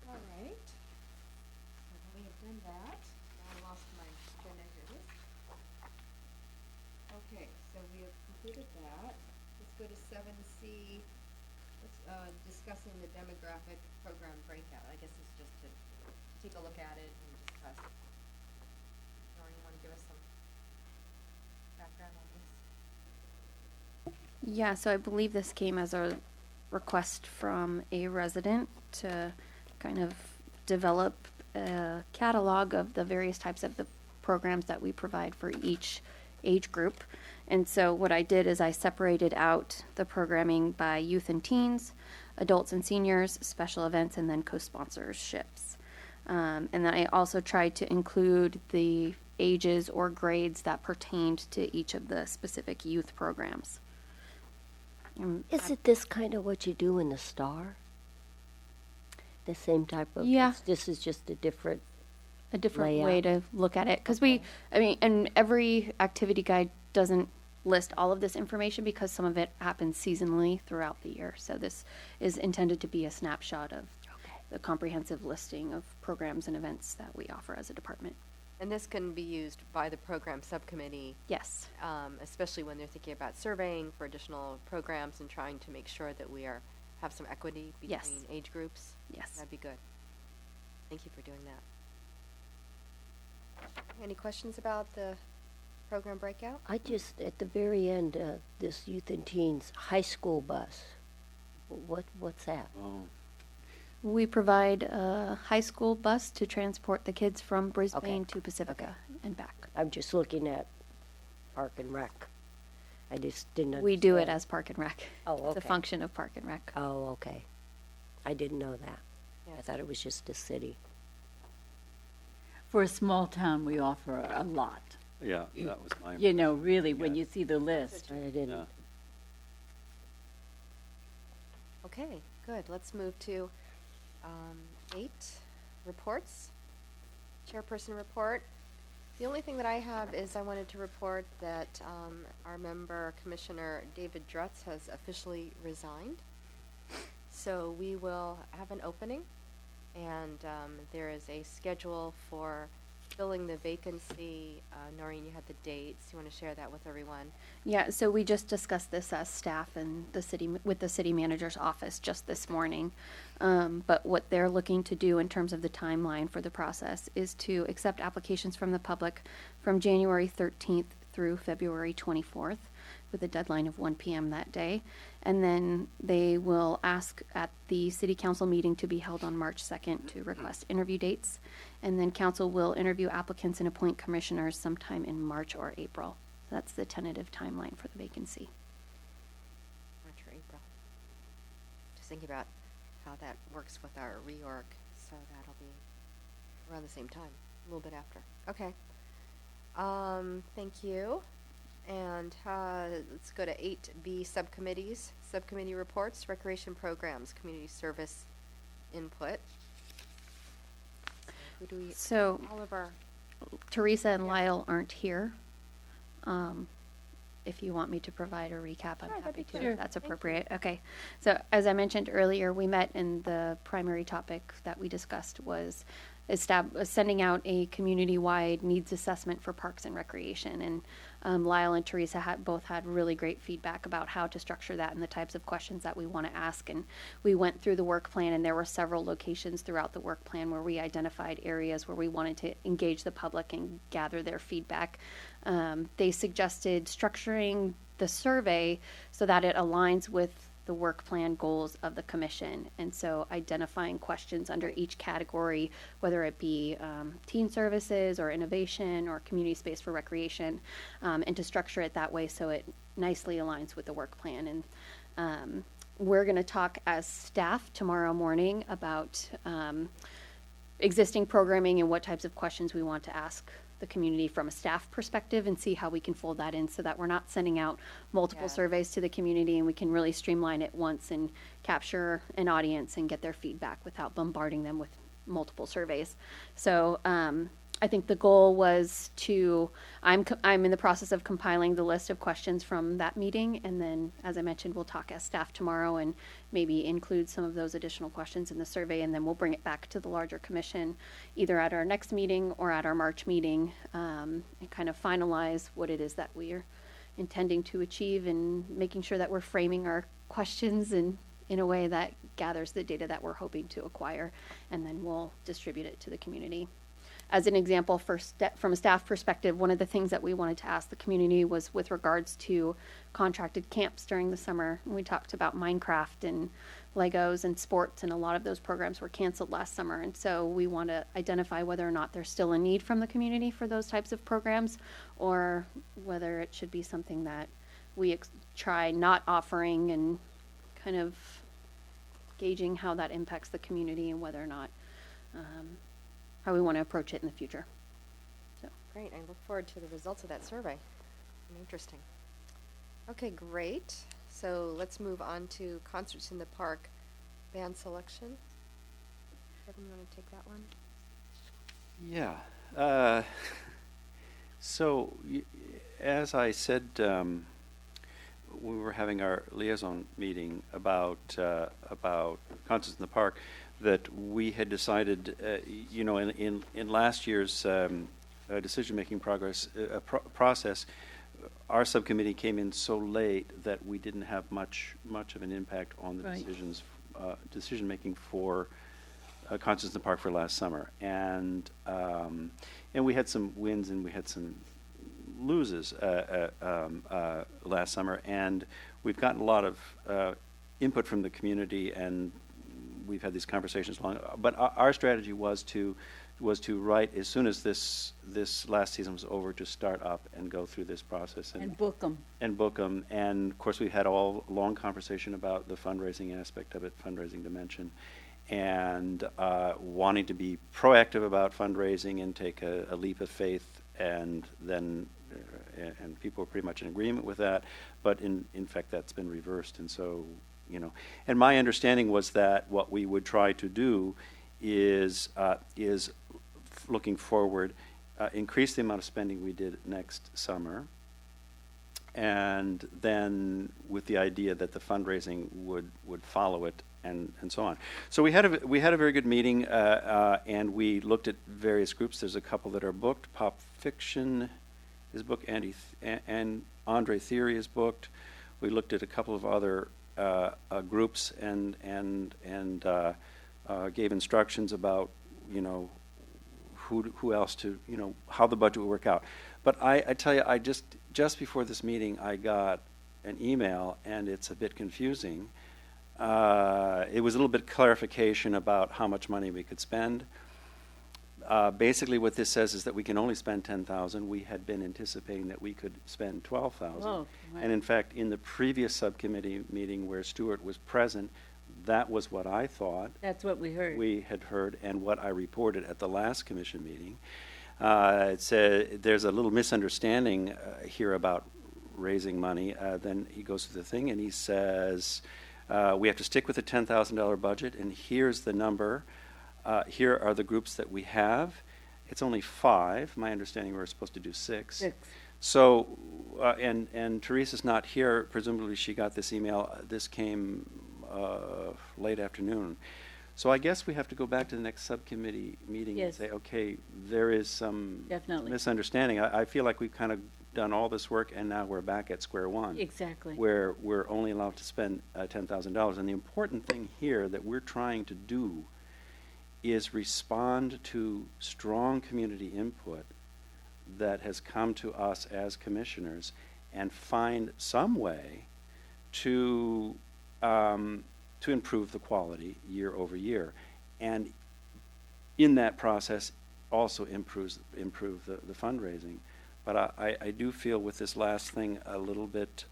All right. So then we have done that. Now I lost my agenda. Here it is. Okay, so we have completed that. Let's go to 7C. Let's, discussing the demographic program breakout. I guess it's just to take a look at it and discuss. Lauren, you want to give us some background on this? Yeah, so I believe this came as a request from a resident to kind of develop a catalog of the various types of the programs that we provide for each age group. And so what I did is I separated out the programming by youth and teens, adults and seniors, special events, and then co-sponsorships. And then I also tried to include the ages or grades that pertained to each of the specific youth programs. Is it this kind of what you do in the Star? The same type of? Yeah. This is just a different. A different layout. way to look at it, because Okay. and every activity guide doesn't list all of this information because some of it happens seasonally throughout the year. So this is intended to be a snapshot of the comprehensive listing of programs and events that we offer as a department. And this can be used by the program subcommittee, Yes. especially when they're thinking about surveying for additional programs and trying to make sure that we have some equity between Yes. age groups. Yes. That'd be good. Thank you for doing that. Any questions about the program breakout? I just, at the very end, this youth and teens high school bus. What's that? Oh, We provide a high school bus to transport the kids from Brisbane Okay. to Pacifica and back. I'm just looking at Park and Rec. I just didn't understand. We do it as Park and Rec. Oh, It's a okay. function of Park and Rec. Oh, okay. I didn't know that. I Yes. thought it was just a city. For a small town, we offer a lot. yeah, that was my. You know, really, when Yeah. you see the list. I didn't. Yeah. Okay, good. Let's move to 8, reports. Chairperson report. The only thing that I have is I wanted to report that our member, Commissioner David Drutz, has officially resigned. So we will have an opening, and there is a schedule for filling the vacancy. Noreen, you had the dates. You want to share that with everyone? Yeah, so we just discussed this as staff and the city, with the city manager's office just this morning. But what they're looking to do in terms of the timeline for the process is to accept applications from the public from January 13th through February 24th, with a deadline of 1 p.m. that day. And then they will ask at the city council meeting to be held on March 2nd to request interview dates. And then council will interview applicants and appoint commissioners sometime in March or April. That's the tentative timeline for the vacancy. March or April. Just thinking about how that works with our reorg, so that'll be around the same time, a little bit after. Okay. Thank you. And let's go to 8B, subcommittees. Subcommittee reports, recreation programs, community service input. Who do we, So all of our, Teresa and Lyle aren't here. If you want me to provide a recap, I'm Sure, that'd happy be to, good. if that's Thank you. appropriate. Okay. So as I mentioned earlier, we met, and the primary topic that we discussed was sending out a community-wide needs assessment for parks and recreation. And Lyle and Teresa both had really great feedback about how to structure that and the types of questions that we want to ask. And we went through the work plan, and there were several locations throughout the work plan where we identified areas where we wanted to engage the public and gather their feedback. They suggested structuring the survey so that it aligns with the work plan goals of the commission. And so identifying questions under each category, whether it be teen services or innovation or community space for recreation, and to structure it that way so it nicely aligns with the work plan. And we're going to talk as staff tomorrow morning about existing programming and what types of questions we want to ask the community from a staff perspective and see how we can fold that in so that we're not sending out multiple Yeah. surveys to the community, and we can really streamline it once and capture an audience and get their feedback without bombarding them with multiple surveys. So I think the goal was to, I'm in the process of compiling the list of questions from that meeting, and then, as I mentioned, we'll talk as staff tomorrow and maybe include some of those additional questions in the survey, and then we'll bring it back to the larger commission, either at our next meeting or at our March meeting, and kind of finalize what it is that we are intending to achieve, and making sure that we're framing our questions in a way that gathers the data that we're hoping to acquire, and then we'll distribute it to the community. As an example, from a staff perspective, one of the things that we wanted to ask the community was with regards to contracted camps during the summer. And we talked about Minecraft and Legos and sports, and a lot of those programs were canceled last summer. And so we want to identify whether or not there's still a need from the community for those types of programs, or whether it should be something that we try not offering, and kind of gauging how that impacts the community and whether or not how we want to approach it in the future. So. Great. I look forward to the results of that survey. Interesting. Okay, great. So let's move on to concerts in the park, band selection. Kevin, you want to take that one? Yeah. So, as I said, when we were having our liaison meeting about concerts in the park, that we had decided, in last year's decision-making process, our subcommittee came in so late that we didn't have much of an impact on the Right. decision-making for concerts in the park for last summer, and we had some wins and we had some loses last summer, and we've gotten a lot of input from the community, and we've had these conversations long. But our strategy was to write as soon as this last season was over, to start up and go through this process And book them. And of course we had all long conversation about the fundraising aspect of it, fundraising dimension, and wanting to be proactive about fundraising and take a leap of faith, and then and people were pretty much in agreement with that, but in fact that's been reversed. And so, and my understanding was that what we would try to do is looking forward, increase the amount of spending we did next summer, and then with the idea that the fundraising would follow it, and so on. So we had a very good meeting, and we looked at various groups. There's a couple that are booked. Pop Fiction is booked. And Andre Theory is booked. We looked at a couple of other groups and gave instructions about who else to how the budget would work out. But I tell you, I just before this meeting I got an email, and it's a bit confusing. It was a little bit clarification about how much money we could spend. Basically, what this says is that we can only spend $10,000. We had been anticipating that we could spend $12,000. Oh, right. And in fact, in the previous subcommittee meeting where Stuart was present, that was what I thought. That's what we heard. We had heard, and what I reported at the last commission meeting. It said there's a little misunderstanding here about raising money. Then he goes through the thing and he says, we have to stick with the $10,000 budget, and here's the number. Here are the groups that we have. It's only 5. My understanding, we're supposed to do 6. 6. So, and Teresa's not here. Presumably she got this email. This came late afternoon. So I guess we have to go back to the next subcommittee meeting and Yes. say, okay, there is some Definitely. misunderstanding. I feel like we've kind of done all this work, and now we're back at square one. Exactly. Where we're only allowed to spend $10,000. And the important thing here that we're trying to do is respond to strong community input that has come to us as commissioners, and find some way to improve the quality year over year, and in that process also improve the fundraising. But I do feel with this last thing a little bit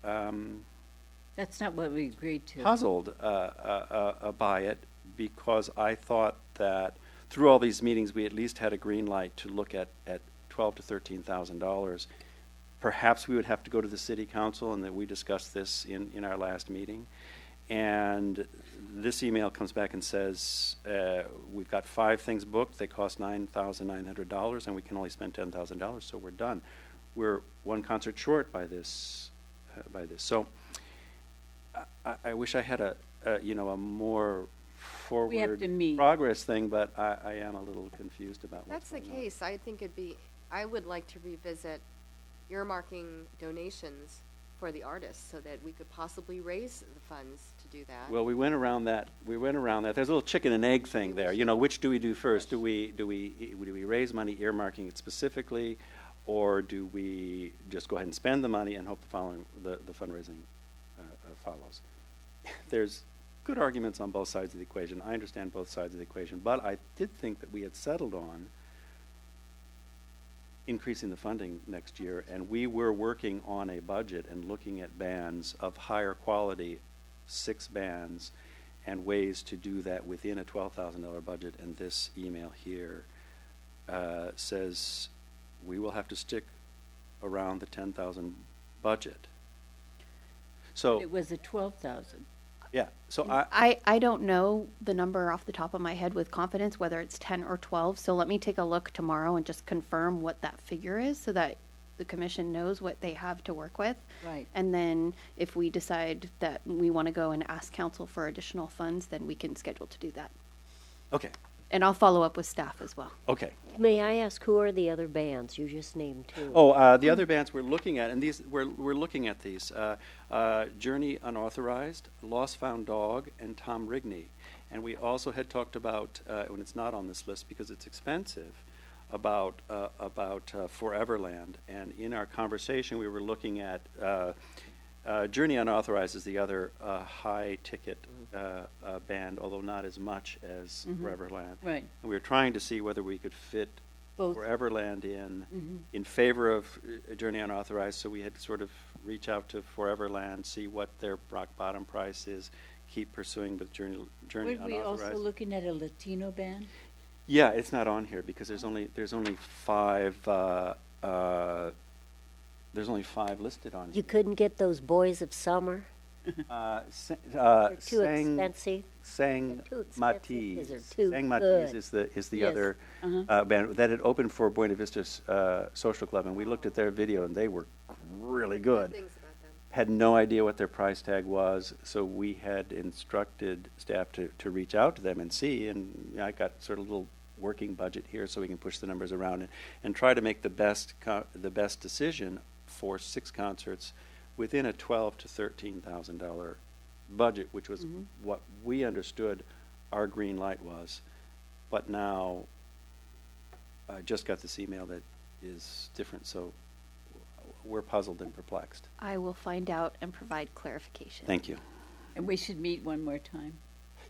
That's not what we agreed to. puzzled by it, because I thought that through all these meetings we at least had a green light to look at $12,000 to $13,000. Perhaps we would have to go to the city council, and that we discussed this in our last meeting. And this email comes back and says, we've got 5 things booked. They cost $9,900, and we can only spend $10,000, so we're done. We're 1 concert short by this. So I wish I had a more forward to meet. progress thing, but I am a little confused about what's That's the going on. case. I think I would like to revisit earmarking donations for the artists so that we could possibly raise the funds to do that. Well, we went around that. There's a little chicken and egg thing there. Which do we do first? Do we raise money earmarking it specifically, or do we just go ahead and spend the money and hope the fundraising follows? There's good arguments on both sides of the equation. I understand both sides of the equation, but I did think that we had settled on increasing the funding next year, and we were working on a budget and looking at bands of higher quality, 6 bands, and ways to do that within a $12,000 budget. And this email here says we will have to stick around the $10,000 budget. So It was a 12,000. yeah, so I don't know the number off the top of my head with confidence, whether it's 10 or 12. So let me take a look tomorrow and just confirm what that figure is so that the commission knows what they have to work with. Right. And then if we decide that we want to go and ask council for additional funds, then we can schedule to do that. okay. And I'll follow up with staff as well. Okay. May I ask, who are the other bands? You just named 2. Oh, the other bands we're looking at, and we're looking at these: Journey Unauthorized, Lost Found Dog, and Tom Rigney. And we also had talked about, when it's not on this list because it's expensive, about Foreverland. And in our conversation, we were looking at Journey Unauthorized is the other high-ticket band, although not as much as Foreverland. Right. And we were trying to see whether we could fit Both. Foreverland in favor of Journey Unauthorized. So we had to sort of reach out to Foreverland, see what their rock bottom price is, keep pursuing with Journey Were we Unauthorized. also looking at a Latino band? Yeah, it's not on here because there's only 5. There's only 5 listed on You here. couldn't get those Boys of Summer? They're too expensive. Sang They're too expensive Matiz. 'cause they're too Sang Matiz good. is the Yes. other band that had opened for Buena Vista Social Club, and we looked at their video, and they were really good. Things about them. Had no idea what their price tag was, so we had instructed staff to reach out to them and see, and I got sort of a little working budget here so we can push the numbers around and try to make the best decision for 6 concerts within a $12,000 to $13,000 budget, which was what we understood our green light was. But now I just got this email that is different, so we're puzzled and perplexed. I will find out and provide clarification. Thank you. And we should meet one more time.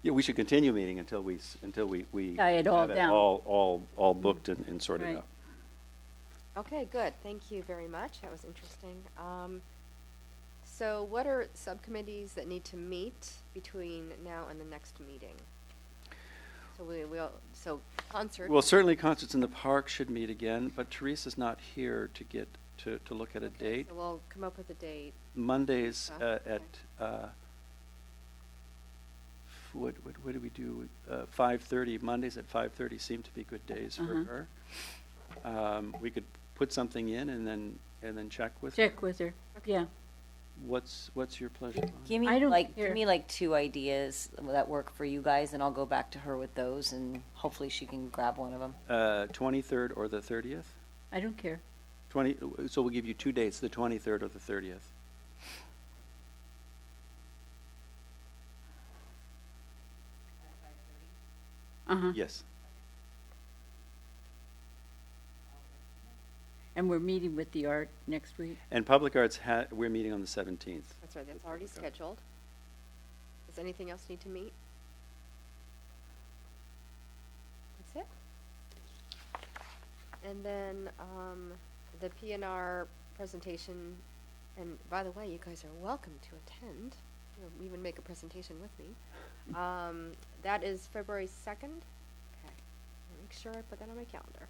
Yeah, we should continue meeting until we Tie it all have down. all booked and sorted Right. out. Okay, good. Thank you very much. That was interesting. So what are subcommittees that need to meet between now and the next meeting? So concert. Well, certainly Concerts in the Park should meet again, but Teresa's not here to get to look at a Okay, date. So we'll come up with a date. Mondays Okay. at what do we do? 5:30. Mondays at 5:30 seem to be good days for her. We could put something in and then check with her. Check with her. Yeah. What's your pleasure? Bonnie? Give me I don't like care. give me like 2 ideas that work for you guys, and I'll go back to her with those, and hopefully she can grab one of them. 23rd or the 30th? I don't care. So we'll give you 2 dates, the 23rd or the 30th. Uh-huh. Yes. And we're meeting with the art next week. And Public Arts, we're meeting on the 17th. That's right, that's already scheduled. Does anything else need to meet? That's it? And then, the PNR presentation, and by the way, you guys are welcome to attend, or even make a presentation with me. That is February 2nd. Okay, make sure I put that on my calendar.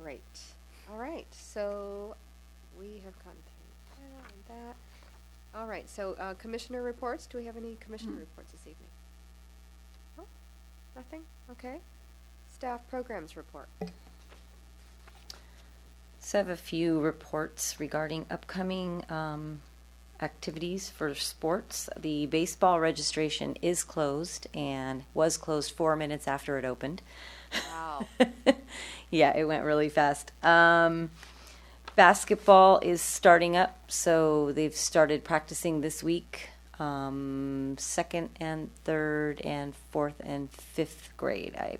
Great. All right, so we have gone through that and that. All right, so commissioner reports. Do we have any commissioner reports this evening? No? Nothing? Okay. Staff programs report. So I have a few reports regarding upcoming activities for sports. The baseball registration is closed and was closed 4 minutes after it opened. Wow. Yeah, it went really fast. Basketball is starting up, so they've started practicing this week. Second and third and fourth and fifth grade, if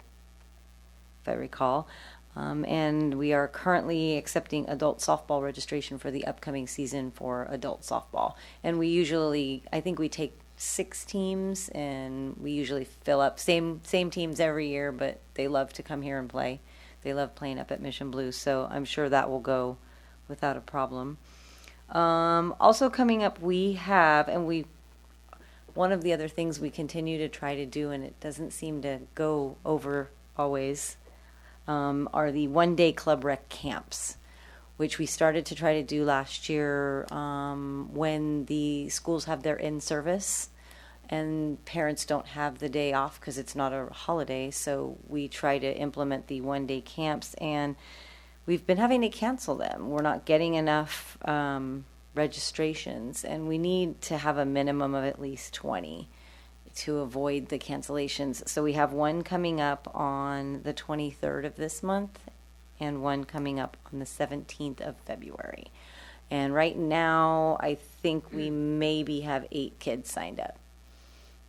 I recall. And we are currently accepting adult softball registration for the upcoming season for adult softball. And we usually, I think we take 6 teams, and we usually fill up same teams every year, but they love to come here and play. They love playing up at Mission Blue, so I'm sure that will go without a problem. Also coming up, we have, one of the other things we continue to try to do, and it doesn't seem to go over always, are the one-day club rec camps, which we started to try to do last year when the schools have their in-service and parents don't have the day off because it's not a holiday. So we try to implement the one-day camps, and we've been having to cancel them. We're not getting enough registrations, and we need to have a minimum of at least 20 to avoid the cancellations. So we have one coming up on the 23rd of this month and one coming up on the 17th of February. And right now, I think we maybe have 8 kids signed up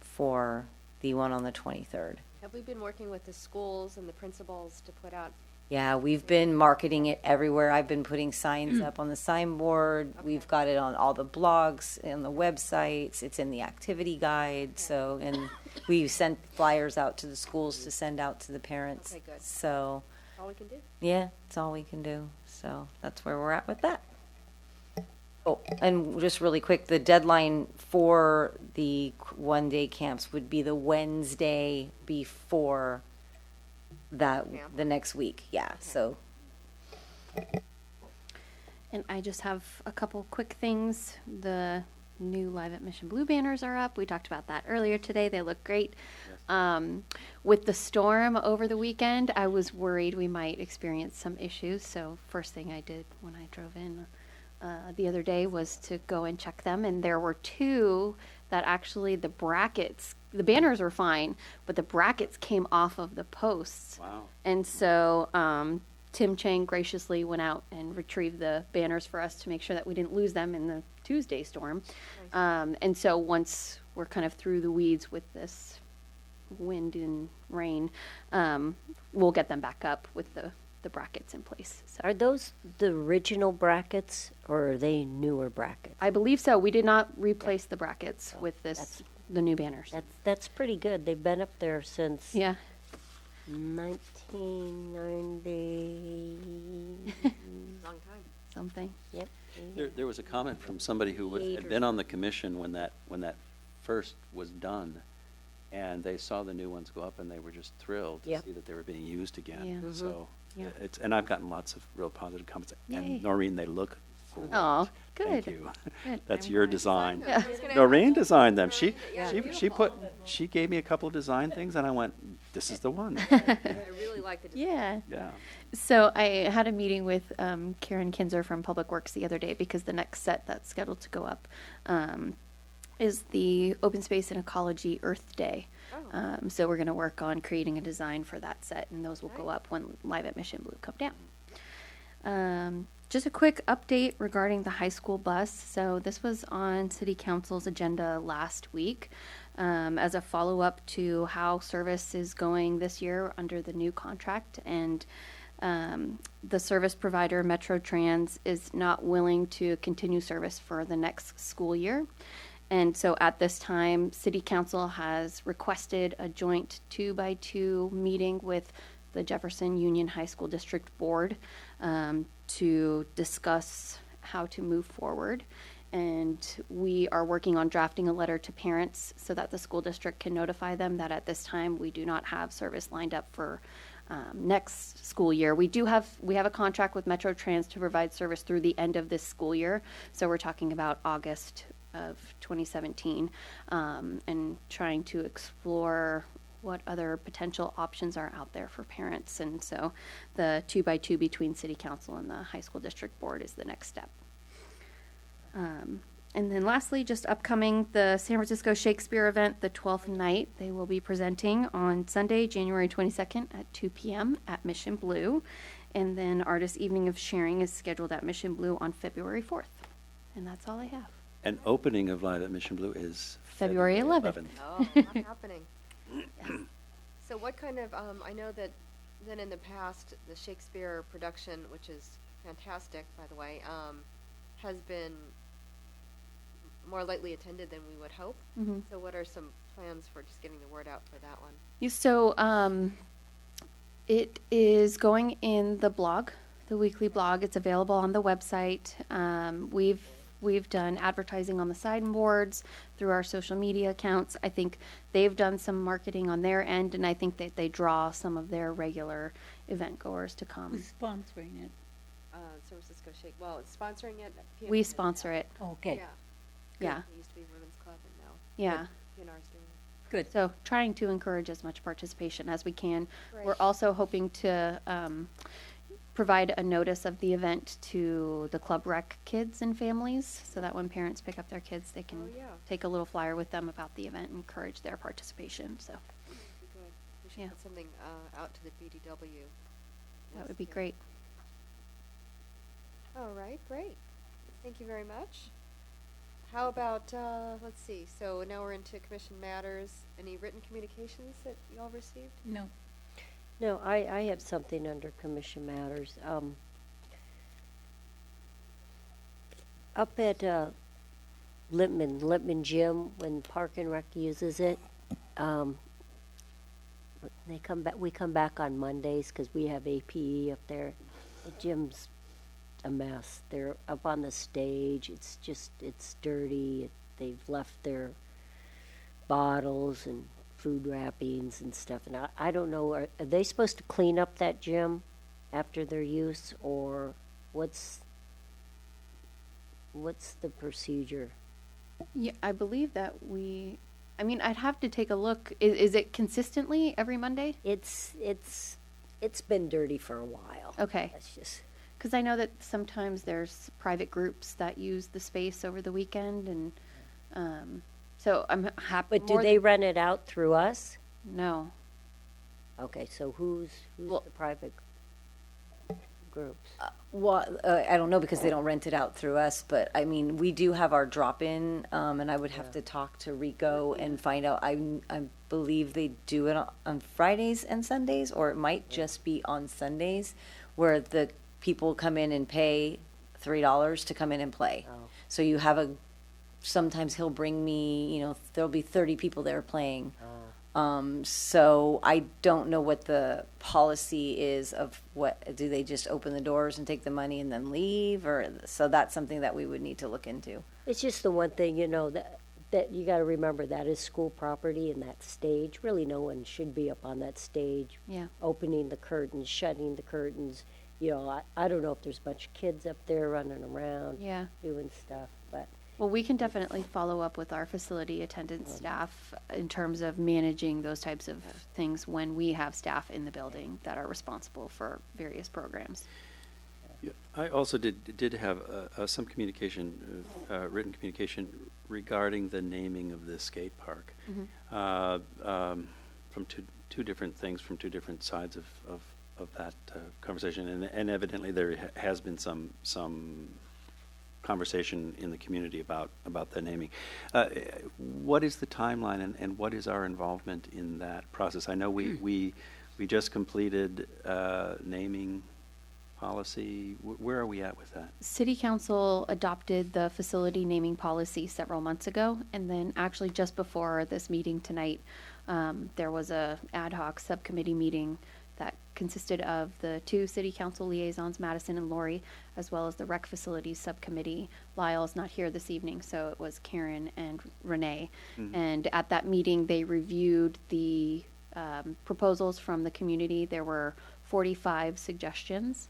for the one on the 23rd. Have we been working with the schools and the principals to put out? Yeah, we've been marketing it everywhere. I've been putting signs up on the signboard. Okay. We've got it on all the blogs, on the websites. It's in the activity guide. So, and we sent flyers out to the schools to send out to the parents. Okay, good. So, All we can do? yeah, it's all we can do. So that's where we're at with that. Oh, and just really quick, the deadline for the one-day camps would be the Wednesday before that, Camp. the next week. Yeah, so. And I just have a couple quick things. The new Live at Mission Blue banners are up. We talked about that earlier today. They look great. With the storm over the weekend, I was worried we might experience some issues. So first thing I did when I drove in the other day was to go and check them. And there were 2 that actually the banners were fine, but the brackets came off of the posts. Wow. And so Tim Chang graciously went out and retrieved the banners for us to make sure that we didn't lose them in the Tuesday storm. And so once we're kind of through the weeds with this wind and rain, we'll get them back up with the brackets in place. So Are those the original brackets, or are they newer brackets? I believe so. We did not replace the brackets with that's- the new banners. That's pretty good. They've been up there since Yeah. 1990. Long time. Something. Yep. There was a comment from somebody who had been on the commission when that first was done, and they saw the new ones go up, and they were just thrilled to Yep. see that they were being used again. Yeah. So Yeah. and I've gotten lots of real positive comments. Yay. And Noreen, they look great. Oh, good. Thank you. Good. That's I'm your glad. design. Yeah. Noreen designed them. She beautiful. she gave me a couple of design things, and I went, "This is the one." I really like the design. Yeah. Yeah. So I had a meeting with Karen Kinzer from Public Works the other day because the next set that's scheduled to go up is the Open Space and Ecology Earth Day. Oh. So we're going to work on creating a design for that set, and those will go up when Live at Mission Blue come down. Just a quick update regarding the high school bus. So this was on City Council's agenda last week as a follow-up to how service is going this year under the new contract. And the service provider, Metro Trans, is not willing to continue service for the next school year. And so at this time, City Council has requested a joint 2x2 meeting with the Jefferson Union High School District Board to discuss how to move forward. And we are working on drafting a letter to parents so that the school district can notify them that at this time we do not have service lined up for next school year. We have a contract with Metro Trans to provide service through the end of this school year. So we're talking about August of 2017, and trying to explore what other potential options are out there for parents. And so the 2x2 between City Council and the High School District Board is the next step. And then lastly, just upcoming, the San Francisco Shakespeare event, the 12th night. They will be presenting on Sunday, January 22nd at 2 p.m. at Mission Blue. And then Artist Evening of Sharing is scheduled at Mission Blue on February 4th. And that's all I have. And opening of Live at Mission Blue is February 11th. Oh, not happening. So what kind of, I know that then in the past, the Shakespeare production, which is fantastic, by the way, has been more lightly attended than we would hope. Mm-hmm. So what are some plans for just getting the word out for that one? So it is going in the blog, the weekly blog. It's available on the website. We've done advertising on the signboards through our social media accounts. I think they've done some marketing on their end, and I think that they draw some of their regular event goers to come. Who's sponsoring it? San Francisco Shake. Well, it's sponsoring it. We sponsor it. Okay, Yeah. It used to be Women's Club, and now Yeah. PNR's doing it. good. So trying to encourage as much participation as we can. Great. We're also hoping to provide a notice of the event to the club rec kids and families, so that when parents pick up their kids, they can Oh, yeah. take a little flyer with them about the event and encourage their participation. So That'd be good. We should Yeah. put something out to the BDW. that would be Yeah. great. All right, great. Thank you very much. How about, let's see, so now we're into commission matters. Any written communications that you all received? No, No, I have something under commission matters. Up at Lippman Gym, when Park and Rec uses it, we come back on Mondays because we have APE up there. The gym's a mess. They're up on the stage. It's dirty. They've left their bottles and food wrappings and stuff. And I don't know, are they supposed to clean up that gym after their use, or what's the procedure? Yeah, I believe that I'd have to take a look. Is it consistently every Monday? It's been dirty for a while. Okay. That's just, Because I know that sometimes there's private groups that use the space over the weekend, and so I'm happy. but do they rent it out through us? No. Okay, so who's Well- the private groups? Well, I don't know because they don't rent it out through us, but I mean, we do have our drop-in, and I would have to talk to Rico and find out. I believe they do it on Fridays and Sundays, or it might just be on Sundays, where the people come in and pay $3 to come in and play. Oh. So you have sometimes he'll bring me, there'll be 30 people there playing. So I don't know what the policy is of do they just open the doors and take the money and then leave, so that's something that we would need to look into. It's just the one thing, that you gotta remember, that is school property, and that stage, really no one should be up on that stage. Yeah. Opening the curtains, shutting the curtains, I don't know if there's a bunch of kids up there running around. Yeah. Doing stuff, but. Well, we can definitely follow up with our facility attendant staff in terms of managing those types of things when we have staff in the building that are responsible for various programs. Yeah, I also did have some communication, written communication regarding the naming of the skate park, from two different things, from two different sides of that conversation, and evidently there has been some conversation in the community about the naming. What is the timeline, and what is our involvement in that process? I know we just completed naming policy. Where are we at with that? City Council adopted the facility naming policy several months ago, and then actually just before this meeting tonight, there was a ad hoc subcommittee meeting that consisted of the two City Council liaisons, Madison and Lori, as well as the Rec Facilities Subcommittee. Lyle's not here this evening, so it was Karen and Renee. And at that meeting, they reviewed the proposals from the community. There were 45 suggestions,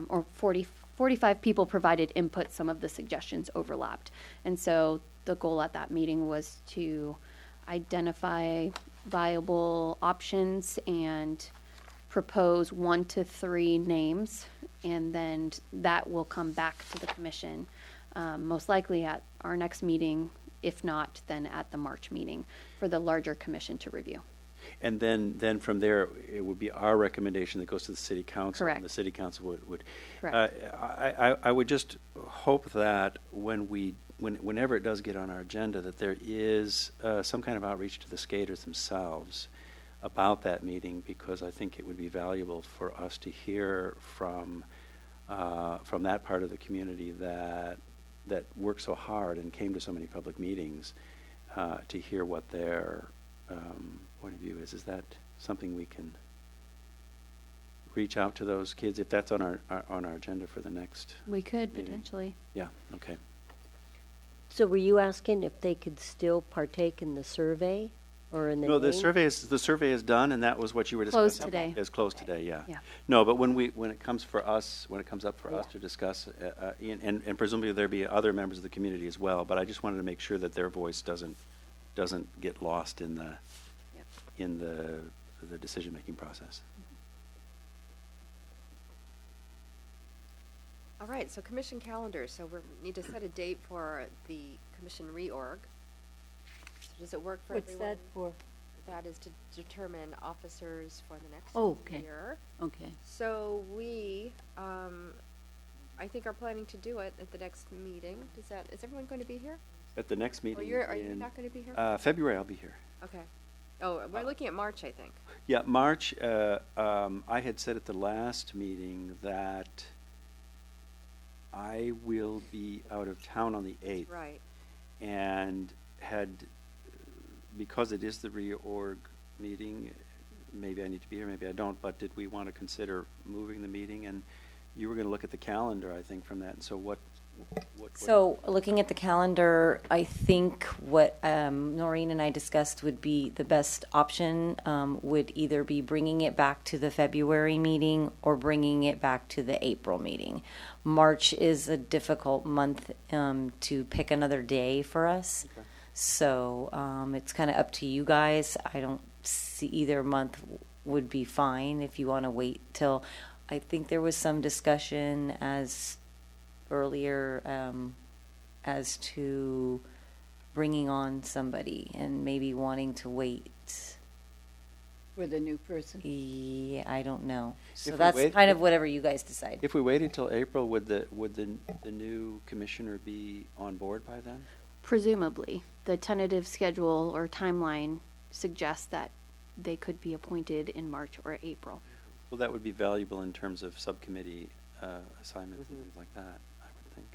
or 45 people provided input. Some of the suggestions overlapped. And so the goal at that meeting was to identify viable options and propose 1 to 3 names, and then that will come back to the commission, most likely at our next meeting, if not, then at the March meeting for the larger commission to review. And then from there, it would be our recommendation that goes to the city council. Correct. And the city council would. Correct. I would just hope that whenever it does get on our agenda, that there is some kind of outreach to the skaters themselves about that meeting, because I think it would be valuable for us to hear from that part of the community that worked so hard and came to so many public meetings, to hear what their point of view is. Is that something we can reach out to those kids if that's on our agenda for the next? We could meeting? potentially. Yeah. Okay. So were you asking if they could still partake in the survey or in the No, the name? survey is done, and that was what you were discussing. Closed today. It's closed today. Yeah. Yeah. No, but when it comes up for us to discuss, and presumably there'll be other members of the community as well. But I just wanted to make sure that their voice doesn't get lost in the decision-making process. All right, so commission calendar. So we need to set a date for the commission reorg. So does it work for What's everyone? that for? That is to determine officers for the next Oh, okay. year. Okay. So we, I think, are planning to do it at the next meeting. Is everyone going to be here? At the next meeting, Are you not going to be here? February, I'll be here. Okay. Oh, we're looking at March, I think. Yeah, March. I had said at the last meeting that I will be out of town on the 8th. Right. And because it is the reorg meeting, maybe I need to be here, maybe I don't, but did we want to consider moving the meeting? And you were going to look at the calendar, I think, from that. And so what? So looking at the calendar, I think what Noreen and I discussed would be the best option, would either be bringing it back to the February meeting or bringing it back to the April meeting. March is a difficult month to pick another day for us. Okay. So it's kind of up to you guys. I don't see either month would be fine if you want to wait till, I think there was some discussion earlier as to bringing on somebody and maybe wanting to wait. For the new person? Yeah, I don't know. So If we that's wait- kind of whatever you guys decide. If we waited till April, would the new commissioner be on board by then? Presumably, the tentative schedule or timeline suggests that they could be appointed in March or April. Well, that would be valuable in terms of subcommittee assignments and things like that, I would think.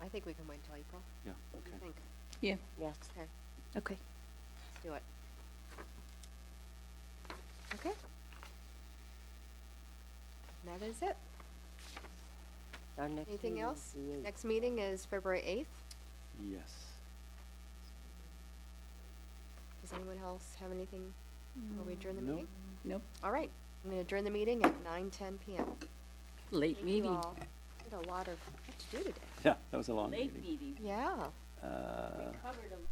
I think we can wait until April. Yeah, What do you okay. think? Yeah. Yes. Okay, Okay. let's do it. Okay. That is it. Our next Anything meeting else? is the 8th. Next meeting is February 8th. Yes. Does anyone else have anything before we adjourn the No. meeting? Nope. All right, I'm going to adjourn the meeting at 9:10 p.m. Late Thank you meeting. all. Did a lot of what to do today. Yeah, that was a long Late meeting. meeting. Yeah. Uh, Covered 'em.